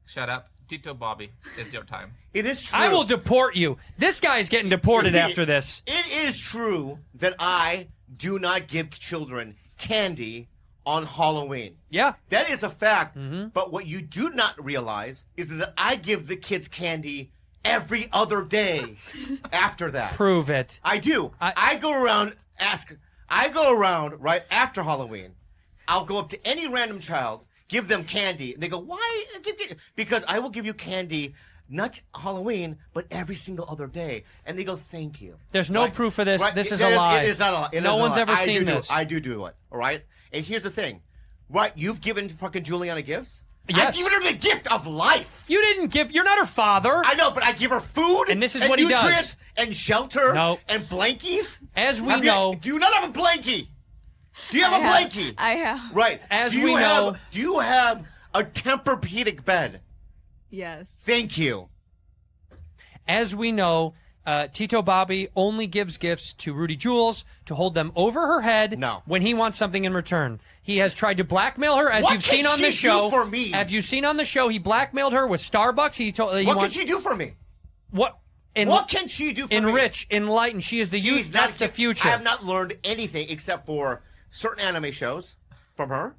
Speaker 14: shut up. Tito Bobby, it's your time.
Speaker 3: It is true.
Speaker 4: I will deport you. This guy's getting deported after this.
Speaker 3: It is true that I do not give children candy on Halloween.
Speaker 4: Yeah.
Speaker 3: That is a fact. But what you do not realize is that I give the kids candy every other day after that.
Speaker 4: Prove it.
Speaker 3: I do. I go around right after Halloween. I'll go up to any random child, give them candy, and they go, "Why?" Because I will give you candy, not Halloween, but every single other day. And they go, "Thank you."
Speaker 4: There's no
Speaker 3: Right?
Speaker 4: proof of this.
Speaker 3: Right?
Speaker 4: This is a lie.
Speaker 3: It is not a lie. It
Speaker 4: No
Speaker 3: is a
Speaker 4: one's
Speaker 3: lie.
Speaker 4: ever seen this.
Speaker 3: I do it. All right. And here's the thing, right? You've given fucking Juliana gifts.
Speaker 4: Yes.
Speaker 3: I've given her the gift of life.
Speaker 4: You didn't give. You're not her father.
Speaker 3: I know, but I give her food.
Speaker 4: And this is what he does.
Speaker 3: nutrients And shelter.
Speaker 4: No.
Speaker 3: And blankies.
Speaker 4: As we know.
Speaker 3: Do you not have a blankie? Do you have a blankie?
Speaker 2: I have.
Speaker 3: Right.
Speaker 4: As
Speaker 3: do you
Speaker 4: we know.
Speaker 3: Do you have a Tempur-Pedic bed?
Speaker 2: Yes.
Speaker 3: Thank you.
Speaker 4: As we know, Tito Bobby only gives gifts to Rudy Jules to hold them over her head when he wants something in return. He has tried to blackmail her, as
Speaker 3: What
Speaker 4: you've
Speaker 3: can
Speaker 4: seen on
Speaker 3: she
Speaker 4: the show.
Speaker 3: do for me?
Speaker 4: Have you seen on the show? He blackmailed her with Starbucks. He told.
Speaker 3: What can she do for me?
Speaker 4: What?
Speaker 3: What can she do for me?
Speaker 4: Enrich, enlighten. She is the youth. That's the future.
Speaker 3: I have not learned anything except for certain anime shows from her,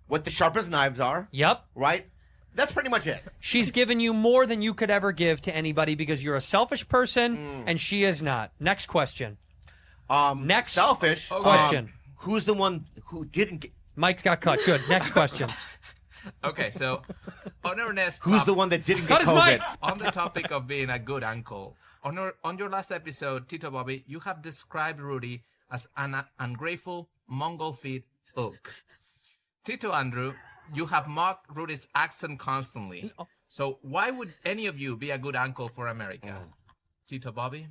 Speaker 3: what the sharpest knives are.
Speaker 4: Yep.
Speaker 3: Right? That's pretty much it.
Speaker 4: She's given you more than you could ever give to anybody because you're a selfish person and she is not. Next question. Next
Speaker 3: selfish
Speaker 4: question.
Speaker 3: Who's the one who didn't get...
Speaker 4: Mike's got cut. Good. Next question.
Speaker 14: Okay, so on our next
Speaker 3: Who's the one that didn't
Speaker 4: Cut
Speaker 3: get
Speaker 4: his
Speaker 3: COVID?
Speaker 4: mic!
Speaker 14: On the topic of being a good uncle, on your last episode, Tito Bobby, you have described Rudy as an ungrateful Mongol feet ook. Tito Andrew, you have mocked Rudy's accent constantly. So why would any of you be a good uncle for America? Tito Bobby?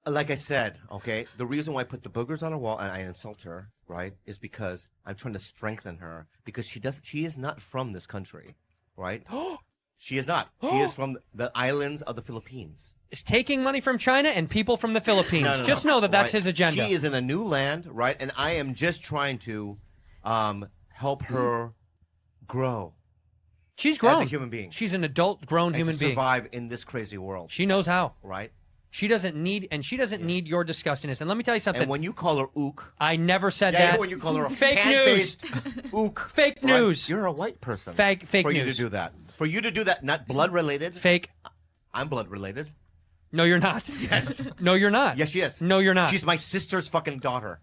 Speaker 3: Like I said, okay, the reason why I put the boogers on her wall and I insult her, right, is because I'm trying to strengthen her because she is not from this country, right? She is not. She is from the islands of the Philippines.
Speaker 4: Is taking money from China and people from the Philippines.
Speaker 3: No,
Speaker 4: Just know that that's his agenda.
Speaker 3: She is in a new land, right? And I am just trying to help her grow.
Speaker 4: She's grown.
Speaker 3: As a human being.
Speaker 4: She's an adult, grown
Speaker 3: and
Speaker 4: human
Speaker 3: to
Speaker 4: being.
Speaker 3: survive in this crazy world.
Speaker 4: She knows how.
Speaker 3: Right?
Speaker 4: She doesn't need need your disgustiness. And let me tell you something.
Speaker 3: And when you call her ook.
Speaker 4: I never said that.
Speaker 3: When you call her a
Speaker 4: fake news.
Speaker 3: ook.
Speaker 4: Fake news.
Speaker 3: You're a white person.
Speaker 4: Fake
Speaker 3: for
Speaker 4: news.
Speaker 3: you to do that. For you to do that, not blood related.
Speaker 4: Fake.
Speaker 3: I'm blood related.
Speaker 4: No, you're not.
Speaker 3: Yes.
Speaker 4: No, you're not.
Speaker 3: Yes, she is.
Speaker 4: No, you're not.
Speaker 3: She's my sister's fucking daughter.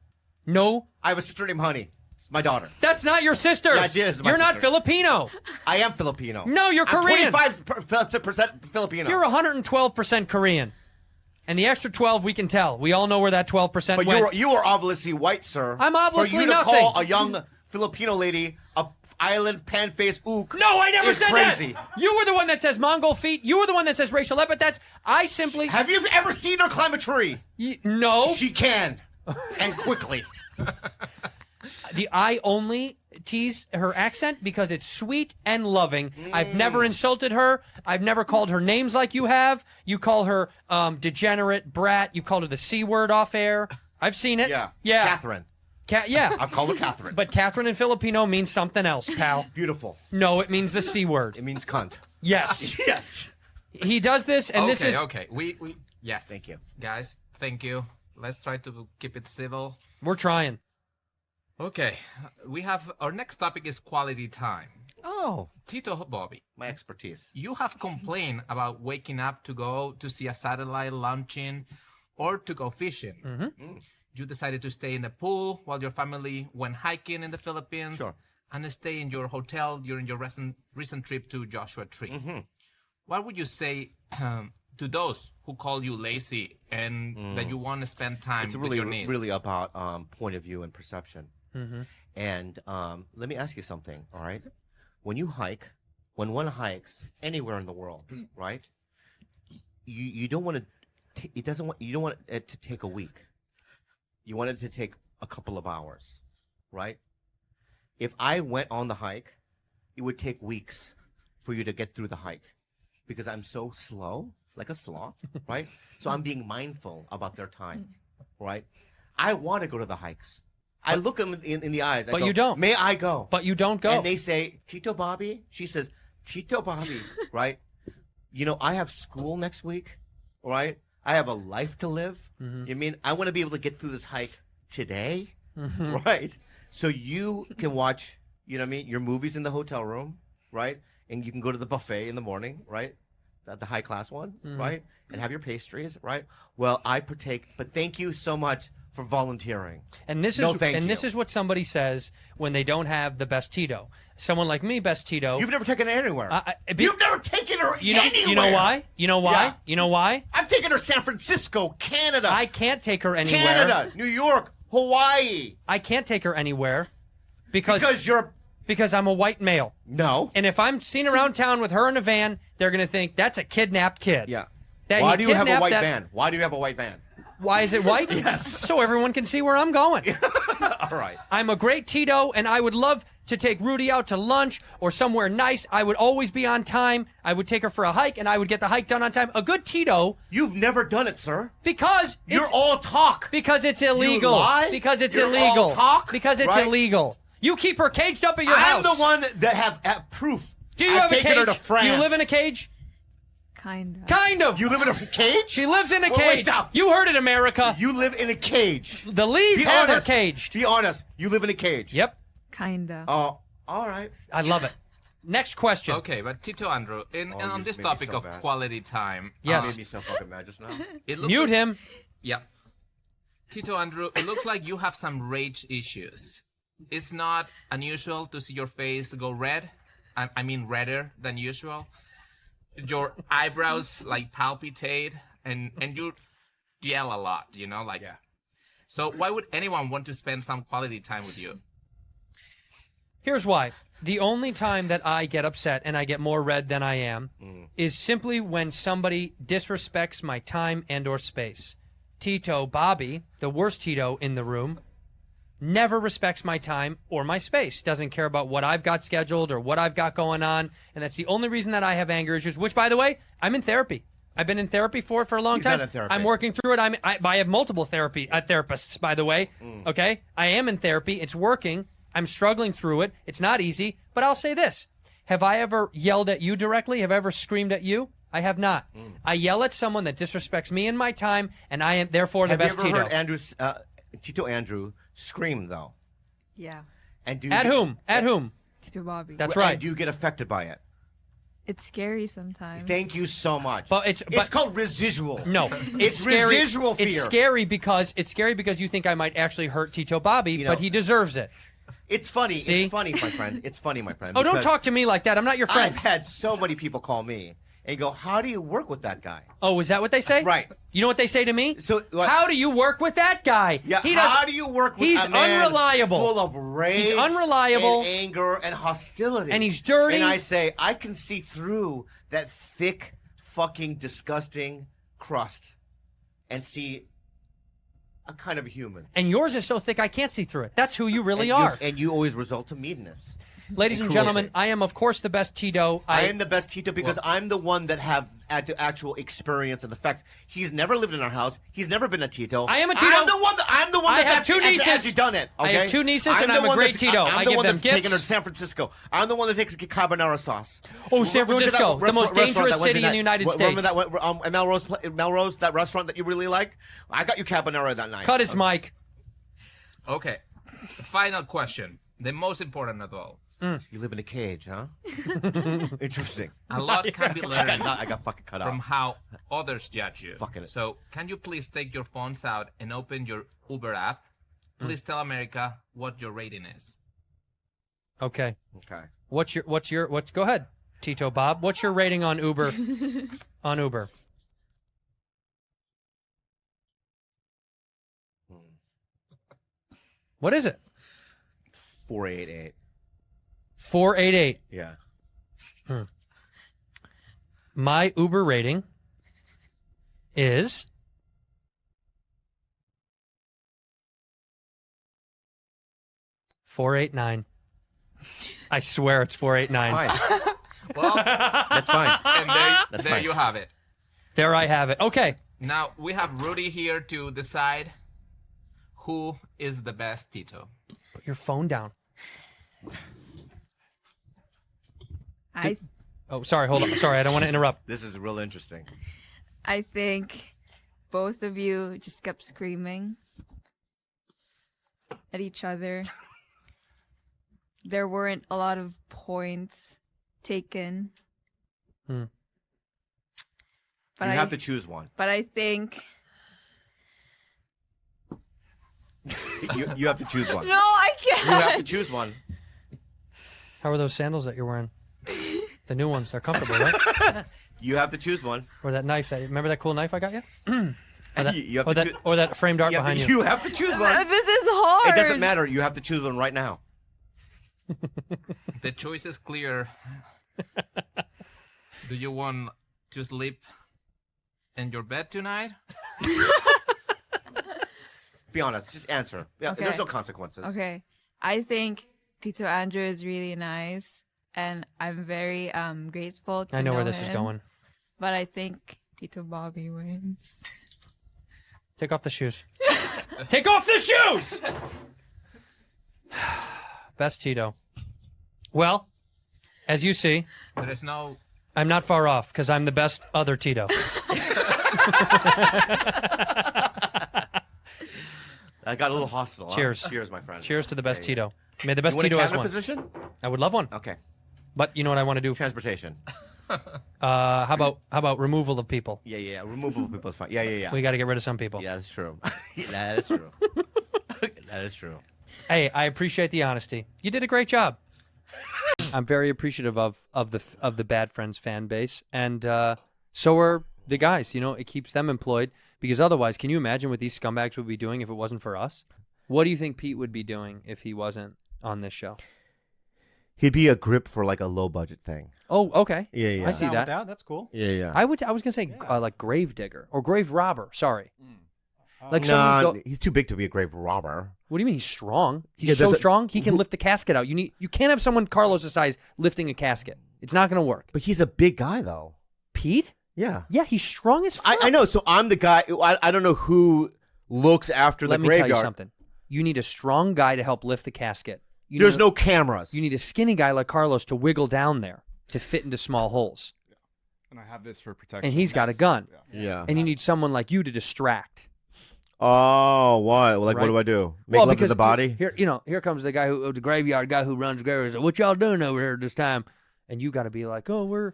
Speaker 4: No.
Speaker 3: I have a sister named Honey. It's my daughter.
Speaker 4: That's not your sister.
Speaker 3: Yeah, she is.
Speaker 4: You're not
Speaker 3: sister.
Speaker 4: Filipino.
Speaker 3: I am Filipino.
Speaker 4: No, you're Korean.
Speaker 3: I'm 25% Filipino.
Speaker 4: You're 112% Korean. And the extra 12 we can tell. We all know where that 12%
Speaker 3: But
Speaker 4: went.
Speaker 3: you are obviously white, sir.
Speaker 4: I'm obviously
Speaker 3: For you to
Speaker 4: nothing.
Speaker 3: call a young Filipino lady a island pan-faced ook.
Speaker 4: No, I never said
Speaker 3: crazy.
Speaker 4: that. You were the one that says Mongol feet. You were the one that says racial epithets. I simply...
Speaker 3: Have you ever seen her climb a tree?
Speaker 4: No.
Speaker 3: She can. And quickly.
Speaker 4: I only tease her accent because it's sweet and loving. I've never insulted her. I've never called her names like you have. You call her degenerate, brat. You called her the C word off air. I've seen it.
Speaker 3: Yeah.
Speaker 4: Yeah.
Speaker 3: Catherine.
Speaker 4: Yeah.
Speaker 3: I've called her Catherine.
Speaker 4: But Catherine in Filipino means something else, pal.
Speaker 3: Beautiful.
Speaker 4: No, it means the C word.
Speaker 3: It means cunt.
Speaker 4: Yes.
Speaker 3: Yes.
Speaker 4: He does this, and this is...
Speaker 14: Okay, we yes.
Speaker 3: Thank you.
Speaker 14: Guys, thank you. Let's try to keep it civil.
Speaker 4: We're trying.
Speaker 14: Okay, we have... Our next topic is quality time.
Speaker 3: Oh.
Speaker 14: Tito Bobby.
Speaker 3: My expertise.
Speaker 14: You have complained about waking up to go to see a satellite launching or to go fishing.
Speaker 4: Mm-hmm.
Speaker 14: You decided to stay in the pool while your family went hiking in the Philippines.
Speaker 3: Sure.
Speaker 14: And stay in your hotel during your recent trip to Joshua Tree.
Speaker 3: Mm-hmm.
Speaker 14: What would you say to those who call you lazy and that you want to spend time with your niece?
Speaker 3: It's really about point of view and perception.
Speaker 4: Mm-hmm.
Speaker 3: And let me ask you something, all right? When you hike, when one hikes anywhere in the world, right? You don't want to. You don't want it to take a week. You want it to take a couple of hours, right? If I went on the hike, it would take weeks for you to get through the hike because I'm so slow, like a sloth, right? So I'm being mindful about their time, right? I want to go to the hikes. I look them in the eyes. I
Speaker 4: But
Speaker 3: go,
Speaker 4: you don't.
Speaker 3: May I go?
Speaker 4: But you don't go.
Speaker 3: And they say, Tito Bobby? She says, Tito Bobby, right? You know, I have school next week, right? I have a life to live.
Speaker 4: Mm-hmm.
Speaker 3: You mean I want to be able to get through this hike today,
Speaker 4: Mm-hmm.
Speaker 3: right? So you can watch, you know what I mean, your movies in the hotel room, right? And you can go to the buffet in the morning, right? The high class one,
Speaker 4: Mm-hmm.
Speaker 3: right? And have your pastries, right? Well, I partake, but thank you so much for volunteering.
Speaker 4: And this
Speaker 3: No,
Speaker 4: is
Speaker 3: thank
Speaker 4: this
Speaker 3: you.
Speaker 4: is what somebody says when they don't have the best Tito. Someone like me, best Tito.
Speaker 3: You've never taken her anywhere.
Speaker 4: You've
Speaker 3: You've never taken her anywhere.
Speaker 4: You know why? You know why?
Speaker 3: Yeah.
Speaker 4: You know why?
Speaker 3: I've taken her San Francisco, Canada.
Speaker 4: I can't take her anywhere.
Speaker 3: Canada, New York, Hawaii.
Speaker 4: I can't take her anywhere because
Speaker 3: you're...
Speaker 4: Because I'm a white male.
Speaker 3: No.
Speaker 4: And if I'm seen around town with her in a van, they're going to think that's a kidnapped kid.
Speaker 3: Yeah.
Speaker 4: That
Speaker 3: Why
Speaker 4: he
Speaker 3: do you have a
Speaker 4: kidnapped
Speaker 3: white
Speaker 4: that-
Speaker 3: van? Why do you have a white van?
Speaker 4: Why is it white?
Speaker 3: Yes.
Speaker 4: So everyone can see where I'm going.
Speaker 3: All right.
Speaker 4: I'm a great Tito, and I would love to take Rudy out to lunch or somewhere nice. I would always be on time. I would take her for a hike, and I would get the hike done on time. A good Tito.
Speaker 3: You've never done it, sir.
Speaker 4: Because
Speaker 3: You're all talk.
Speaker 4: Because it's illegal.
Speaker 3: You lie.
Speaker 4: Because it's
Speaker 3: You're
Speaker 4: illegal.
Speaker 3: all talk.
Speaker 4: Because it's
Speaker 3: right?
Speaker 4: illegal. You keep her caged up at your
Speaker 3: I'm
Speaker 4: house.
Speaker 3: the one that have proof.
Speaker 4: Do you
Speaker 3: I've
Speaker 4: have a
Speaker 3: taken
Speaker 4: cage?
Speaker 3: her to France.
Speaker 4: Do you live in a cage?
Speaker 15: Kind of.
Speaker 4: Kind of.
Speaker 3: You live in a cage?
Speaker 4: She lives in a
Speaker 3: Wait,
Speaker 4: cage.
Speaker 3: stop.
Speaker 4: You heard it, America.
Speaker 3: You live in a cage.
Speaker 4: The Lees
Speaker 3: Be
Speaker 4: are
Speaker 3: honest.
Speaker 4: caged.
Speaker 3: Be honest. You live in a cage.
Speaker 4: Yep.
Speaker 15: Kinda.
Speaker 3: Oh, all right.
Speaker 4: I love it. Next question.
Speaker 14: Okay, but Tito Andrew, and
Speaker 3: you
Speaker 14: on
Speaker 3: just
Speaker 14: this
Speaker 3: made me
Speaker 14: topic
Speaker 3: so
Speaker 14: of
Speaker 3: bad.
Speaker 14: quality time.
Speaker 4: Yes.
Speaker 3: You made me so fucking mad just now.
Speaker 14: It looks
Speaker 4: Mute
Speaker 14: like-
Speaker 4: him.
Speaker 14: Yeah. Tito Andrew, it looks like you have some rage issues. It's not unusual to see your face go red. I mean redder than usual. Your eyebrows like palpitate and you yell a lot, you know, like.
Speaker 3: Yeah.
Speaker 14: So why would anyone want to spend some quality time with you?
Speaker 4: Here's why. The only time that I get upset and I get more red than I am is simply when somebody disrespects my time and or space. Tito, Bobby, the worst Tito in the room, never respects my time or my space. Doesn't care about what I've got scheduled or what I've got going on. And that's the only reason that I have anger issues, which, by the way, I'm in therapy. I've been in therapy for a long
Speaker 3: He's
Speaker 4: time.
Speaker 3: not in therapy.
Speaker 4: I'm working through it. I have multiple therapists, by the way. Okay? I am in therapy. It's working. I'm struggling through it. It's not easy. But I'll say this. Have I ever yelled at you directly? Have I ever screamed at you? I have not. I yell at someone that disrespects me and my time, and I am therefore the best
Speaker 3: Have you ever
Speaker 4: Tito.
Speaker 3: heard Tito Andrew scream though?
Speaker 15: Yeah.
Speaker 3: And do
Speaker 4: At
Speaker 3: you,
Speaker 4: whom? At whom?
Speaker 15: Tito Bobby.
Speaker 4: That's
Speaker 3: and
Speaker 4: right.
Speaker 3: do you get affected by it?
Speaker 15: It's scary sometimes.
Speaker 3: Thank you so much.
Speaker 4: But
Speaker 3: it's
Speaker 4: but-
Speaker 3: called residual.
Speaker 4: No,
Speaker 3: It's
Speaker 4: scary.
Speaker 3: residual fear.
Speaker 4: It's scary because you think I might actually hurt Tito Bobby,
Speaker 3: You know-
Speaker 4: but he deserves it.
Speaker 3: It's funny.
Speaker 4: See?
Speaker 3: It's funny, my friend. It's funny, my friend.
Speaker 4: Oh, don't
Speaker 3: because
Speaker 4: talk to me like that. I'm not your friend.
Speaker 3: I've had so many people call me and go, "How do you work with that guy?"
Speaker 4: Oh, is that what they say?
Speaker 3: Right.
Speaker 4: You know what they say to me?
Speaker 3: So
Speaker 4: how do you work with that guy?
Speaker 3: Yeah.
Speaker 4: He
Speaker 3: How
Speaker 4: does-
Speaker 3: do you work with
Speaker 4: He's
Speaker 3: a man
Speaker 4: unreliable.
Speaker 3: full of rage,
Speaker 4: He's unreliable.
Speaker 3: and anger, and hostility,
Speaker 4: And he's dirty.
Speaker 3: And I say, I can see through that thick, fucking, disgusting crust, and see a kind of human.
Speaker 4: And yours is so thick I can't see through it. That's who you really
Speaker 3: And
Speaker 4: are.
Speaker 3: and you always result to meanness.
Speaker 4: Ladies and
Speaker 3: cruelty.
Speaker 4: gentlemen, I am of course the best Tito.
Speaker 3: I am the best Tito because I'm the one that have actual experience and the facts. He's never lived in our house. He's never been a Tito.
Speaker 4: I am a Tito.
Speaker 3: I'm the one. I'm the one
Speaker 4: I
Speaker 3: that's
Speaker 4: have two
Speaker 3: actually,
Speaker 4: nieces.
Speaker 3: actually done it.
Speaker 4: I
Speaker 3: Okay?
Speaker 4: have two nieces, and
Speaker 3: the
Speaker 4: I'm a
Speaker 3: one
Speaker 4: great
Speaker 3: that's-
Speaker 4: Tito.
Speaker 3: I'm
Speaker 4: I
Speaker 3: the
Speaker 4: give
Speaker 3: one
Speaker 4: them
Speaker 3: that's taken her to
Speaker 4: gifts.
Speaker 3: San Francisco. I'm the one that takes carbonara sauce.
Speaker 4: Oh, San
Speaker 3: We went to that
Speaker 4: Francisco, the most
Speaker 3: restaurant
Speaker 4: dangerous
Speaker 3: that Wednesday
Speaker 4: city in
Speaker 3: night.
Speaker 4: the United
Speaker 3: Remember
Speaker 4: States.
Speaker 3: that Melrose, that restaurant that you really liked? I got you carbonara that night.
Speaker 4: Cut his mic.
Speaker 14: Okay. Final question. The most important of all.
Speaker 3: You live in a cage, huh? Interesting.
Speaker 14: A lot can be learned
Speaker 3: I got fucking cut
Speaker 14: from
Speaker 3: off.
Speaker 14: how others judge you.
Speaker 3: Fucking it.
Speaker 14: So, can you please take your phones out and open your Uber app? Please tell America what your rating is.
Speaker 4: Okay.
Speaker 3: Okay.
Speaker 4: Go ahead, Tito Bob. What's your rating on Uber? on Uber. What is it?
Speaker 3: 488.
Speaker 4: 488.
Speaker 3: Yeah.
Speaker 4: My Uber rating is 489. I swear it's 489.
Speaker 3: Fine.
Speaker 14: Well,
Speaker 3: That's fine.
Speaker 14: and
Speaker 3: That's
Speaker 14: there
Speaker 3: fine.
Speaker 14: you have it.
Speaker 4: There I have it. Okay.
Speaker 14: Now, we have Rudy here to decide who is the best Tito.
Speaker 4: Put your phone down. Oh, sorry. Hold on. Sorry, I don't want to interrupt.
Speaker 3: This is real interesting.
Speaker 15: I think both of you just kept screaming at each other. There weren't a lot of points taken.
Speaker 3: You
Speaker 15: But
Speaker 3: have to choose one.
Speaker 15: But I think
Speaker 3: You have to choose one.
Speaker 15: no, I can't.
Speaker 3: You have to choose one.
Speaker 4: How are those sandals that you're wearing? The new ones. They're comfortable, right?
Speaker 3: You have to choose one.
Speaker 4: Or that knife. Remember that cool knife I got you? Or that,
Speaker 3: You have
Speaker 4: or
Speaker 3: to
Speaker 4: that,
Speaker 3: choo-
Speaker 4: or that framed art behind you.
Speaker 3: You have to choose one.
Speaker 15: This is hard.
Speaker 3: It doesn't matter. You have to choose one right now.
Speaker 14: The choice is clear. Do you want to sleep in your bed tonight?
Speaker 3: Be honest. Just answer. Yeah,
Speaker 15: Okay.
Speaker 3: There's no consequences.
Speaker 15: Okay. I think Tito Andrew is really nice, and I'm very grateful to
Speaker 4: I know where this
Speaker 15: him.
Speaker 4: is going.
Speaker 15: But I think Tito Bobby wins.
Speaker 4: Take off the shoes. Take off the shoes! Best Tito. Well, as you see,
Speaker 14: There is no
Speaker 4: I'm not far off because I'm the best other Tito.
Speaker 3: I got a little hostile. huh?
Speaker 4: Cheers.
Speaker 3: Cheers, my friend.
Speaker 4: Cheers to the best
Speaker 3: Yeah, yeah.
Speaker 4: Tito. May the best
Speaker 3: You want a
Speaker 4: Tito has
Speaker 3: cabinet
Speaker 4: one.
Speaker 3: position?
Speaker 4: I would love one.
Speaker 3: Okay.
Speaker 4: But you know what I want to do?
Speaker 3: Transportation.
Speaker 4: How about removal of people?
Speaker 3: Yeah. Removal of people is fine. Yeah.
Speaker 4: We got to get rid of some people.
Speaker 3: Yeah, that's true. That is true. That is true.
Speaker 4: Hey, I appreciate the honesty. You did a great job. I'm very appreciative of the Bad Friends fan base, and so are the guys. You know, it keeps them employed because otherwise, can you imagine what these scumbags would be doing if it wasn't for us? What do you think Pete would be doing if he wasn't on this show?
Speaker 3: He'd be a grip for like a low budget thing.
Speaker 4: Oh, okay.
Speaker 3: Yeah.
Speaker 4: I see that.
Speaker 10: That's cool.
Speaker 3: Yeah.
Speaker 4: I was gonna say like grave digger or grave robber. Sorry. Like
Speaker 3: Nah,
Speaker 4: someone
Speaker 3: he's too big to be a grave robber.
Speaker 4: What do you mean he's strong? He's
Speaker 3: Yeah,
Speaker 4: so
Speaker 3: there's a-
Speaker 4: strong he can lift the casket out. You can't have someone Carlos' size lifting a casket. It's not gonna work.
Speaker 3: But he's a big guy though.
Speaker 4: Pete?
Speaker 3: Yeah.
Speaker 4: Yeah, he's strong as fuck.
Speaker 3: I know. So I'm the guy. I don't know who looks after
Speaker 4: Let
Speaker 3: the
Speaker 4: me
Speaker 3: graveyard.
Speaker 4: tell you something. You need a strong guy to help lift the casket.
Speaker 3: There's no cameras.
Speaker 4: You need a skinny guy like Carlos to wiggle down there to fit into small holes.
Speaker 16: And I have this for protection.
Speaker 4: And he's got a gun.
Speaker 3: Yeah.
Speaker 4: And you need someone like you to distract.
Speaker 3: Oh, what? Like,
Speaker 4: Right?
Speaker 3: what do? Make love to the body?
Speaker 4: Here comes the guy the graveyard guy who runs graveyards. What y'all doing over here this time? And you got to be like, oh, we're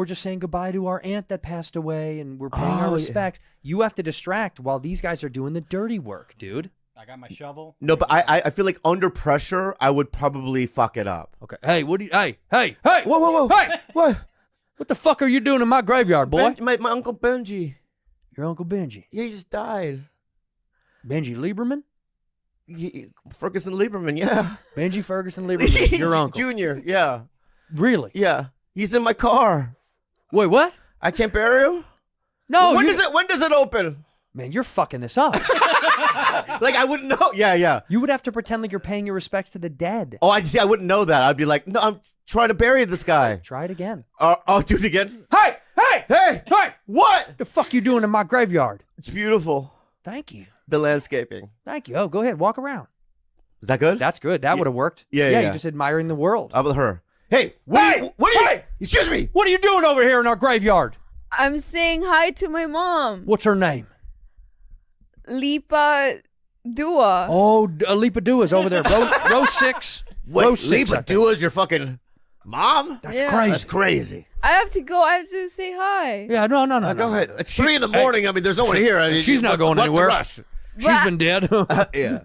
Speaker 4: just saying goodbye to our aunt that passed away, and we're paying our
Speaker 3: yeah.
Speaker 4: respects. You have to distract while these guys are doing the dirty work, dude.
Speaker 10: I got my shovel.
Speaker 3: No, but I feel like under pressure, I would probably fuck it up.
Speaker 4: Okay. Hey, what do you? Hey!
Speaker 3: Whoa!
Speaker 4: Hey!
Speaker 3: What?
Speaker 4: What the fuck are you doing in my graveyard, boy?
Speaker 3: My uncle Benji.
Speaker 4: Your uncle Benji.
Speaker 3: Yeah, he just died.
Speaker 4: Benji Lieberman?
Speaker 3: Ferguson Lieberman, yeah.
Speaker 4: Benji Ferguson Lieberman, your uncle.
Speaker 3: Junior, yeah.
Speaker 4: Really?
Speaker 3: Yeah. He's in my car.
Speaker 4: Wait, what?
Speaker 3: I can't bury him?
Speaker 4: No.
Speaker 3: When does it open?
Speaker 4: Man, you're fucking this up.
Speaker 3: Like, I wouldn't know. Yeah.
Speaker 4: You would have to pretend like you're paying your respects to the dead.
Speaker 3: Oh, I wouldn't know that. I'd be like, no, I'm trying to bury this guy.
Speaker 4: Try it again.
Speaker 3: I'll do it again.
Speaker 4: Hey!
Speaker 3: What?
Speaker 4: The fuck you doing in my graveyard?
Speaker 3: It's beautiful.
Speaker 4: Thank you.
Speaker 3: The landscaping.
Speaker 4: Thank you. Oh, go ahead. Walk around.
Speaker 3: Is that good?
Speaker 4: That's good. That would have worked.
Speaker 3: Yeah.
Speaker 4: You're just admiring the world.
Speaker 3: How about her? Hey, what are you? Excuse me.
Speaker 4: What are you doing over here in our graveyard?
Speaker 15: I'm saying hi to my mom,
Speaker 4: What's her name?
Speaker 15: Lipa Dua.
Speaker 4: Oh, Lipa Dua's over there. Row 6.
Speaker 3: Wait,
Speaker 4: row 6. I
Speaker 3: Lipa
Speaker 4: think.
Speaker 3: Dua's your fucking mom?
Speaker 4: That's
Speaker 15: Yeah.
Speaker 4: crazy.
Speaker 3: That's crazy.
Speaker 15: I have to go. I have to say hi.
Speaker 4: Yeah, no.
Speaker 3: Go ahead. It's 3 in the morning. I mean, there's no one here. I mean,
Speaker 4: She's not going
Speaker 3: what's the
Speaker 4: anywhere.
Speaker 3: rush?
Speaker 4: She's been dead.
Speaker 3: Yeah.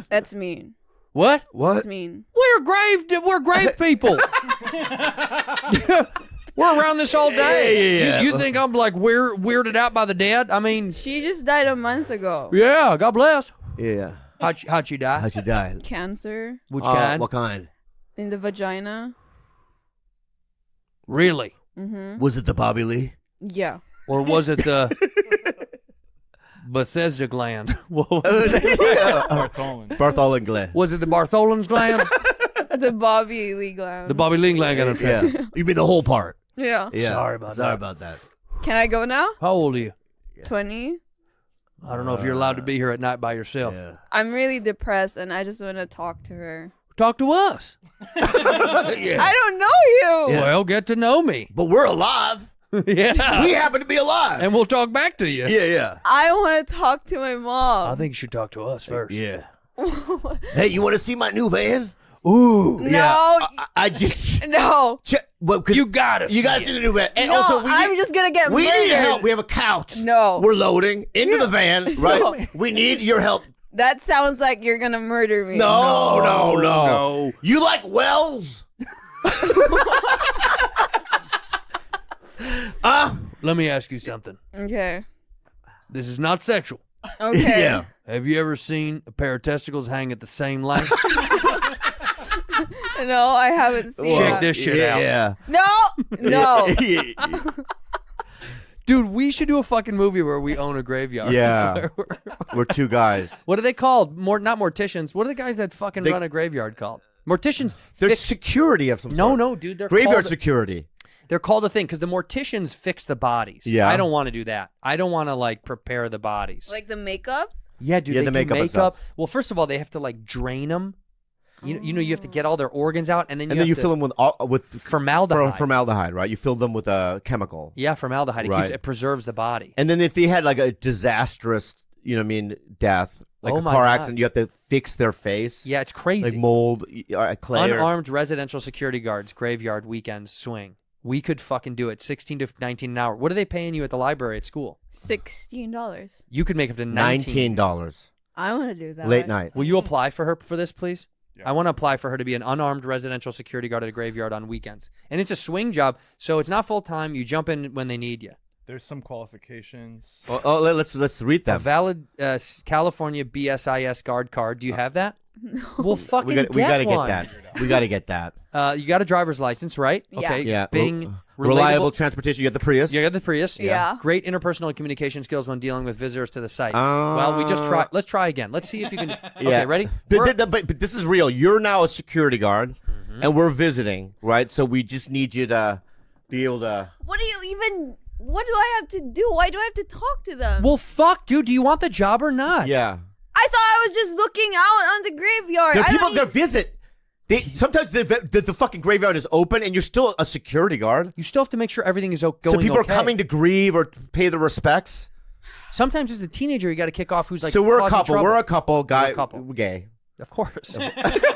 Speaker 15: That's mean.
Speaker 4: What?
Speaker 15: That's mean.
Speaker 4: We're grave people. We're around this all day.
Speaker 3: Yeah.
Speaker 4: You think I'm like weirded out by the dead? I mean,
Speaker 15: She just died a month ago.
Speaker 4: yeah, God bless.
Speaker 3: Yeah.
Speaker 4: How'd she die?
Speaker 3: How'd you die?
Speaker 15: Cancer
Speaker 4: Which kind?
Speaker 3: What kind?
Speaker 15: in the vagina.
Speaker 4: Really?
Speaker 15: Mm-hmm.
Speaker 3: Was it the Bobby Lee?
Speaker 15: Yeah.
Speaker 4: Or was it the Bethesda gland? What was it?
Speaker 3: Bartholin gland.
Speaker 4: Was it the Bartholin's gland?
Speaker 15: The Bobby Lee gland.
Speaker 4: The Bobby Lee gland got a thing.
Speaker 3: Yeah. You mean the whole part?
Speaker 15: Yeah.
Speaker 3: Yeah.
Speaker 4: Sorry about
Speaker 3: that.
Speaker 15: Can I go now?
Speaker 4: How old are you?
Speaker 15: 20.
Speaker 4: I don't know if you're allowed to be here at night by yourself.
Speaker 3: Yeah.
Speaker 15: I'm really depressed and I just want to talk to her.
Speaker 4: Talk to us.
Speaker 15: I don't know you.
Speaker 4: Well, get to know me.
Speaker 3: But we're alive.
Speaker 4: Yeah.
Speaker 3: We happen to be alive.
Speaker 4: And we'll talk back to you.
Speaker 3: Yeah.
Speaker 15: I want to talk to my mom.
Speaker 4: I think you should talk to us first.
Speaker 3: Yeah. Hey, you want to see my new van?
Speaker 4: Ooh.
Speaker 15: No.
Speaker 3: Yeah. I just.
Speaker 15: No.
Speaker 4: You got us.
Speaker 3: You guys need a new van. And
Speaker 15: No,
Speaker 3: also,
Speaker 15: I'm just going to get
Speaker 3: we need
Speaker 15: murdered.
Speaker 3: help. We have a couch.
Speaker 15: No.
Speaker 3: We're loading into the van, right?
Speaker 15: No.
Speaker 3: We need your help.
Speaker 15: That sounds like you're going to murder me.
Speaker 3: No. You like Wells?
Speaker 4: Let me ask you something.
Speaker 15: Okay.
Speaker 4: This is not sexual.
Speaker 15: Okay.
Speaker 3: Yeah.
Speaker 4: Have you ever seen a pair of testicles hang at the same length?
Speaker 15: No, I haven't seen
Speaker 4: Check
Speaker 15: that.
Speaker 4: this shit out.
Speaker 3: Yeah.
Speaker 15: No.
Speaker 4: Dude, we should do a fucking movie where we own a graveyard.
Speaker 3: Yeah. We're two guys.
Speaker 4: What are they called? Not morticians. What are the guys that fucking
Speaker 3: They-
Speaker 4: run a graveyard called? Morticians.
Speaker 3: There's
Speaker 4: fix-
Speaker 3: security of some sort.
Speaker 4: No, dude. They're
Speaker 3: Graveyard
Speaker 4: called,
Speaker 3: security.
Speaker 4: They're called a thing because the morticians fix the bodies.
Speaker 3: Yeah.
Speaker 4: I don't want to do that. I don't want to like prepare the bodies.
Speaker 15: Like the makeup?
Speaker 4: Yeah, dude.
Speaker 3: Yeah,
Speaker 4: they
Speaker 3: the
Speaker 4: do
Speaker 3: makeup and
Speaker 4: makeup.
Speaker 3: stuff.
Speaker 4: Well, first of all, they have to like drain them.
Speaker 1: You know you have to get all their organs out, and then
Speaker 3: you fill them with
Speaker 1: formaldehyde.
Speaker 3: Formaldehyde, right? You fill them with a chemical.
Speaker 1: Yeah, formaldehyde.
Speaker 3: Right.
Speaker 1: It preserves the body.
Speaker 3: And then if they had like a disastrous, death, like a car accident, you have to fix their face.
Speaker 1: Yeah, it's crazy.
Speaker 3: Like mold, clay.
Speaker 1: Unarmed residential security guards, graveyard, weekends, swing. We could fucking do it. 16 to 19 an hour. What are they paying you at the library at school?
Speaker 2: $16.
Speaker 1: You could make up to $19.
Speaker 2: I want to do that.
Speaker 3: Late night.
Speaker 1: Will you apply for her for this, please? I want to apply for her to be an unarmed residential security guard at a graveyard on weekends. And it's a swing job, so it's not full-time. You jump in when they need you.
Speaker 16: There's some qualifications.
Speaker 3: Let's read them.
Speaker 1: A valid California BSIS guard card. Do you have that? Well, fucking
Speaker 3: we gotta
Speaker 1: one.
Speaker 3: get that. We gotta get that.
Speaker 1: You got a driver's license, right?
Speaker 2: Yeah.
Speaker 1: Okay.
Speaker 3: Yeah.
Speaker 1: Bing.
Speaker 3: Reliable transportation. You got the Prius.
Speaker 1: You got the Prius.
Speaker 2: Yeah.
Speaker 1: Great interpersonal communication skills when dealing with visitors to the site. Well, we just try. Let's try again. Let's see if you can. Okay, ready?
Speaker 3: But this is real. You're now a security guard, and we're visiting, right? So we just need you to be able to.
Speaker 2: What do I have to do? Why do I have to talk to them?
Speaker 1: Well, fuck, dude. Do you want the job or not?
Speaker 3: Yeah.
Speaker 2: I thought I was just looking out on the graveyard.
Speaker 3: There are people that visit. Sometimes the fucking graveyard is open, and you're still a security guard.
Speaker 1: You still have to make sure everything is going
Speaker 3: So people
Speaker 1: okay.
Speaker 3: are coming to grieve or pay their respects.
Speaker 1: Sometimes as a teenager, you got to kick off who's like.
Speaker 3: So we're a
Speaker 1: causing
Speaker 3: couple.
Speaker 1: trouble.
Speaker 3: We're a couple. Guy.
Speaker 1: We're a couple.
Speaker 3: Gay.
Speaker 1: Of course.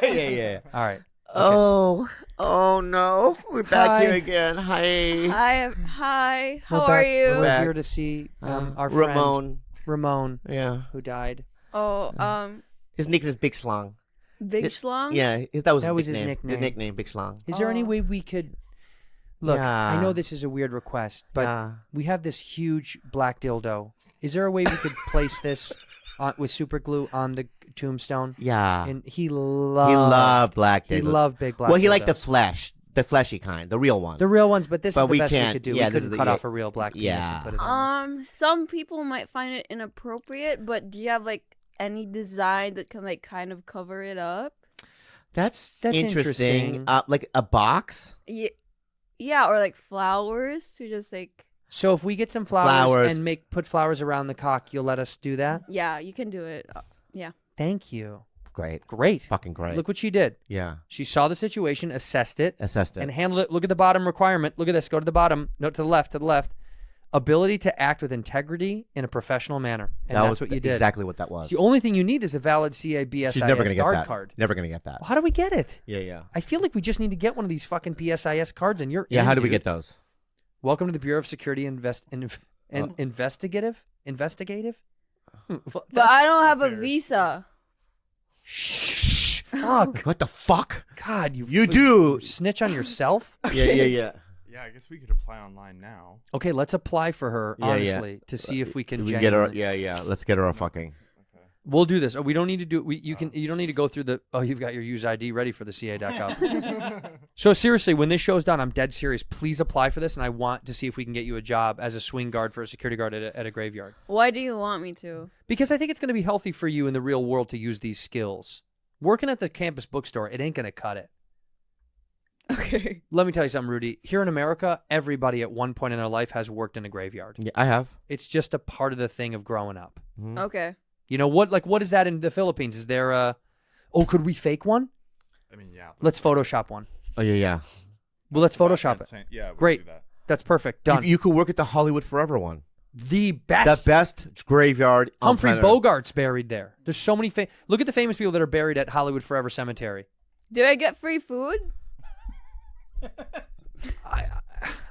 Speaker 3: Yeah.
Speaker 1: All right.
Speaker 3: Oh no, we're back
Speaker 1: Hi.
Speaker 3: here again. Hi.
Speaker 2: Hi. How
Speaker 1: We're
Speaker 2: are
Speaker 1: back.
Speaker 2: you?
Speaker 1: We're
Speaker 3: Back.
Speaker 1: here to see our
Speaker 3: Ramon.
Speaker 1: friend Ramon,
Speaker 3: Yeah.
Speaker 1: who died.
Speaker 2: Oh,
Speaker 3: His nickname is Big Schlong.
Speaker 2: Big Schlong?
Speaker 3: Yeah, that was
Speaker 1: That
Speaker 3: his
Speaker 1: was his
Speaker 3: nickname.
Speaker 1: nickname.
Speaker 3: His nickname, Big Schlong.
Speaker 1: Is there any way we could look? I
Speaker 3: Yeah.
Speaker 1: know this is a weird request, but
Speaker 3: Yeah.
Speaker 1: we have this huge black dildo. Is there a way we could place this with super glue on the tombstone?
Speaker 3: Yeah.
Speaker 1: And he
Speaker 3: loved black
Speaker 1: He
Speaker 3: dildos.
Speaker 1: loved big black.
Speaker 3: Well, he liked the
Speaker 1: dildos.
Speaker 3: fleshy kind, the real one.
Speaker 1: The real ones, but this
Speaker 3: But
Speaker 1: is the
Speaker 3: we
Speaker 1: best we
Speaker 3: can't-
Speaker 1: could do.
Speaker 3: yeah,
Speaker 1: We
Speaker 3: this is
Speaker 1: couldn't
Speaker 3: the-
Speaker 1: cut off a real black penis and put it on.
Speaker 2: Some people might find it inappropriate, but do you have like any design that can like kind of cover it up?
Speaker 3: That's
Speaker 1: interesting.
Speaker 3: Like a box.
Speaker 2: Yeah, or like flowers to just like.
Speaker 1: So if we get some flowers and put flowers around the cock, you'll let us do that?
Speaker 2: Yeah, you can do it. Yeah.
Speaker 1: Thank you.
Speaker 3: Great. Fucking great.
Speaker 1: Look what she did.
Speaker 3: Yeah.
Speaker 1: She saw the situation, assessed it,
Speaker 3: and
Speaker 1: handled it. Look at the bottom requirement. Look at this. Go to the bottom. No, to the left. Ability to act with integrity in a professional manner. And that's what you did.
Speaker 3: Exactly what that was.
Speaker 1: The only thing you need is a valid CABSIS
Speaker 3: She's never gonna get
Speaker 1: guard
Speaker 3: that.
Speaker 1: card.
Speaker 3: Never gonna get that.
Speaker 1: Well, how do we get it?
Speaker 3: Yeah.
Speaker 1: I feel like we just need to get one of these fucking PSIS cards, and you're
Speaker 3: Yeah.
Speaker 1: in,
Speaker 3: How do we
Speaker 1: dude.
Speaker 3: get those?
Speaker 1: Welcome to the Bureau of Security Investigative.
Speaker 2: But I don't have a visa.
Speaker 1: Shh. Fuck.
Speaker 3: What the fuck?
Speaker 1: God,
Speaker 3: you do
Speaker 1: snitch on yourself.
Speaker 3: Yeah.
Speaker 16: Yeah, I guess we could apply online now.
Speaker 1: Okay, let's apply for her
Speaker 3: Yeah,
Speaker 1: honestly to see if we can.
Speaker 3: We get her.
Speaker 1: genuinely-
Speaker 3: Yeah. Let's get her a fucking.
Speaker 1: We'll do this. Oh, we don't need to do. You don't need to go through the. Oh, you've got your use ID ready for the CA.gov. So seriously, when this show's done, I'm dead serious. Please apply for this, and I want to see if we can get you a job as a swing guard for a security guard at a graveyard.
Speaker 2: Why do you want me to?
Speaker 1: Because I think it's going to be healthy for you in the real world to use these skills. Working at the campus bookstore, it ain't going to cut it.
Speaker 2: Okay.
Speaker 1: Let me tell you something, Rudy. Here in America, everybody at one point in their life has worked in a graveyard.
Speaker 3: Yeah, I have.
Speaker 1: It's just a part of the thing of growing up.
Speaker 2: Okay.
Speaker 1: You know what? Like, what is that in the Philippines? Is there a? Oh, could we fake one?
Speaker 16: I mean, yeah.
Speaker 1: Let's Photoshop one.
Speaker 3: Oh yeah.
Speaker 1: Well, let's Photoshop it.
Speaker 16: Yeah. We'll
Speaker 1: Great.
Speaker 16: do that.
Speaker 1: That's perfect. Done.
Speaker 3: You could work at the Hollywood Forever one.
Speaker 1: The best.
Speaker 3: The best graveyard. on
Speaker 1: Humphrey
Speaker 3: planet Earth.
Speaker 1: Bogart's buried there. There's so many. Look at the famous people that are buried at Hollywood Forever Cemetery.
Speaker 2: Do I get free food?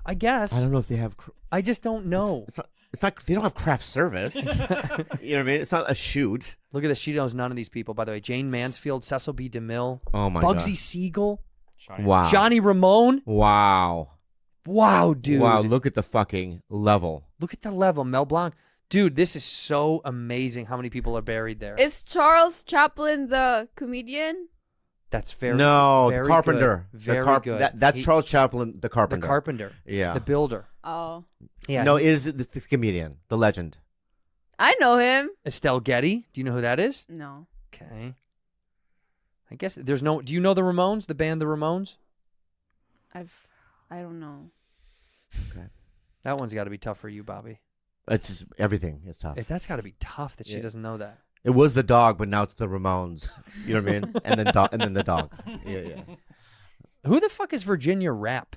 Speaker 1: I guess.
Speaker 3: I don't know if they have.
Speaker 1: I just don't know.
Speaker 3: It's not. They don't have craft service. You know what I mean? It's not a shoot.
Speaker 1: Look at this. She knows none of these people, by the way. Jane Mansfield, Cecil B. DeMille.
Speaker 3: Oh my
Speaker 1: Bugsy
Speaker 3: God.
Speaker 1: Siegel.
Speaker 3: Wow.
Speaker 1: Johnny Ramone.
Speaker 3: Wow.
Speaker 1: Wow, dude.
Speaker 3: Wow. Look at the fucking level.
Speaker 1: Look at the level. Mel Blanc. Dude, this is so amazing how many people are buried there.
Speaker 2: Is Charles Chaplin the comedian?
Speaker 1: That's very
Speaker 3: No,
Speaker 1: very
Speaker 3: the carpenter.
Speaker 1: Good. Very
Speaker 3: good.
Speaker 1: good.
Speaker 3: That's Charles Chaplin, the carpenter.
Speaker 1: The carpenter.
Speaker 3: Yeah.
Speaker 1: The builder.
Speaker 2: Oh.
Speaker 1: Yeah.
Speaker 3: No, it is the comedian, the legend.
Speaker 2: I know him.
Speaker 1: Estelle Getty. Do you know who that is?
Speaker 2: No.
Speaker 1: Okay. I guess there's no. Do you know the Ramones? The band, the Ramones.
Speaker 2: I don't know.
Speaker 3: Okay.
Speaker 1: That one's got to be tough for you, Bobby.
Speaker 3: It's just everything is tough.
Speaker 1: That's got to be tough that she
Speaker 3: Yeah.
Speaker 1: doesn't know that.
Speaker 3: It was the dog, but now it's the Ramones. You know what I mean? And then the dog. Yeah.
Speaker 4: Who the fuck is Virginia Rapp?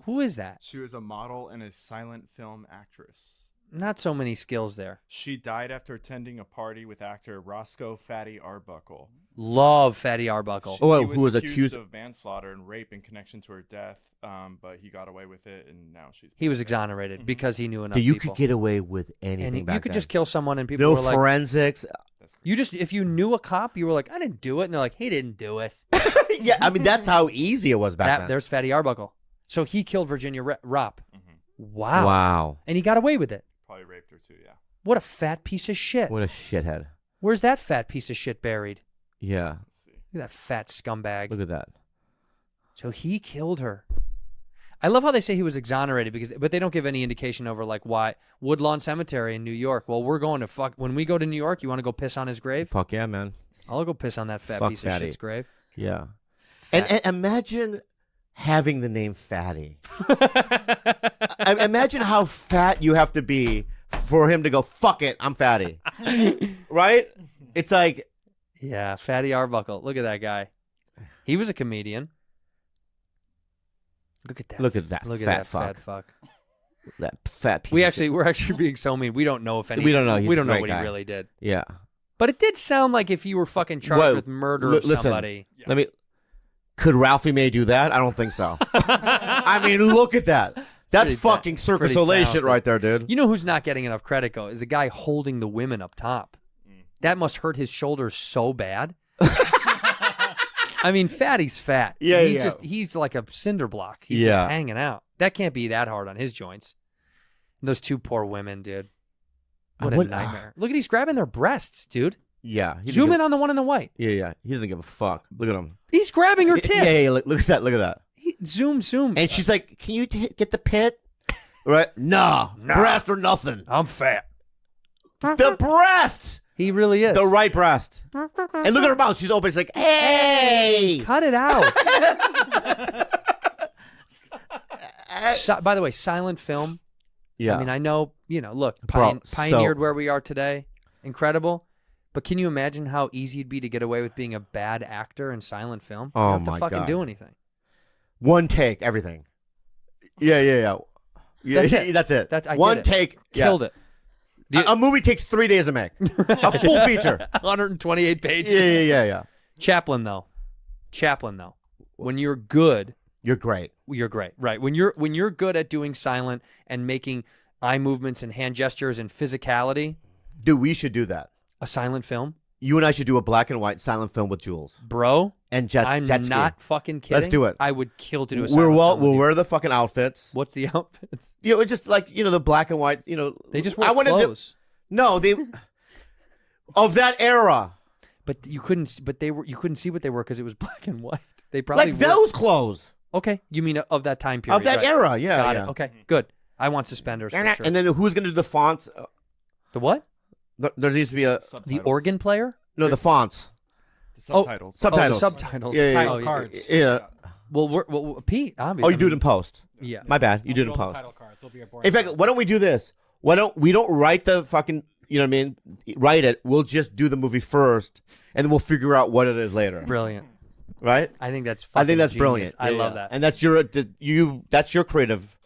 Speaker 4: Who is that?
Speaker 16: She was a model and a silent film actress.
Speaker 4: Not so many skills there.
Speaker 16: She died after attending a party with actor Roscoe Fatty Arbuckle.
Speaker 4: Love Fatty Arbuckle.
Speaker 16: He was accused of manslaughter and rape in connection to her death, but he got away with it, and now she's.
Speaker 4: He was exonerated because he knew enough.
Speaker 3: Dude, you
Speaker 4: people.
Speaker 3: could get away with anything
Speaker 4: And
Speaker 3: back
Speaker 4: you could
Speaker 3: then.
Speaker 4: just kill someone, and people
Speaker 3: no
Speaker 4: were like,
Speaker 3: forensics.
Speaker 4: You just, if you knew a cop, you were like, I didn't do it, and they're like, he didn't do it.
Speaker 3: Yeah, I mean that's how easy it was back then.
Speaker 4: There's Fatty Arbuckle. So he killed Virginia Rapp. Wow.
Speaker 3: Wow.
Speaker 4: And he got away with it.
Speaker 16: Probably raped her too. Yeah.
Speaker 4: What a fat piece of shit.
Speaker 3: What a shithead.
Speaker 4: Where's that fat piece of shit buried?
Speaker 3: Yeah.
Speaker 4: Look at that fat scumbag.
Speaker 3: Look at that.
Speaker 4: So he killed her. I love how they say he was exonerated but they don't give any indication over like why. Woodlawn Cemetery in New York. Well, we're going to when we go to New York, you want to go piss on his grave?
Speaker 3: Fuck yeah, man.
Speaker 4: I'll go piss on that fat
Speaker 3: Fuck
Speaker 4: piece
Speaker 3: Fatty.
Speaker 4: of shit's grave.
Speaker 3: Yeah. And imagine having the name Fatty. Imagine how fat you have to be for him to go, fuck it, I'm fatty. Right? It's like.
Speaker 4: Yeah, Fatty Arbuckle. Look at that guy. He was a comedian. Look at that.
Speaker 3: Look at that
Speaker 4: Look
Speaker 3: fat
Speaker 4: at that
Speaker 3: fuck.
Speaker 4: fat fuck.
Speaker 3: That fat piece
Speaker 4: We're
Speaker 3: of shit.
Speaker 4: actually being so mean. We don't know if any.
Speaker 3: We don't know. He's
Speaker 4: we don't
Speaker 3: a
Speaker 4: know
Speaker 3: great
Speaker 4: what
Speaker 3: guy.
Speaker 4: he really did.
Speaker 3: Yeah.
Speaker 4: But it did sound like if you were fucking charged with murder of
Speaker 3: listen,
Speaker 4: somebody.
Speaker 3: Could Ralphie May do that? I don't think so. I mean, look at that. That's
Speaker 4: Pretty
Speaker 3: fucking Circus
Speaker 4: pretty
Speaker 3: Olay shit
Speaker 4: talented.
Speaker 3: right there, dude.
Speaker 4: You know who's not getting enough credit, though, is the guy holding the women up top. That must hurt his shoulders so bad. I mean, Fatty's fat.
Speaker 3: Yeah,
Speaker 4: he's
Speaker 3: yeah.
Speaker 4: he's like a cinder block. He's
Speaker 3: Yeah.
Speaker 4: just hanging out. That can't be that hard on his joints. And those two poor women, dude. What a nightmare. Look at he's grabbing their breasts, dude.
Speaker 3: Yeah. he
Speaker 4: Zoom
Speaker 3: doesn't
Speaker 4: in on the one in the white.
Speaker 3: Yeah. He doesn't give a fuck. Look at him.
Speaker 4: He's grabbing her tit.
Speaker 3: Yeah. Look at that. Look at that.
Speaker 4: Zoom.
Speaker 3: And she's like, "Can you get the pit?" Right? Nah. Breast or nothing.
Speaker 4: I'm fat.
Speaker 3: The breast.
Speaker 4: He really is.
Speaker 3: The right breast. And look at her mouth. She's open. She's like, "Hey,
Speaker 4: cut it out." By the way, silent film.
Speaker 3: Yeah.
Speaker 4: I mean, I know, look,
Speaker 3: Bro,
Speaker 4: pioneered where we are today. Incredible. But can you imagine how easy it'd be to get away with being a bad actor in silent film?
Speaker 3: Oh,
Speaker 4: you don't have to
Speaker 3: my
Speaker 4: fucking
Speaker 3: God.
Speaker 4: do anything.
Speaker 3: One take, everything." Yeah.
Speaker 4: That's it.
Speaker 3: That's it.
Speaker 4: I
Speaker 3: One
Speaker 4: get it.
Speaker 3: take.
Speaker 4: Killed it.
Speaker 3: A movie takes 3 days to make. A full feature.
Speaker 4: 128 pages.
Speaker 3: Yeah.
Speaker 4: Chaplin, though. When you're good,
Speaker 3: you're great.
Speaker 4: You're great. Right. When you're good at doing silent and making eye movements and hand gestures and physicality.
Speaker 3: Dude, we should do that.
Speaker 4: A silent film?
Speaker 3: You and I should do a black and white silent film with Jules.
Speaker 4: Bro.
Speaker 3: And jet
Speaker 4: I'm
Speaker 3: ski.
Speaker 4: not fucking kidding.
Speaker 3: Let's do it.
Speaker 4: I would kill to do a silent film.
Speaker 3: We'll wear the fucking outfits.
Speaker 4: What's the outfits?
Speaker 3: It's just like, the black and white,
Speaker 4: They just wear clothes.
Speaker 3: No, they of that era.
Speaker 4: But you couldn't see what they were because it was black and white. They probably
Speaker 3: Like those clothes.
Speaker 4: Okay, you mean of that time period.
Speaker 3: Of that
Speaker 4: right.
Speaker 3: era, yeah.
Speaker 4: Got
Speaker 3: yeah.
Speaker 4: it. Okay, good. I want suspenders for sure.
Speaker 3: And then who's going to do the fonts?
Speaker 4: The what?
Speaker 3: There needs to be
Speaker 4: the organ player?
Speaker 3: No, the fonts.
Speaker 16: The subtitles.
Speaker 3: Subtitles.
Speaker 4: The subtitles.
Speaker 3: Yeah.
Speaker 16: Title cards.
Speaker 3: Yeah.
Speaker 4: Well, Pete, obviously.
Speaker 3: Oh, you do it in post.
Speaker 4: Yeah.
Speaker 3: My bad. You do it in post.
Speaker 16: Title cards. It'll be a boring
Speaker 3: In fact, why don't we do this? Why don't we write the fucking, you know what I mean? Write it. We'll just do the movie first, and then we'll figure out what it is later.
Speaker 4: Brilliant.
Speaker 3: Right?
Speaker 4: I think that's
Speaker 3: I think that's
Speaker 4: genius.
Speaker 3: brilliant.
Speaker 4: I
Speaker 3: Yeah,
Speaker 4: love
Speaker 3: yeah.
Speaker 4: that.
Speaker 3: And that's your creative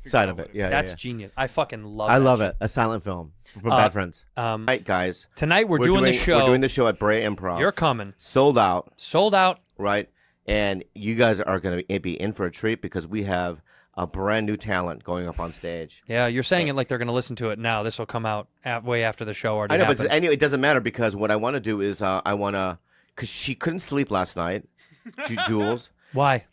Speaker 3: side of it. Yeah,
Speaker 4: that's
Speaker 3: yeah.
Speaker 4: genius. I fucking love
Speaker 3: I
Speaker 4: that
Speaker 3: love
Speaker 4: shit.
Speaker 3: it. A silent film from Bad Friends.
Speaker 4: All
Speaker 3: right, guys.
Speaker 4: Tonight we're doing the show.
Speaker 3: We're doing the show at Brea Improv.
Speaker 4: You're coming.
Speaker 3: Sold out.
Speaker 4: Right?
Speaker 3: And you guys are going to be in for a treat because we have a brand new talent going up on stage.
Speaker 4: Yeah, you're saying it like they're going to listen to it now. This will come out way after the show already
Speaker 3: I know,
Speaker 4: happened.
Speaker 3: but anyway, it doesn't matter because what I want to do is because she couldn't sleep last night, Jules.
Speaker 4: Why?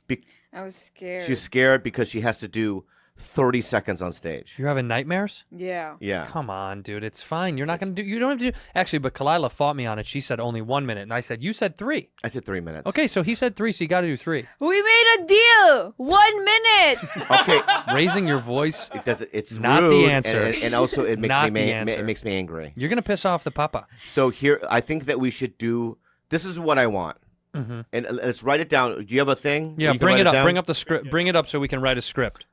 Speaker 15: I was scared.
Speaker 3: She's scared because she has to do 30 seconds on stage.
Speaker 4: You're having nightmares?
Speaker 15: Yeah.
Speaker 3: Yeah.
Speaker 4: Come on, dude. It's fine. You're not going to do. You don't have to do. Actually, but Kalila fought me on it. She said only 1 minute, and I said you said 3.
Speaker 3: I said 3 minutes.
Speaker 4: Okay, so he said 3, so you got to do 3.
Speaker 15: We made a deal. 1 minute.
Speaker 3: Okay.
Speaker 4: Raising your voice.
Speaker 3: It's
Speaker 4: not
Speaker 3: rude,
Speaker 4: the answer.
Speaker 3: and also it makes
Speaker 4: Not
Speaker 3: me
Speaker 4: the answer.
Speaker 3: it makes me angry.
Speaker 4: You're gonna piss off the papa.
Speaker 3: So here, I think that we should do. This is what I want.
Speaker 4: Mhm.
Speaker 3: And let's write it down. Do you have a thing?
Speaker 4: Yeah,
Speaker 3: where you can
Speaker 4: bring
Speaker 3: write
Speaker 4: it up.
Speaker 3: down?
Speaker 4: Bring up the script. Bring it up so we can write a script.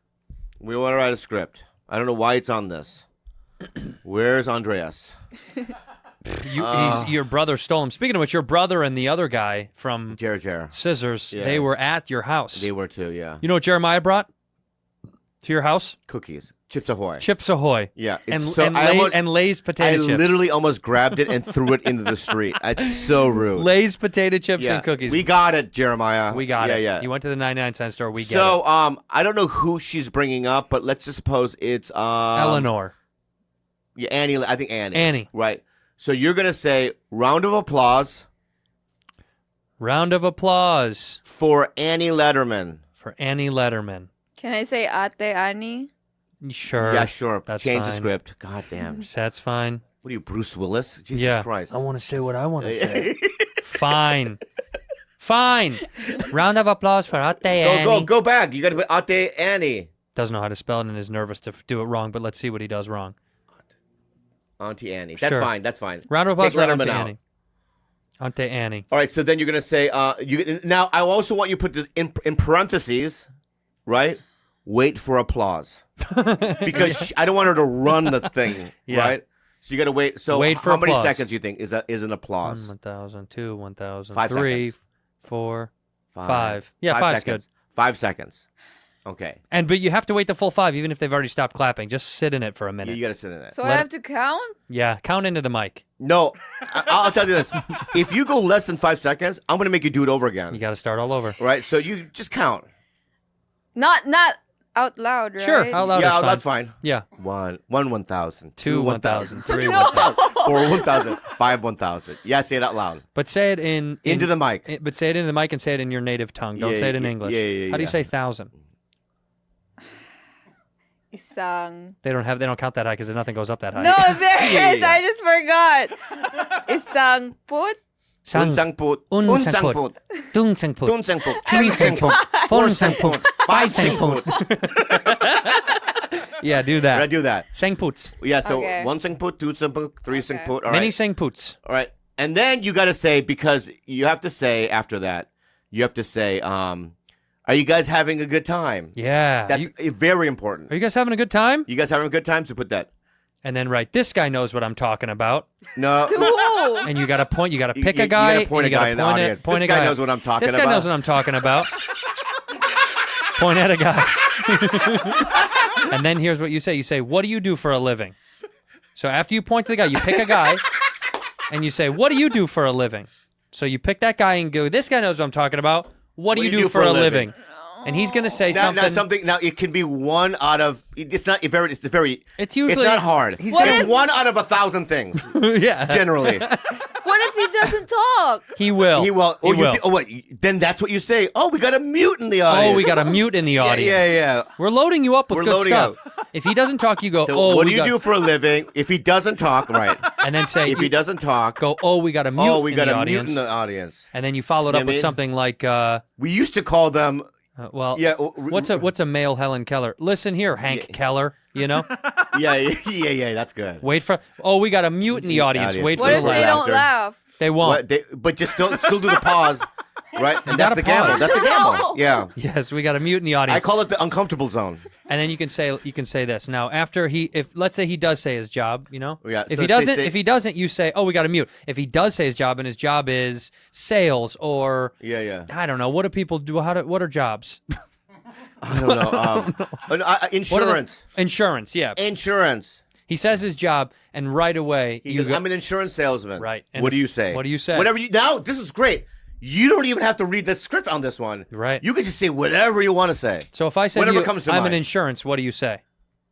Speaker 3: We want to write a script. I don't know why it's on this. Where's Andreas?
Speaker 4: Your brother stole him. Speaking of which, your brother and the other guy from Scissors,
Speaker 3: Yeah.
Speaker 4: they were at your house.
Speaker 3: They were too, yeah.
Speaker 4: You know what Jeremiah brought to your house?
Speaker 3: Cookies. Chips Ahoy.
Speaker 4: Chips Ahoy.
Speaker 3: Yeah.
Speaker 4: And,
Speaker 3: It's so,
Speaker 4: and Lay's potato chips.
Speaker 3: I literally almost grabbed it and threw it into the street. It's so rude.
Speaker 4: Lay's potato chips
Speaker 3: Yeah.
Speaker 4: and cookies.
Speaker 3: We got it, Jeremiah.
Speaker 4: We got it.
Speaker 3: Yeah.
Speaker 4: You went to the 99-cent store. We get it.
Speaker 3: So, I don't know who she's bringing up, but let's just suppose it's
Speaker 4: Eleanor.
Speaker 3: Yeah, Annie. I think Annie.
Speaker 4: Annie.
Speaker 3: Right. So you're gonna say round of applause.
Speaker 4: Round of applause
Speaker 3: for Annie Letterman.
Speaker 4: For Annie Letterman.
Speaker 15: Can I say Ate Annie?
Speaker 4: Sure.
Speaker 3: Yeah, sure.
Speaker 4: That's
Speaker 3: Change the
Speaker 4: fine.
Speaker 3: script. God damn.
Speaker 4: That's fine.
Speaker 3: What are you, Bruce Willis? Jesus
Speaker 4: Yeah.
Speaker 3: Christ.
Speaker 4: I want to say what I want to say. Fine. Fine. Round of applause for Ate Annie.
Speaker 3: Go back. You got to put Ate Annie.
Speaker 4: Doesn't know how to spell it and is nervous to do it wrong, but let's see what he does wrong.
Speaker 3: Auntie Annie. That's
Speaker 4: Sure.
Speaker 3: fine. That's fine.
Speaker 4: Round of applause
Speaker 3: Take
Speaker 4: for
Speaker 3: Letterman
Speaker 4: Auntie
Speaker 3: out.
Speaker 4: Annie. Auntie Annie.
Speaker 3: All right, so then you're gonna say now. I also want you to put this in parentheses, right? Wait for applause, because I don't want her to run the thing,
Speaker 4: Yeah.
Speaker 3: right? So you got to wait. So
Speaker 4: Wait for
Speaker 3: how many
Speaker 4: applause.
Speaker 3: seconds do you think is an applause?
Speaker 4: 1,000, 2, 1,000,
Speaker 3: 5
Speaker 4: 3,
Speaker 3: seconds.
Speaker 4: 4, 5. Yeah, 5's good.
Speaker 3: seconds. 5 seconds. Okay.
Speaker 4: But you have to wait the full 5, even if they've already stopped clapping. Just sit in it for a minute.
Speaker 3: You got to sit in it.
Speaker 15: So I have to count?
Speaker 4: Yeah, count into the mic.
Speaker 3: No, I'll tell you this: if you go less than 5 seconds, I'm gonna make you do it over again.
Speaker 4: You got to start all over.
Speaker 3: Right. So you just count.
Speaker 15: Not out loud, right?
Speaker 4: Sure, out loud.
Speaker 3: Yeah,
Speaker 4: is
Speaker 3: that's fine.
Speaker 4: Yeah.
Speaker 3: 1,000,
Speaker 4: 2, 1,000, 3,
Speaker 15: No.
Speaker 4: 1,000.
Speaker 3: 4, 1,000, 5, 1,000. Yeah, say it out loud.
Speaker 4: But say it
Speaker 3: into the mic.
Speaker 4: But say it into the mic and say it in your native tongue. Don't
Speaker 3: Yeah,
Speaker 4: say it in
Speaker 3: yeah,
Speaker 4: English.
Speaker 3: yeah,
Speaker 4: How do you
Speaker 3: yeah.
Speaker 4: say 1,000?
Speaker 15: Isang.
Speaker 4: They don't count that high because nothing goes up that high.
Speaker 15: No, there is.
Speaker 3: Yeah.
Speaker 15: I just forgot. Isang put.
Speaker 3: Unsangput.
Speaker 4: Unsangput. Dunsangput.
Speaker 3: Dunsangput.
Speaker 4: Threesangput.
Speaker 3: Fournsangput.
Speaker 4: Fivesangput. Yeah, do that.
Speaker 3: Right, do that.
Speaker 4: Sangputs.
Speaker 3: Yeah, so
Speaker 15: Okay.
Speaker 3: 1 sangput, 2 sangput, 3 sangput. All
Speaker 4: Many
Speaker 3: right.
Speaker 4: sangputs.
Speaker 3: All right. And then you got to say, because you have to say after that, you have to say, are you guys having a good time?
Speaker 4: Yeah.
Speaker 3: That's very important.
Speaker 4: Are you guys having a good time?
Speaker 3: You guys having a good time? So put that.
Speaker 4: And then write, this guy knows what I'm talking about.
Speaker 3: No.
Speaker 15: To who?
Speaker 4: And you got to point, you got to pick
Speaker 3: you
Speaker 4: a guy.
Speaker 3: gotta point
Speaker 4: and
Speaker 3: a
Speaker 4: you
Speaker 3: guy
Speaker 4: gotta
Speaker 3: in the
Speaker 4: point
Speaker 3: audience.
Speaker 4: Point
Speaker 3: This
Speaker 4: a
Speaker 3: guy
Speaker 4: guy
Speaker 3: knows what I'm talking
Speaker 4: This guy
Speaker 3: about.
Speaker 4: knows what I'm talking about. Point at a guy. And then here's what you say. You say, what do you do for a living? So after you point to the guy, you pick a guy and you say, what do you do for a living? So you pick that guy and go, this guy knows what I'm talking about. What do you do for a living? And he's going to say something.
Speaker 3: Now it can be one out of. It's not very. It's very.
Speaker 4: It's usually.
Speaker 3: It's not hard.
Speaker 4: He's
Speaker 3: It's
Speaker 4: gonna,
Speaker 3: one out of 1,000 things.
Speaker 4: Yeah.
Speaker 3: Generally.
Speaker 15: What if he doesn't talk?
Speaker 4: He will.
Speaker 3: He will.
Speaker 4: He will.
Speaker 3: Then that's what you say. Oh, we got a mute in the audience.
Speaker 4: Oh, we got a mute in the audience.
Speaker 3: Yeah.
Speaker 4: We're loading you up with
Speaker 3: We're
Speaker 4: good
Speaker 3: loading
Speaker 4: stuff. If he doesn't talk, you go,
Speaker 3: So
Speaker 4: oh,
Speaker 3: what
Speaker 4: we
Speaker 3: do you
Speaker 4: got...
Speaker 3: do for a living? If he doesn't talk, right?
Speaker 4: And then say,
Speaker 3: if he doesn't talk,
Speaker 4: go, oh, we got a mute
Speaker 3: oh, we
Speaker 4: in
Speaker 3: got
Speaker 4: the
Speaker 3: a
Speaker 4: audience.
Speaker 3: mute in the audience.
Speaker 4: And then you followed
Speaker 3: You know
Speaker 4: up
Speaker 3: what I
Speaker 4: with
Speaker 3: mean?
Speaker 4: something like,
Speaker 3: we used to call them. Yeah.
Speaker 4: What's a male Helen Keller? Listen here, Hank Keller. You know?
Speaker 3: Yeah. That's good.
Speaker 4: Wait for. Oh, we got a mute in the audience. Wait
Speaker 15: What
Speaker 4: for
Speaker 15: if
Speaker 4: the
Speaker 15: they
Speaker 4: laugh.
Speaker 15: don't laugh?
Speaker 4: They won't.
Speaker 3: But just still do the pause, right? And that's
Speaker 4: gotta
Speaker 3: the gamble.
Speaker 4: pause.
Speaker 3: That's the gamble. Yeah.
Speaker 4: Yes, we got a mute in the audience.
Speaker 3: I call it the uncomfortable zone.
Speaker 4: And then you can say this. Now, after if let's say he does say his job, you know,
Speaker 3: Yeah,
Speaker 4: if
Speaker 3: so
Speaker 4: he
Speaker 3: let's
Speaker 4: doesn't,
Speaker 3: say-
Speaker 4: if he doesn't, you say, oh, we got a mute. If he does say his job and his job is sales or
Speaker 3: Yeah.
Speaker 4: I don't know, what do people do? What are jobs?
Speaker 3: I don't know. Insurance.
Speaker 4: Insurance, yeah.
Speaker 3: Insurance.
Speaker 4: He says his job, and right away
Speaker 3: He goes, I'm an insurance salesman.
Speaker 4: Right. And
Speaker 3: What do you say?
Speaker 4: What do you say?
Speaker 3: Whatever you. Now this is great. You don't even have to read the script on this one.
Speaker 4: Right.
Speaker 3: You can just say whatever you want to say.
Speaker 4: So if I say to
Speaker 3: whatever
Speaker 4: you,
Speaker 3: comes to
Speaker 4: I'm
Speaker 3: mind.
Speaker 4: an insurance, what do you say?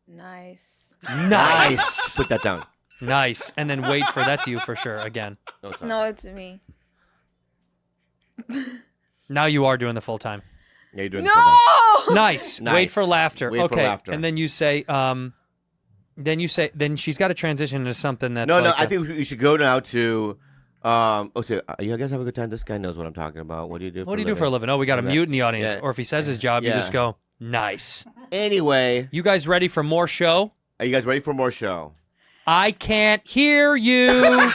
Speaker 15: Nice.
Speaker 4: Nice.
Speaker 3: Put that down.
Speaker 4: Nice. And then wait for that's you for sure again.
Speaker 15: No, it's me.
Speaker 4: Now you are doing the full time.
Speaker 3: Yeah, you're doing
Speaker 15: No!
Speaker 4: Nice.
Speaker 3: Nice.
Speaker 4: Wait for laughter.
Speaker 3: Wait for
Speaker 4: okay.
Speaker 3: laughter.
Speaker 4: And then you say, then she's got to transition into something that's
Speaker 3: No,
Speaker 4: like
Speaker 3: I think we should go now to. So you guys have a good time. This guy knows what I'm talking about. What do you do?
Speaker 4: What do you do for a living? Oh, we got a mute in the audience.
Speaker 3: Yeah.
Speaker 4: Or if he says his job, you
Speaker 3: Yeah.
Speaker 4: just go, nice.
Speaker 3: Anyway,
Speaker 4: You guys ready for more show?
Speaker 3: are you guys ready for more show?
Speaker 4: I can't hear you.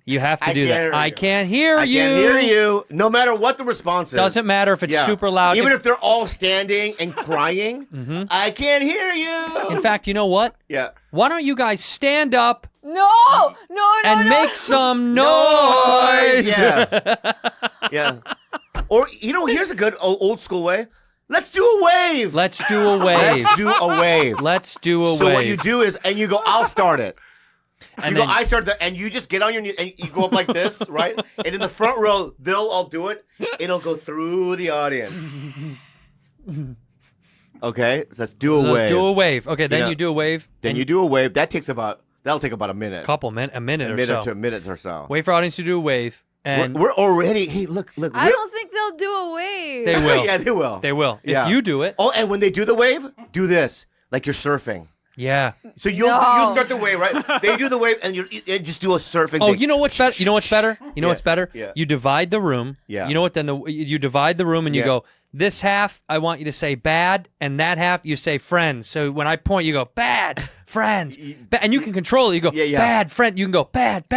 Speaker 4: You have to do
Speaker 3: can't
Speaker 4: that.
Speaker 3: hear
Speaker 4: I
Speaker 3: you.
Speaker 4: can't hear
Speaker 3: I
Speaker 4: you.
Speaker 3: can't hear you. No matter what the response is.
Speaker 4: Doesn't matter if it's super loud.
Speaker 3: Even if they're all standing and crying, I can't hear you.
Speaker 4: In fact, you know what?
Speaker 3: Yeah.
Speaker 4: Why don't you guys stand up
Speaker 2: No.
Speaker 4: and make some noise?
Speaker 3: Yeah. Or, here's a good old school way. Let's do a wave.
Speaker 4: Let's do a wave.
Speaker 3: Let's do a wave.
Speaker 4: Let's do a wave.
Speaker 3: So what you do is, and you go, I'll start it.
Speaker 4: And
Speaker 3: you
Speaker 4: then,
Speaker 3: go, I start and you just get on your knees and you go up like this, right? And in the front row, they'll all do it. It'll go through the audience. Okay, so let's do a wave.
Speaker 4: Let's do a wave. Okay, then you do a wave.
Speaker 3: Then you do a wave. That'll take about a minute.
Speaker 4: A minute
Speaker 3: or so.
Speaker 4: Wait for audience to do a wave. And
Speaker 3: we're already. Hey, look.
Speaker 15: I don't think they'll do a wave.
Speaker 4: They will.
Speaker 3: Yeah, they will.
Speaker 4: They will.
Speaker 3: Yeah.
Speaker 4: If you do it.
Speaker 3: Oh, and when they do the wave, do this like you're surfing.
Speaker 4: Yeah.
Speaker 3: So you'll start the wave, right? They do the wave, and you just do a surfing.
Speaker 4: Oh,
Speaker 3: thing.
Speaker 4: you know what's better? You know what's better? What's better?
Speaker 3: Yeah.
Speaker 4: You divide the room.
Speaker 3: Yeah.
Speaker 4: You know what? Then you divide the room and you go, this half I want you to say bad, and that half you say friends. So when I point, you go bad friends, and you can control it. You go bad friend. You can go bad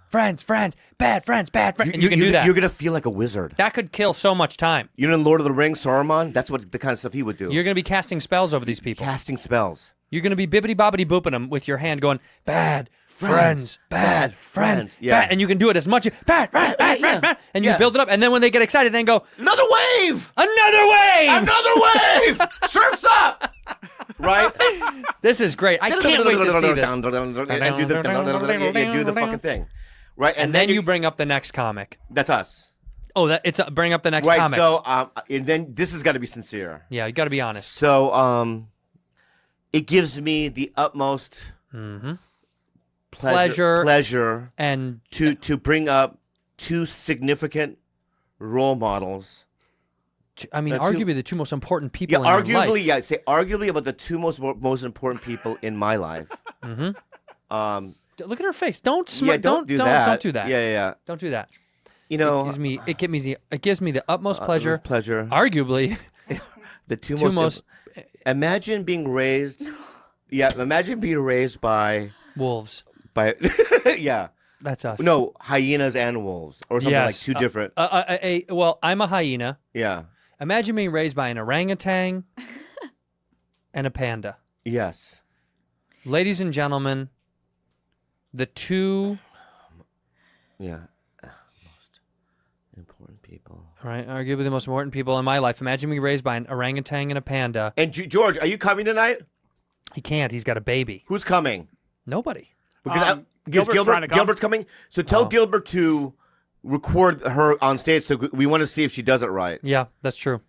Speaker 4: friends, bad friends, and you can do that.
Speaker 3: You're gonna feel like a wizard.
Speaker 4: That could kill so much time.
Speaker 3: You know, in Lord of the Rings, Saruman. That's what the kind of stuff he would do.
Speaker 4: You're gonna be casting spells over these people.
Speaker 3: Casting spells.
Speaker 4: You're gonna be bibbity bobbity booping them with your hand, going bad friends, bad friends,
Speaker 3: yeah.
Speaker 4: bad, and you can do it as much as bad, and you build it up, and then when they get excited, then go
Speaker 3: another wave, surfs up, right?
Speaker 4: This is great. I can't wait to see this.
Speaker 3: And do the fucking thing, right?
Speaker 4: And then you bring up the next comic.
Speaker 3: That's us.
Speaker 4: Oh, bring up the next
Speaker 3: right,
Speaker 4: comics.
Speaker 3: So, and then this has got to be sincere.
Speaker 4: Yeah, you got to be honest.
Speaker 3: So, it gives me the utmost pleasure
Speaker 4: and
Speaker 3: to bring up two significant role models.
Speaker 4: I mean, arguably the two most important people in
Speaker 3: arguably,
Speaker 4: your life.
Speaker 3: Yeah, say arguably about the two most important people in my life.
Speaker 4: Look at her face. Don't do that.
Speaker 3: Don't do that. Yeah.
Speaker 4: Don't do that.
Speaker 3: You know,
Speaker 4: it gives me the utmost pleasure. Arguably,
Speaker 3: the two most. Imagine being raised. Yeah, imagine being raised by
Speaker 4: wolves.
Speaker 3: Yeah,
Speaker 4: that's us.
Speaker 3: No, hyenas and wolves, or something like two different.
Speaker 4: Well, I'm a hyena.
Speaker 3: Yeah.
Speaker 4: Imagine being raised by an orangutan and a panda.
Speaker 3: Yes.
Speaker 4: Ladies and gentlemen, the two.
Speaker 3: Yeah. Most important people.
Speaker 4: Right, arguably the most important people in my life. Imagine being raised by an orangutan and a panda.
Speaker 3: And George, are you coming tonight?
Speaker 4: He can't. He's got a baby.
Speaker 3: Who's coming?
Speaker 4: Nobody.
Speaker 3: Because
Speaker 17: Gilbert's
Speaker 3: Gilbert's coming. So tell Gilbert to record her on stage. So we want to see if she does it right.
Speaker 4: Yeah, that's true.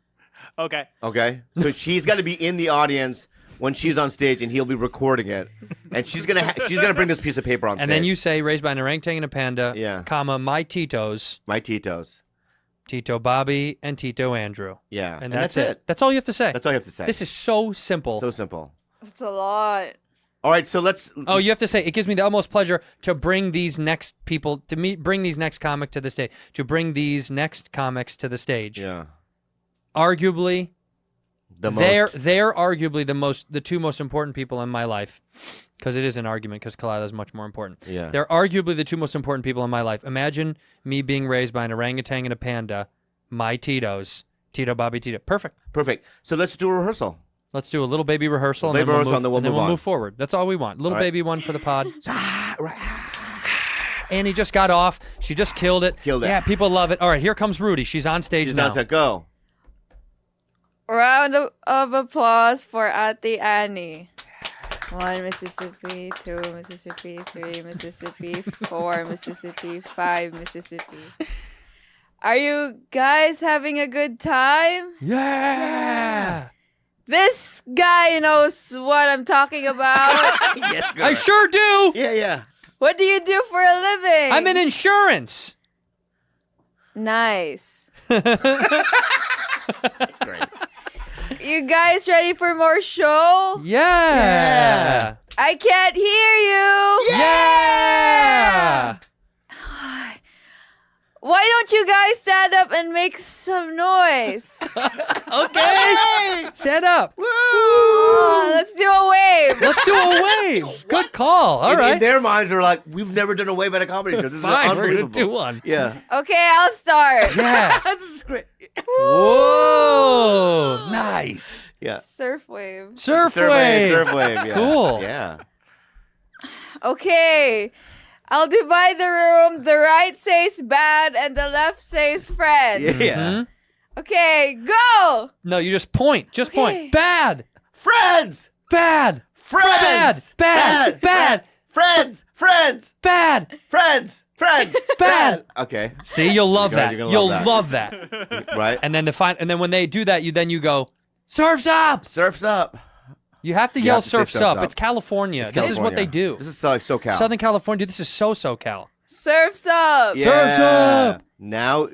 Speaker 17: Okay.
Speaker 3: Okay. So she's got to be in the audience when she's on stage, and he'll be recording it. And she's gonna bring this piece of paper on stage.
Speaker 4: And then you say, raised by an orangutan and a panda, comma, my TITOs.
Speaker 3: My TITOs.
Speaker 4: Tito Bobby and Tito Andrew.
Speaker 3: Yeah.
Speaker 4: And that's it. That's all you have to say.
Speaker 3: That's all you have to say.
Speaker 4: This is so simple.
Speaker 3: So simple.
Speaker 15: That's a lot.
Speaker 3: All right, so let's.
Speaker 4: Oh, you have to say, it gives me the utmost pleasure to bring these next people, bring these next comic to the stage, to bring these next comics to the stage.
Speaker 3: Yeah.
Speaker 4: Arguably, they're arguably the two most important people in my life, because it is an argument, because Kalila is much more important.
Speaker 3: Yeah.
Speaker 4: They're arguably the two most important people in my life. Imagine me being raised by an orangutan and a panda, my Titos, Tito Bobby Tito. Perfect.
Speaker 3: So let's do a rehearsal.
Speaker 4: Let's do a little baby rehearsal, and then we'll move forward. That's all we want. Little baby one for the pod. Annie just got off. She just killed it. Yeah, people love it. All right, here comes Rudy. She's on stage now.
Speaker 3: She's on stage. Go.
Speaker 15: Round of applause for Ate Annie. 1 Mississippi, 2 Mississippi, 3 Mississippi, 4 Mississippi, 5 Mississippi. Are you guys having a good time?
Speaker 4: Yeah.
Speaker 15: This guy knows what I'm talking about.
Speaker 3: Yes,
Speaker 4: I sure do.
Speaker 3: Yeah.
Speaker 15: What do you do for a living?
Speaker 4: I'm in insurance.
Speaker 15: Nice.
Speaker 3: Great.
Speaker 15: You guys ready for more show?
Speaker 4: Yeah.
Speaker 15: I can't hear you.
Speaker 4: Yeah.
Speaker 15: Why don't you guys stand up and make some noise?
Speaker 4: Okay. Stand up.
Speaker 15: Let's do a wave.
Speaker 4: Let's do a wave. Good call. All right.
Speaker 3: In their minds, they're like, we've never done a wave at a comedy show. This is
Speaker 4: Fine, we're
Speaker 3: unbelievable.
Speaker 4: gonna do one.
Speaker 3: Yeah.
Speaker 15: Okay, I'll start.
Speaker 4: Yeah.
Speaker 3: This is great.
Speaker 4: Whoa. Nice.
Speaker 3: Yeah.
Speaker 15: Surf wave.
Speaker 4: Surf wave.
Speaker 3: Surf wave. Yeah.
Speaker 4: Cool.
Speaker 3: Yeah.
Speaker 15: Okay. I'll divide the room. The right says bad and the left says friend.
Speaker 3: Yeah.
Speaker 15: Okay, go.
Speaker 4: No, you just point. Just point. Bad.
Speaker 3: Friends.
Speaker 4: Bad.
Speaker 3: Friends.
Speaker 4: Bad. Bad.
Speaker 3: Friends. Friends.
Speaker 4: Bad.
Speaker 3: Friends. Friends.
Speaker 4: Bad.
Speaker 3: Okay.
Speaker 4: See, you'll love that.
Speaker 3: You're gonna
Speaker 4: You'll
Speaker 3: love that.
Speaker 4: love that.
Speaker 3: Right.
Speaker 4: And then and then when they do that, you go, surf's up.
Speaker 3: Surf's up.
Speaker 4: You have to
Speaker 3: You
Speaker 4: yell
Speaker 3: have to say
Speaker 4: surf's
Speaker 3: surf's
Speaker 4: up.
Speaker 3: up.
Speaker 4: It's California.
Speaker 3: It's
Speaker 4: This is what
Speaker 3: California.
Speaker 4: they do.
Speaker 3: This is like SoCal.
Speaker 4: Southern California. This is so SoCal.
Speaker 15: Surf's up.
Speaker 3: Yeah.
Speaker 4: Surf's up.
Speaker 3: Now,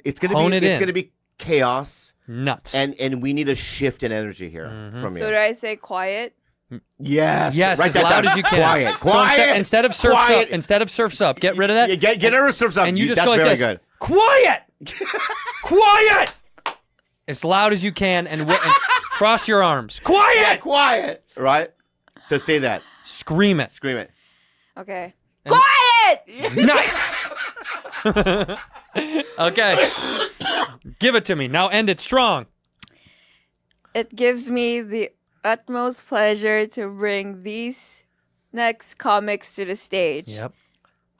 Speaker 3: it's gonna
Speaker 4: Hone
Speaker 3: be
Speaker 4: it
Speaker 3: it's
Speaker 4: in.
Speaker 3: gonna be chaos.
Speaker 4: Nuts.
Speaker 3: And we need a shift in energy here from you.
Speaker 15: So do I say quiet?
Speaker 3: Yes.
Speaker 4: Yes,
Speaker 3: Write
Speaker 4: as
Speaker 3: that
Speaker 4: loud
Speaker 3: down.
Speaker 4: as you can.
Speaker 3: Quiet.
Speaker 4: So
Speaker 3: Quiet.
Speaker 4: instead of surf's
Speaker 3: Quiet.
Speaker 4: up, get rid of that.
Speaker 3: Yeah, get rid of surf's up.
Speaker 4: And you just
Speaker 3: That's
Speaker 4: go like
Speaker 3: very
Speaker 4: this.
Speaker 3: good.
Speaker 4: Quiet. Quiet. As loud as you can, and cross your arms. Quiet.
Speaker 3: Yeah, quiet. Right. So say that.
Speaker 4: Scream it.
Speaker 3: Scream it.
Speaker 15: Okay. Quiet.
Speaker 4: Nice. Okay. Give it to me. Now end it strong.
Speaker 15: It gives me the utmost pleasure to bring these next comics to the stage.
Speaker 4: Yep.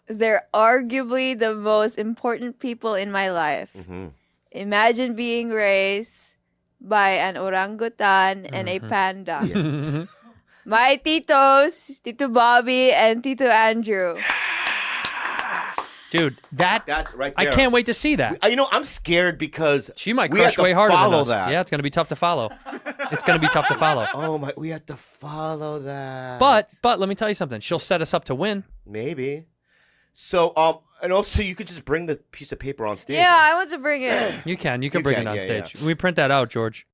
Speaker 15: They're arguably the most important people in my life.
Speaker 3: Mm-hmm.
Speaker 15: Imagine being raised by an orangutan and a panda.
Speaker 3: Yes.
Speaker 15: My titos, Tito Bobby and Tito Andrew.
Speaker 4: Dude, that's
Speaker 3: right
Speaker 4: I
Speaker 3: there.
Speaker 4: can't wait to see that.
Speaker 3: You know, I'm scared because
Speaker 4: She might
Speaker 3: we have
Speaker 4: crush
Speaker 3: to
Speaker 4: way harder than
Speaker 3: follow
Speaker 4: us.
Speaker 3: that.
Speaker 4: Yeah, it's gonna be tough to follow. It's gonna be tough to follow.
Speaker 3: Oh my, we have to follow that.
Speaker 4: But let me tell you something. She'll set us up to win.
Speaker 3: Maybe. So and also you could just bring the piece of paper on stage.
Speaker 15: Yeah, I want to bring it.
Speaker 4: You can
Speaker 3: You
Speaker 4: bring
Speaker 3: can,
Speaker 4: it on
Speaker 3: yeah,
Speaker 4: stage. We print that out, George.